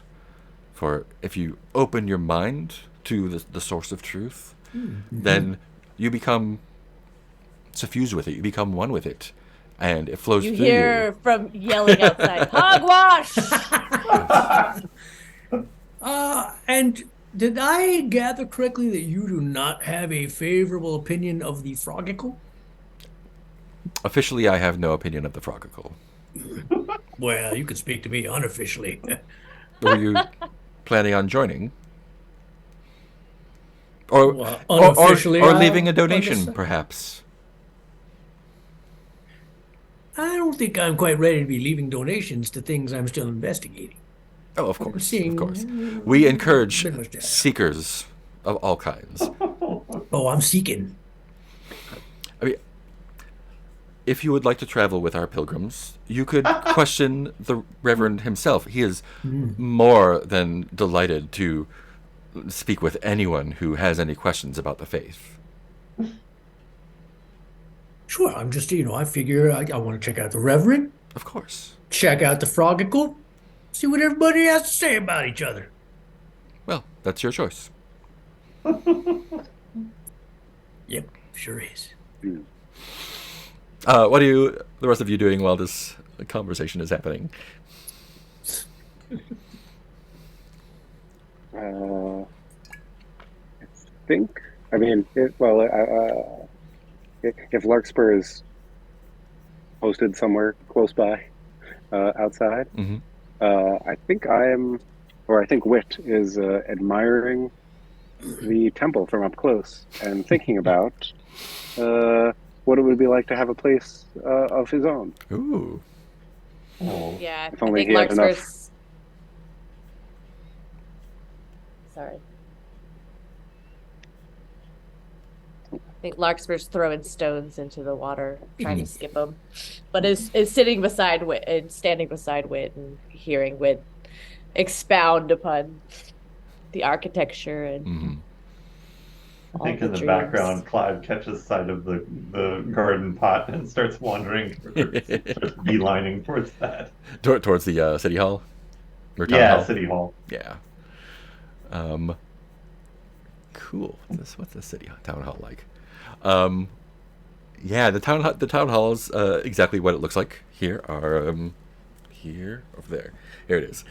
For if you open your mind to the source of truth, then you become suffused with it. You become one with it, and it flows You through hear you. from yelling outside, hogwash! And did I gather correctly that you do not have a favorable opinion of the Frogicle? Officially, I have no opinion of the Frogicle. Well, you can speak to me unofficially. Were you planning on joining? Or, Well, or, unofficially, or leaving a I'll donation, understand. perhaps? I don't think I'm quite ready to be leaving donations to things I'm still investigating. Oh, of course, of Seeing course. We encourage bit much data. seekers of all kinds. Oh, I'm seeking. I mean, if you would like to travel with our pilgrims, you could question the Reverend himself. He is more than delighted to speak with anyone who has any questions about the faith. Sure, I'm just, I figure I want to check out the Reverend, Of course. check out the Frogicle, see what everybody has to say about each other. Well, that's your choice. Yep, sure is. What are the rest of you doing while this conversation is happening? I think. I mean, if Larkspur is posted somewhere close by, outside, Mm-hmm. I think I think Wit is admiring the temple from up close and thinking about what it would be like to have a place of his own. Ooh. Oh. Yeah, If I only think he had enough. Larkspur's. Sorry. I think Larkspur's throwing stones into the water, trying to skip them, but is sitting beside Wit and standing beside Wit and hearing Wit expound upon the architecture and Mm-hmm. I all think the in the dreams. background, Clive catches sight of the garden pot and starts wandering, starts beelining towards that. Towards the city hall? Or town Yeah, hall? City Hall. Yeah. Cool. What's the city town hall like? Yeah, the town hall is exactly what it looks like. Here are here over there. Here it is.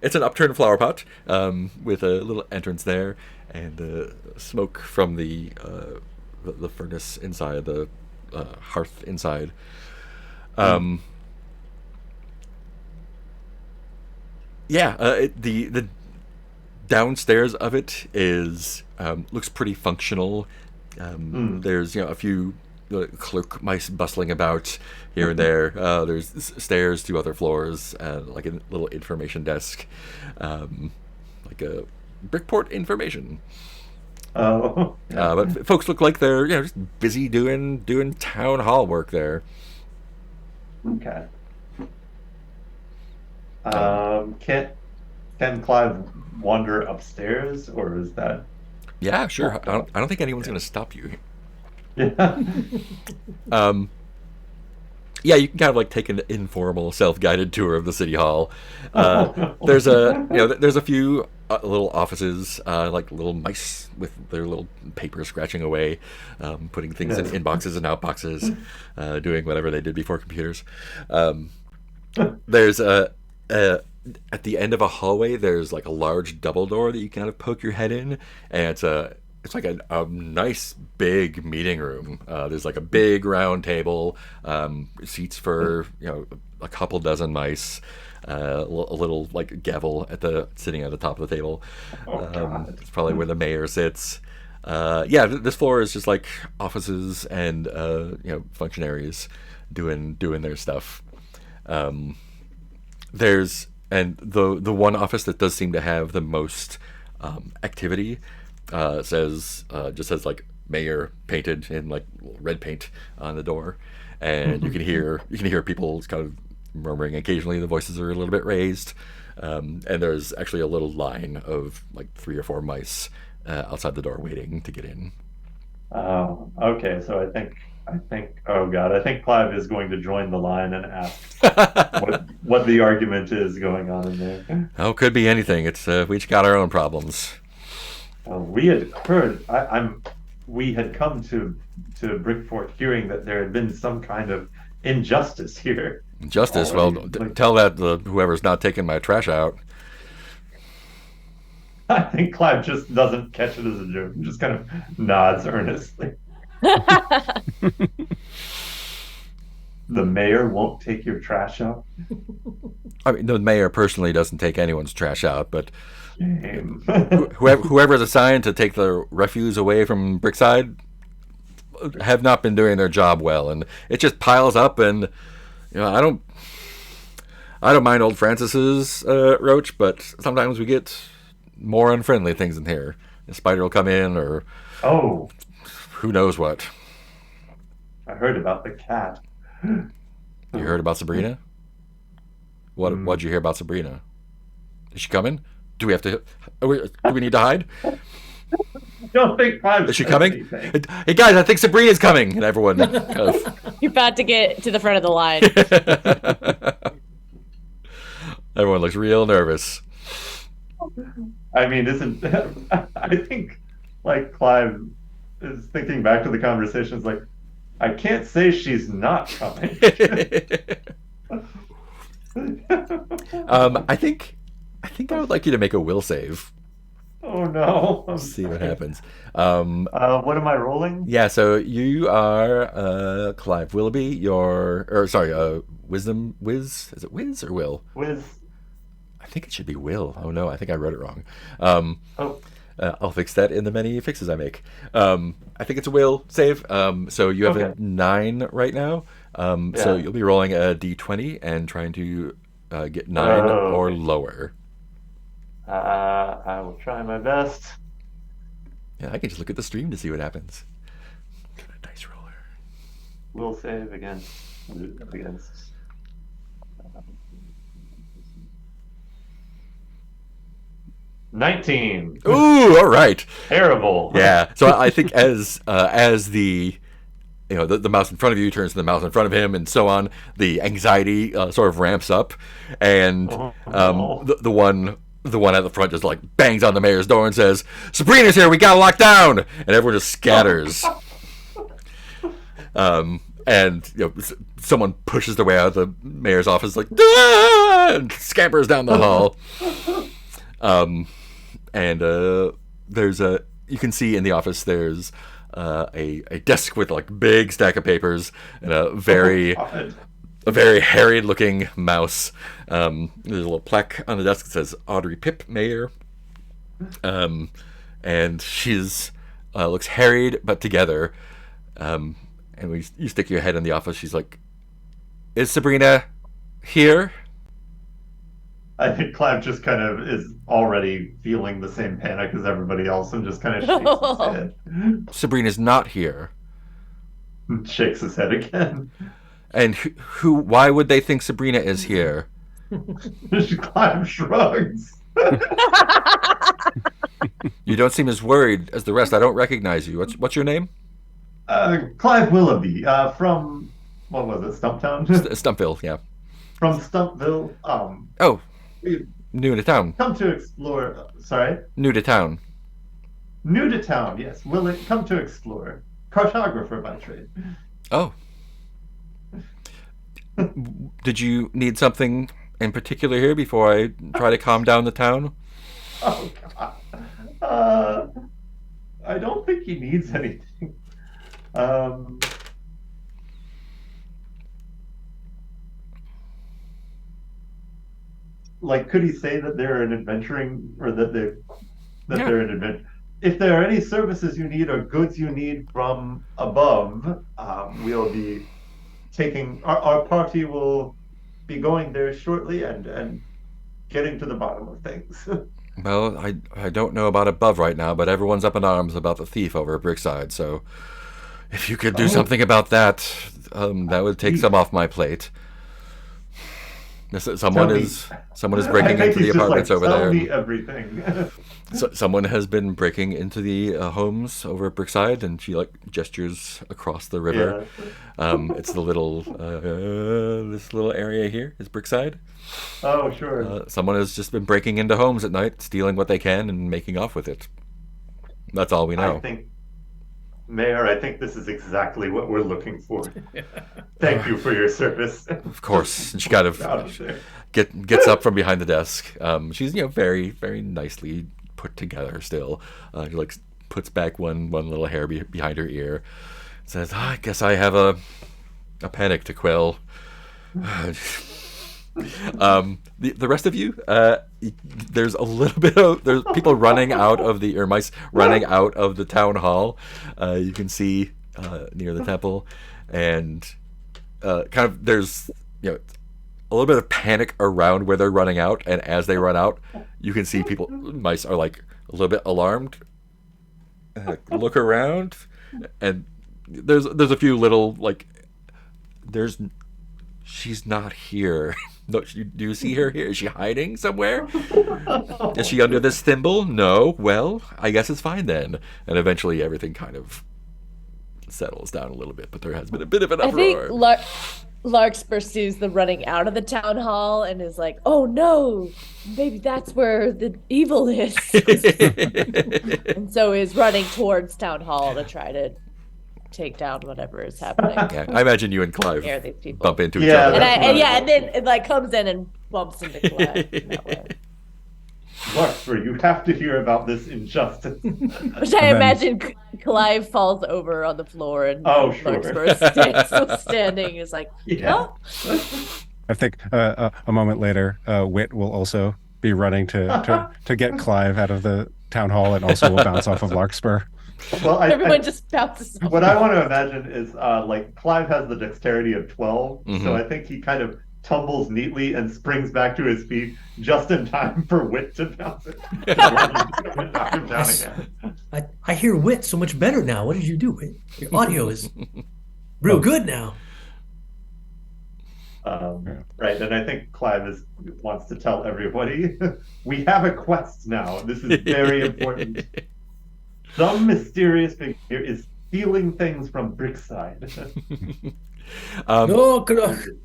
It's an upturned flower pot with a little entrance there, and smoke from the furnace inside, the hearth inside. Yeah, the downstairs of it is looks pretty functional. There's a few clerk mice bustling about here and there. There's stairs to other floors, like a little information desk, like a Brickport information. Oh, yeah. But folks look like they're just busy doing town hall work there. Okay. Can Clive wander upstairs, or is that? Yeah, sure. I don't think anyone's going to stop you. Yeah. Yeah, you can kind of like take an informal, self-guided tour of the city hall. There's a few little offices, like little mice with their little paper scratching away, putting things in inboxes and outboxes, doing whatever they did before computers. There's at the end of a hallway, there's like a large double door that you can kind of poke your head in, and it's like a nice big meeting room. There's like a big round table, seats for a couple dozen mice, a little like gavel sitting at the top of the table. God. It's probably where the mayor sits. Yeah, this floor is just like offices and functionaries doing their stuff. There's the one office that does seem to have the most activity. Just says like mayor painted in like red paint on the door, and you can hear people kind of murmuring occasionally. The voices are a little bit raised, and there's actually a little line of like 3 or 4 mice outside the door waiting to get in. Oh, okay. So oh God, I think Clive is going to join the line and ask what the argument is going on in there. Oh, could be anything. It's we each got our own problems. We had heard, we had come to Brickfort hearing that there had been some kind of injustice here Justice. Well, already. Like, tell that whoever's not taking my trash out. I think Clive just doesn't catch it as a joke, just kind of nods earnestly. The mayor won't take your trash out. I mean, the mayor personally doesn't take anyone's trash out, but Shame. whoever's assigned to take the refuse away from Brickside have not been doing their job well, and it just piles up. And I don't mind old Francis's roach, but sometimes we get more unfriendly things in here. The spider will come in, or Oh, who knows what. I heard about the cat. You heard about Sabrina? What'd you hear about Sabrina? Is she coming? Do we have to? Do we need to hide? I don't think Clive Is she said coming? anything. Hey guys, I think Sabrina's coming, and everyone kind of. You're about to get to the front of the line. Everyone looks real nervous. I mean, isn't I think like Clive is thinking back to the conversations like I can't say she's not coming. I think I would like you to make a will save. Oh no. See what happens. What am I rolling? Yeah, so you are Clive Willoughby. Wisdom Wiz. Is it Wiz or Will? With I think it should be Will. Oh no, I think I wrote it wrong. oh I'll fix that in the many fixes I make. I think it's a will save. So you have Okay. a 9 right now. So Yeah. you'll be rolling a d20 and trying to get 9 Oh. or lower. I will try my best. Yeah, I can just look at the stream to see what happens. Get a dice roller. Will save against 19. Ooh, all right. Terrible. Yeah. So I think as the the mouse in front of you turns to the mouse in front of him, and so on, the anxiety sort of ramps up, and Oh, no. the one at the front just like bangs on the mayor's door and says, "Sabrina's here. We got to lock down," and everyone just scatters. And someone pushes their way out of the mayor's office like, "Ah!" and scampers down the hall. And you can see in the office there's a desk with like big stack of papers and a very God. harried looking mouse. There's a little plaque on the desk that says Audrey Pip, Mayor. And she's looks harried but together. And when you stick your head in the office, she's like, "Is Sabrina here?" I think Clive just kind of is already feeling the same panic as everybody else and just kind of shakes his Sabrina's not here. head. Shakes his head again. And why would they think Sabrina is here? Clive shrugs. You don't seem as worried as the rest. I don't recognize you. What's your name? Clive Willoughby, from what was it, Stumptown? Stumpville, yeah. From Stumpville. Oh, We've new to town. come to explore. Sorry, New to town. new to town. Yes, come to explore. Cartographer by trade. Oh. Did you need something in particular here before I try to calm down the town? Oh God. I don't think he needs anything. Like, could he say that they're an adventuring, or that Yeah. they're an adventure? If there are any services you need or goods you need from above, we'll be taking our party will be going there shortly and getting to the bottom of things. Well, I don't know about above right now, but everyone's up in arms about the thief over at Brickside, so if you could do Oh. something about that, that would take some off my plate. Someone Tell me. is I breaking think into the he's just like, apartments over tell there. me everything. So, someone has been breaking into the homes over at Brookside, and she like gestures across the river. Yeah. It's the little this little area here is Brookside. Oh, sure. Someone has just been breaking into homes at night, stealing what they can, and making off with it. That's all we I know. think, Mayor, I think this is exactly what we're looking for. Thank you for your service. Of course, and she kind of Out of there. gets up from behind the desk. She's very very nicely put together still. She like puts back one little hair behind her ear. Says, "I guess I have a panic to quell." The rest of you, there's a little bit of there's people running out of the or mice running out of the town hall. You can see near the temple, and kind of there's a little bit of panic around where they're running out, and as they run out, you can see mice are like a little bit alarmed, look around, and there's a few little like she's not here. No, do you see her here? Is she hiding somewhere? Is she under this thimble? No. Well, I guess it's fine then. And eventually everything kind of settles down a little bit, but there has been a bit of an I uproar. think Larks pursues the running out of the town hall and is like, "Oh no, maybe that's where the evil is," and so is running towards town hall to try to take down whatever is happening. Yeah, I imagine you and Clive Scare these people. bump into each Yeah, other. And then it like comes in and bumps into Clive in that way. Larkspur, you have to hear about this injustice. Which I imagine Clive falls over on the floor and Oh, sure. Larkspur still standing is like, Yeah. "Oh." I think a moment later, Wit will also be running to get Clive out of the town hall, and also will bounce off of Larkspur. Well, Everyone just bounces off. what I want to imagine is like Clive has the dexterity of 12, Mhm. so I think he kind of tumbles neatly and springs back to his feet just in time for Wit to bounce it. And knock him down again. I hear Wit so much better now. What did you do, Wit? Your audio is real good now. Right, and I think Clive wants to tell everybody we have a quest now. This is very important. Some mysterious figure is stealing things from Brickside. No, good.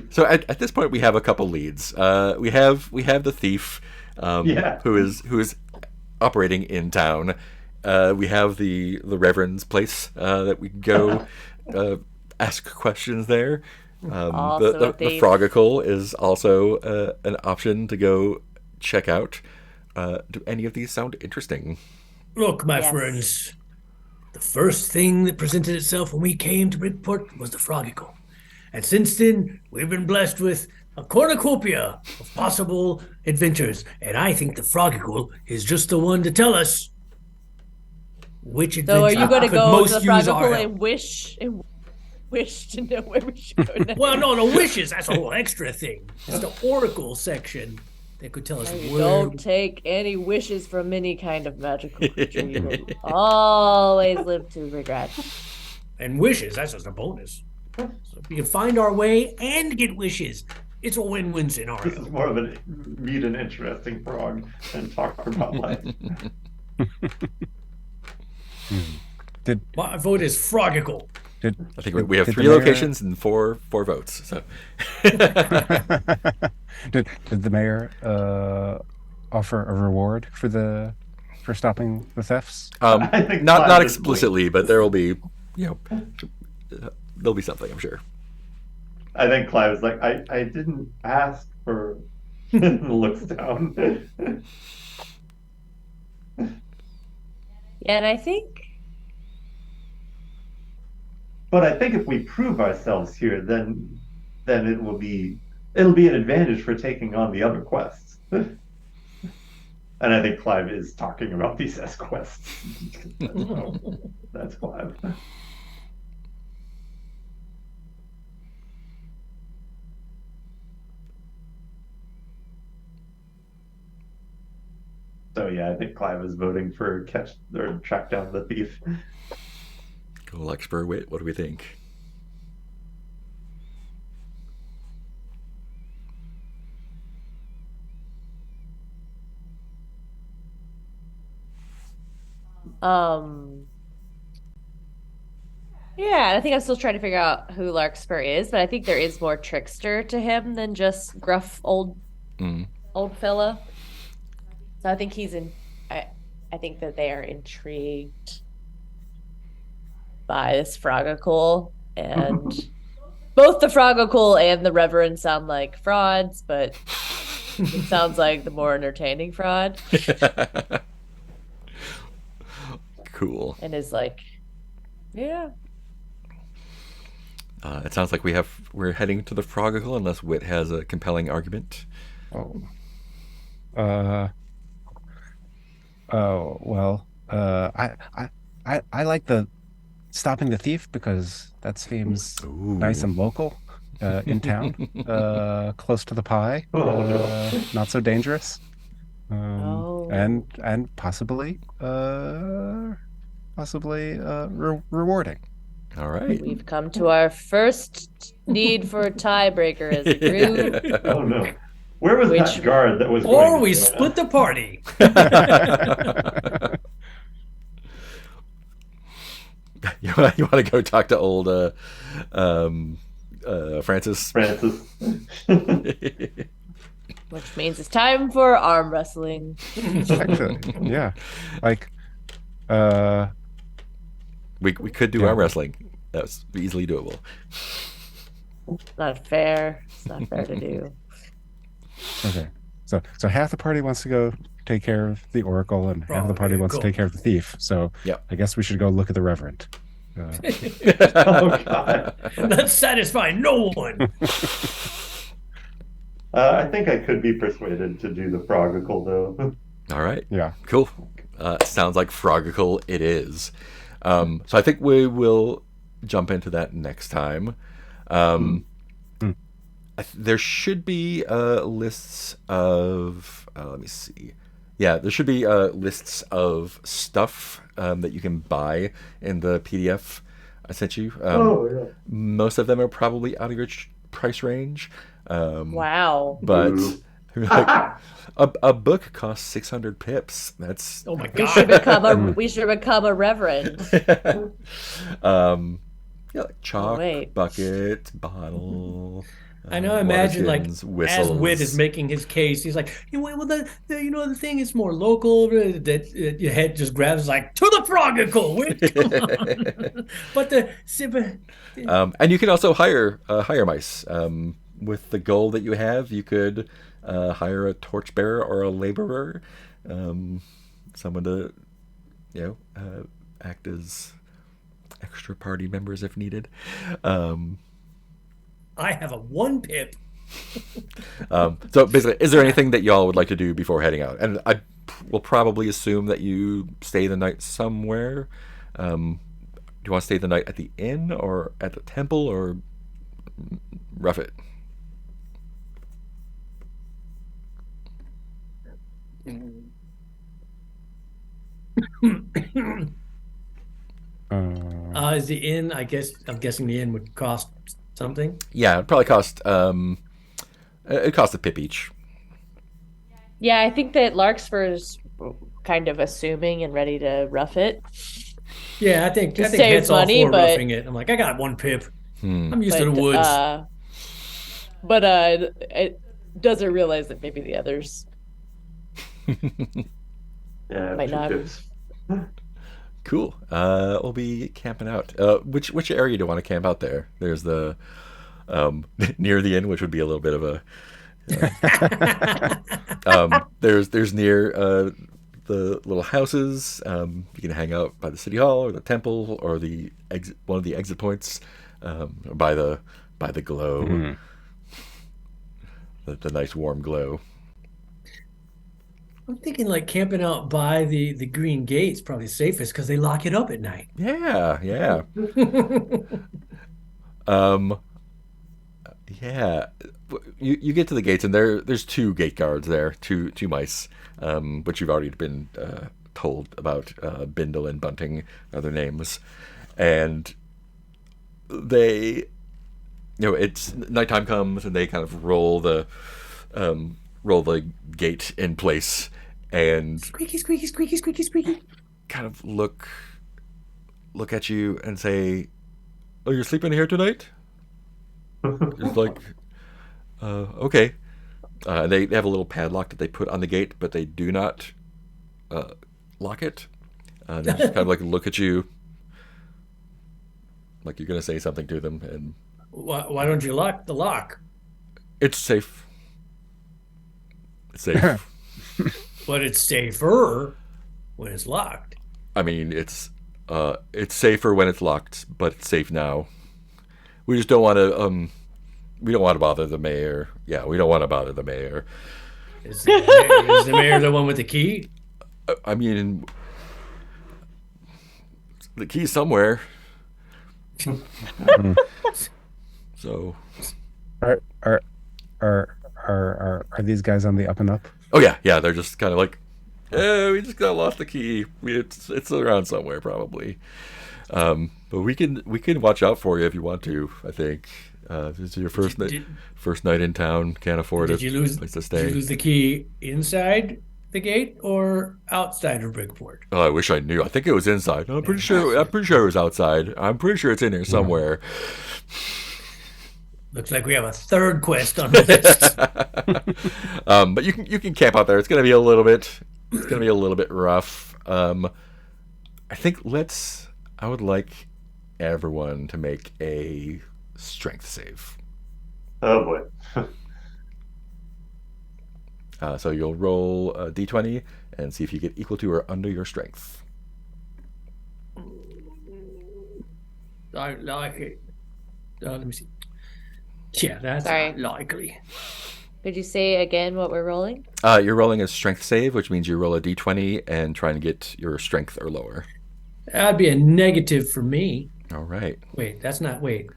So at this point, we have a couple leads. We have the thief, Yeah. who is operating in town. We have the Reverend's place that we can go ask questions there. Also The a thief. Frogicle is also an option to go check out. Do any of these sound interesting? Look, my Yes. friends, the first thing that presented itself when we came to Bridgeport was the Frogicle. And since then, we've been blessed with a cornucopia of possible adventures. And I think the Frogicle is just the one to tell us which So adventure are you going to could go most to the use our Frogicle help. and wish to know where we should go next? Well, no, wishes. That's a whole extra thing. It's the Oracle section that could tell us You where. don't take any wishes from any kind of magical creature. You will always live to regret. And wishes, that's just a bonus. So if we can find our way and get wishes, it's a win-win This is scenario. more of a meet an interesting frog and talk about life. My vote is Frogicle. I think we have did the 3 mayor- locations and four votes. So Did the mayor offer a reward for stopping the thefts? I think not Clive is explicitly, but there will be there'll be something, I'm sure. I think Clive is like, I didn't ask for and looks down. Yeah, and I think But I think if we prove ourselves here, then it'll be an advantage for taking on the other quests. And I think Clive is talking about these as quests. That's Clive. So yeah, I think Clive is voting for catch or track down the thief. Go Larkspur, Wit, what do we think? Um, yeah, I think I'm still trying to figure out who Larkspur is, but I think there is more trickster to him than just gruff old fella. So I think he's in. I think that they are intrigued by this Froggle, and both the Froggle and the Reverend sound like frauds, but it sounds like the more entertaining fraud, Cool. and is like, yeah. It sounds like we're heading to the Frogical unless Wit has a compelling argument. Oh. Uh. Oh well. I like the stopping the thief because that seems nice and local, in town, close to the pie, not so dangerous, Oh. and possibly rewarding. All right. We've come to our first need for a tiebreaker as a group. Oh no. Where was Which- that guard that was Or going to we join split us? the party. You want to go talk to old Francis? Francis. Which means it's time for arm wrestling. Actually, yeah, like, We could do Yeah. arm wrestling. That's easily doable. Not fair. It's not fair to do. okay. So half the party wants to go take care of the Oracle, and half the party wants to Oracle. take care of the thief. So Yep. I guess we should go look at the Reverend. Oh god. Let's satisfy no one. I think I could be persuaded to do the Frogical though. All right. Yeah. Cool. Sounds like Frogical it is. So I think we will jump into that next time. There should be lists of. Let me see. Yeah, there should be lists of stuff that you can buy in the PDF I sent you. Yeah. Most of them are probably out of your price range. Wow. But Ooh. like, a book costs 600 pips. That's Oh my We should god. become a reverend. yeah, like chalk, wait. bucket, bottle. I know. Imagine like waterskins, whistles. as Wit is making his case, he's like, well, the thing is more local. That your head just grabs like to the Frogical. Wit, come on. But And you can also hire mice. With the gold that you have, you could hire a torchbearer or a laborer, someone to, act as extra party members if needed. I have a 1 pip. So basically, is there anything that y'all would like to do before heading out? And I will probably assume that you stay the night somewhere. Do you want to stay the night at the inn or at the temple or rough it? Is the inn? I'm guessing the inn would cost something. Yeah, it probably cost it cost a pip each. Yeah, I think that Larkspur's kind of assuming and ready to rough it. Yeah, I think To Head's save all money, for but- roughing it. I'm like, I got 1 pip. I'm used to the But, woods. it doesn't realize that maybe the others Yeah, might 2 not. pips. Cool. We'll be camping out. Which area do you want to camp out there? There's the near the inn, which would be a little bit of a. There's near the little houses. You can hang out by the city hall or the temple or the one of the exit points, or by the glow, the nice warm glow. I'm thinking like camping out by the Green Gate's probably safest because they lock it up at night. Yeah. Yeah, you get to the gates and there's 2 gate guards there, two mice, which you've already been told about. Bindle and Bunting are their names, and they, it's nighttime comes and they kind of roll the gate in place, and Squeaky, squeaky, squeaky, squeaky, squeaky. kind of look at you and say, "Oh, you're sleeping here tonight?" It's like, okay. They have a little padlock that they put on the gate, but they do not lock it. They just kind of like look at you, like you're gonna say something to them, and Why don't you lock the lock? it's safe. It's safe. But it's safer when it's locked. I mean, it's safer when it's locked, but it's safe now. We just don't want to. We don't want to bother the mayor. Yeah, we don't want to bother the mayor. Is the mayor the one with the key? I mean, the key's somewhere. So, Are these guys on the up and up? oh yeah, they're just kind of like, we just got lost the key. It's around somewhere probably. But we can watch out for you if you want to. I think this is your first night in town. Can't afford a place to stay. Did you lose the key inside the gate or outside of Brickport? Oh, I wish I knew. I think it was inside. I'm pretty sure it was outside. I'm pretty sure it's in here somewhere. Looks like we have a third quest on the list. But you can camp out there. It's gonna be a little bit rough. I think I would like everyone to make a strength save. Oh boy. So you'll roll a d20 and see if you get equal to or under your strength. I like it. Let me see. Yeah, that's Sorry. likely. Could you say again what we're rolling? You're rolling a strength save, which means you roll a d20 and try and get your strength or lower. That'd be a negative for me. All right. Wait, that's not. Wait.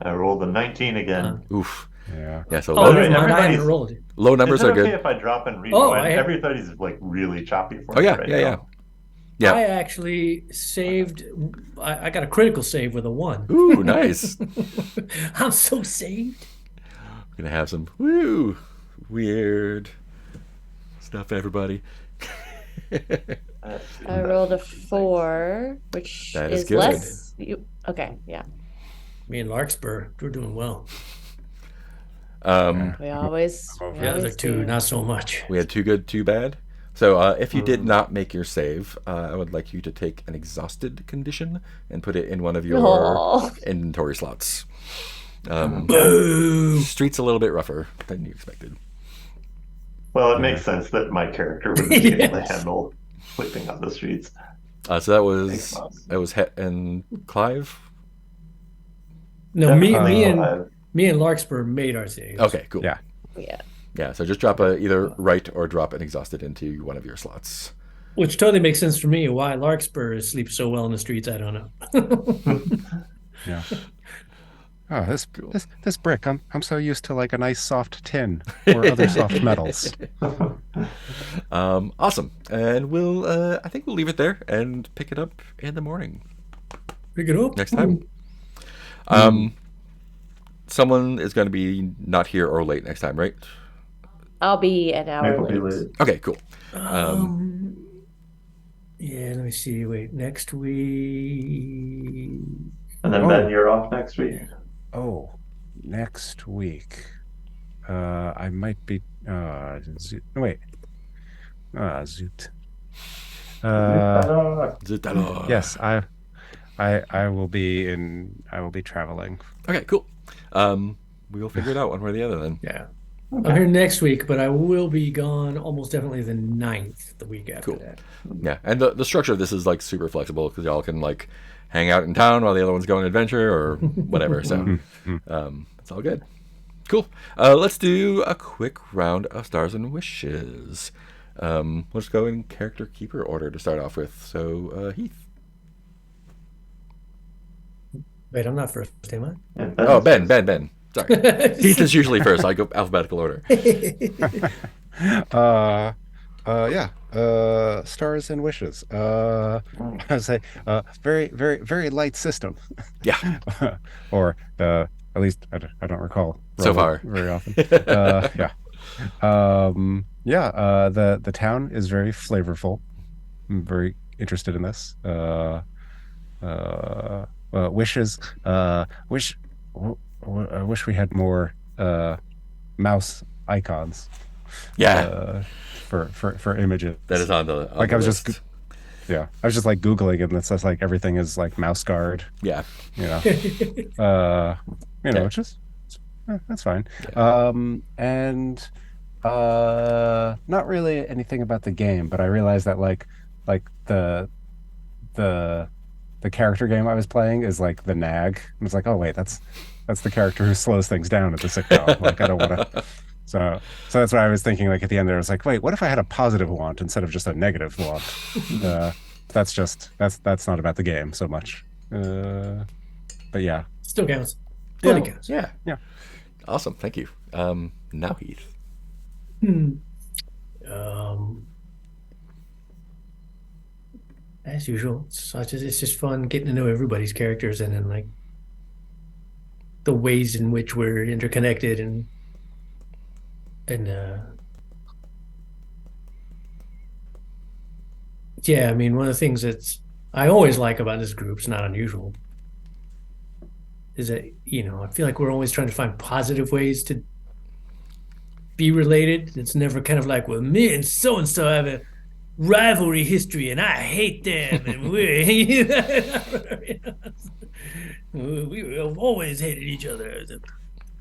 I rolled a 19 again. Oof. Yeah. Yeah. So Oh, low, never mind. I everybody's- haven't rolled it. low numbers Is it are okay good. if I drop and read? Oh, mine? I have- Everybody's like really choppy for Oh me yeah, right yeah. now. Yeah. I actually saved. I got a critical save with a 1. Ooh, nice. I'm so saved. We're gonna have some weird stuff, everybody. I rolled a 4, which That is is good. less. Okay, yeah. Me and Larkspur, we're doing well. Um, We always. The other two, not so much. we had too good, too bad. So if you did not make your save, I would like you to take an exhausted condition and put it in one of your Aw. inventory slots. Boo! Street's a little bit rougher than you expected. Well, it makes sense that my character would be able to Yes. handle sleeping on the streets. So that was Thanks, Het and Clive. No, me Uh, and Larkspur made our saves. Okay, cool. Yeah. Yeah. Yeah, so just drop either right or drop an exhausted into one of your slots. Which totally makes sense for me. Why Larkspur sleeps so well in the streets, I don't know. Yeah. Oh, this brick. I'm so used to like a nice soft tin or other soft metals. Awesome. And I think we'll leave it there and pick it up in the morning Pick it up. next time. Someone is going to be not here or late next time, right? I'll be an hour Might be late. late. Okay, cool. Yeah, let me see. Wait, next week. And then Ben, you're off next week. Oh, next week. I might be. Zoot. Wait. Zoot. Yes, I will be traveling. Okay, cool. We will figure it out one way or the other then. Yeah. I'm here next week, but I will be gone almost definitely the 9th, the week after Cool. that. Yeah, and the structure of this is like super flexible because y'all can like hang out in town while the other one's going on adventure or whatever. So it's all good. Cool. Let's do a quick round of stars and wishes. Let's go in character keeper order to start off with. So Heath. Wait, I'm not first, am I? And Oh, Ben. Sorry. Heath is usually first. I go alphabetical order. Stars and wishes. I would say very, very, very light system. Yeah. Or at least I don't recall So rolling far. very often. Yeah. The town is very flavorful. I'm very interested in this. Wishes. Wish. I wish we had more mouse icons Yeah, for images. that is on Like the I was just list. yeah, I was just like Googling and it's just like everything is like mouse guard, Yeah, you know. Uh yeah, which is that's fine. yeah. And not really anything about the game, but I realized that like the the character game I was playing is like the nag. And it's like, oh wait, that's the character who slows things down at the sitcom. Like I don't want to. So that's why I was thinking. Like at the end, there I was like, wait, what if I had a positive want instead of just a negative want? Uh, that's not about the game so much. But yeah, Still counts. yeah, Fully counts. Yeah. yeah. Awesome. Thank you. Now Heath. Hmm. Um, as usual, it's just fun getting to know everybody's characters and then like the ways in which we're interconnected and yeah, I mean one of the things that's I always like about this group, it's not unusual, is that I feel like we're always trying to find positive ways to be related. It's never kind of like, well, me and so have a rivalry history and I hate them and we have always hated each other.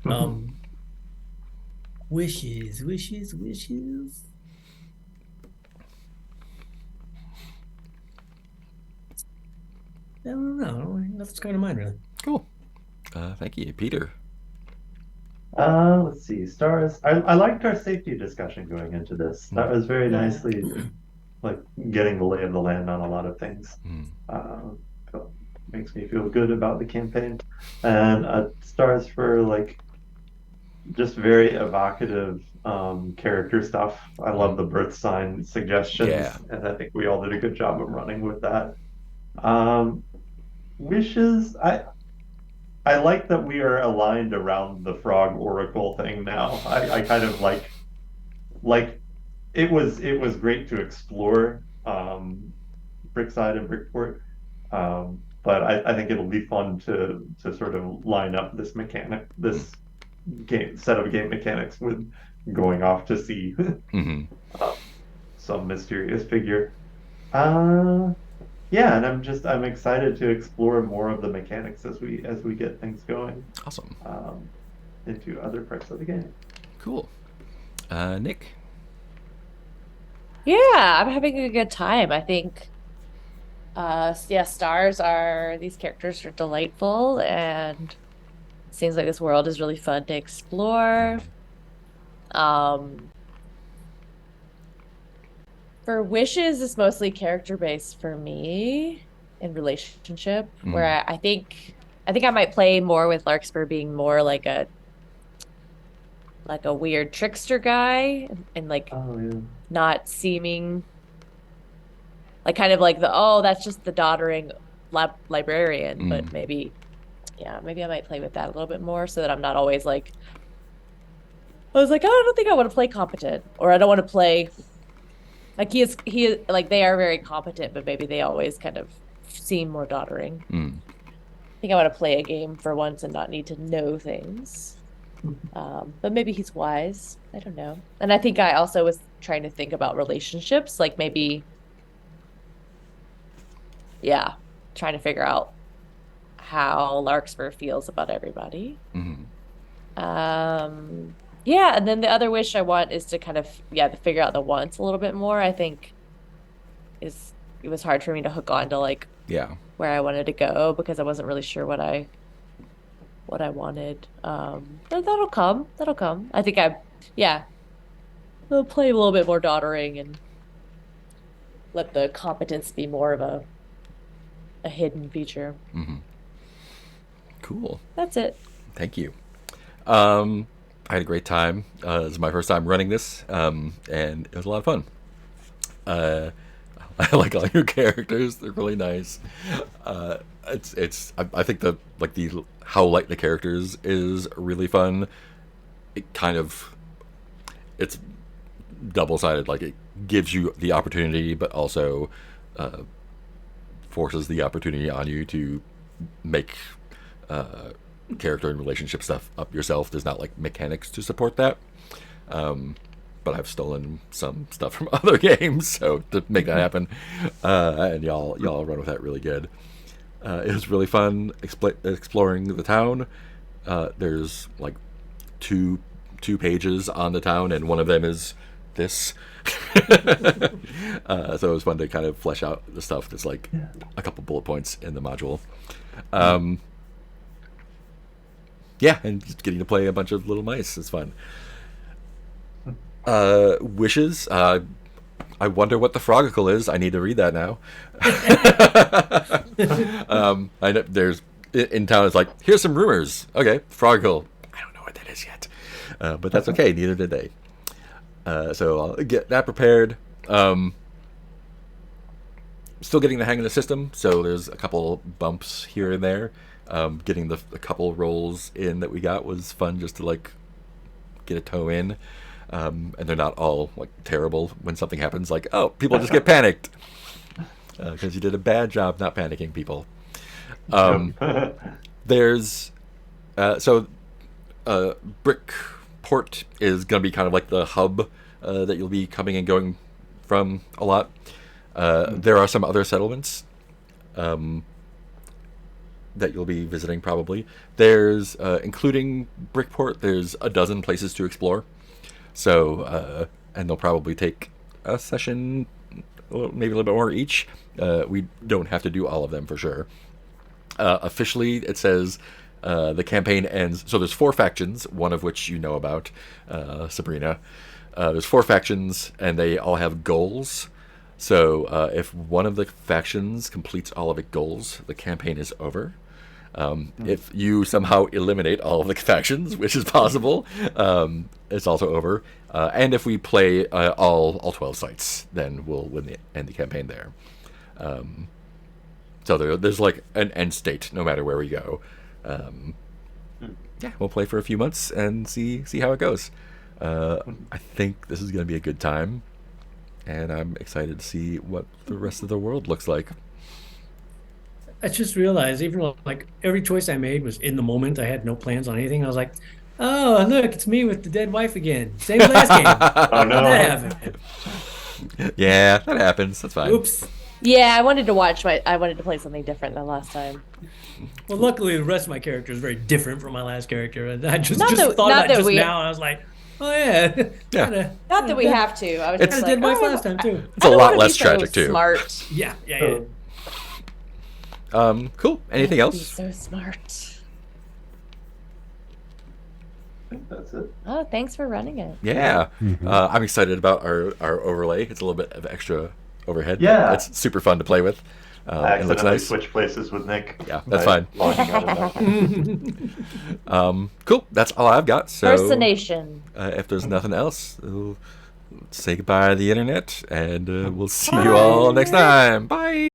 Um, wishes. I don't know. Nothing's coming to mind really. Cool. Thank you, Peter. Let's see. Stars. I liked our safety discussion going into this. That was very nicely like getting the lay of the land on a lot of things. So makes me feel good about the campaign. And stars for like just very evocative character stuff. I love the birth sign suggestions, Yeah. and I think we all did a good job of running with that. Um, wishes. I like that we are aligned around the frog oracle thing now. I kind of like it was great to explore Brickside and Brickport. But I think it'll be fun to sort of line up this game set of game mechanics with going off to see Hmm. some mysterious figure. Uh, yeah, and I'm excited to explore more of the mechanics as we get things going Awesome. um, into other parts of the game. Cool. Nick. Yeah, I'm having a good time. I think yeah, these characters are delightful and it seems like this world is really fun to explore. Um for wishes, it's mostly character based for me in relationship, where Mm. I think I might play more with Larkspur being more like a weird trickster guy and like Oh yeah. not seeming like kind of like that's just the doddering librarian, but maybe maybe I might play with that a little bit more so that I'm not always like I was like, oh, I don't think I want to play competent, or I don't want to play like he is like they are very competent, but maybe they always kind of seem more doddering. Mm. I think I want to play a game for once and not need to know things. But maybe he's wise. I don't know. And I think I also was trying to think about relationships, like maybe, yeah, trying to figure out how Larkspur feels about everybody. Hmm. Yeah, and then the other wish I want is to kind of to figure out the wants a little bit more. I think is it was hard for me to hook on to like Yeah. where I wanted to go because I wasn't really sure what I wanted. But that'll come. That'll come. I think I'll play a little bit more doddering and let the competence be more of a hidden feature. Hmm. Cool. That's it. Thank you. I had a great time. This is my first time running this, and it was a lot of fun. I like all your characters; they're really nice. I think the how light the characters is really fun. It kind of it's double sided. Like it gives you the opportunity, but also forces the opportunity on you to make character and relationship stuff up yourself. There's not like mechanics to support that. But I've stolen some stuff from other games, so to make that happen, and y'all run with that really good. It was really fun exploring the town. There's like two pages on the town, and one of them is this. So it was fun to kind of flesh out the stuff that's like a couple bullet points in the module. Yeah, and just getting to play a bunch of little mice is fun. Wishes. I wonder what the Frogicle is. I need to read that now. I know there's in town. It's like, here's some rumors. Okay, Frogicle. I don't know what that is yet, but that's okay. Neither did they. So I'll get that prepared. Still getting the hang of the system. So there's a couple bumps here and there. Getting the couple rolls in that we got was fun, just to like get a toe in. And they're not all like terrible when something happens. Like, oh, people just get panicked because you did a bad job not panicking people. There's Brickport is going to be kind of like the hub that you'll be coming and going from a lot. There are some other settlements that you'll be visiting probably. There's including Brickport, there's a dozen places to explore. So, and they'll probably take a session, maybe a little bit more each. We don't have to do all of them for sure. Officially, it says the campaign ends. So there's 4 factions, one of which you know about, Sabrina. There's 4 factions, and they all have goals. So if one of the factions completes all of its goals, the campaign is over. If you somehow eliminate all of the factions, which is possible, it's also over. And if we play all 12 sites, then we'll end the campaign there. So there's like an end state no matter where we go. Yeah, we'll play for a few months and see how it goes. I think this is going to be a good time, and I'm excited to see what the rest of the world looks like. I just realized, even though like every choice I made was in the moment, I had no plans on anything. I was like, "Oh, look, it's me with the dead wife again. Same as last game." Oh no! That happened. Yeah, that happens. That's fine. Oops. Yeah, I wanted to play something different than last time. Well, luckily the rest of my character is very different from my last character, and I just Not that- thought not about it that just we- now, and I was like, "Oh yeah, Yeah. Not that we have to. I was It's- just I did like, wife oh, last time too." It's a I don't lot wanna be less so tragic too. Smart. Yeah. Cool. Anything Be else? so smart. I think that's it. Oh, thanks for running it. Yeah. I'm excited about our overlay. It's a little bit of extra overhead. but Yeah. It's super fun to play with. I It looks accidentally nice. switched places with Nick. Yeah, that's by fine. logging out of that. Cool. That's all I've got. So Personation. if there's nothing else, we'll say goodbye to the internet, and we'll see you all next time. Bye.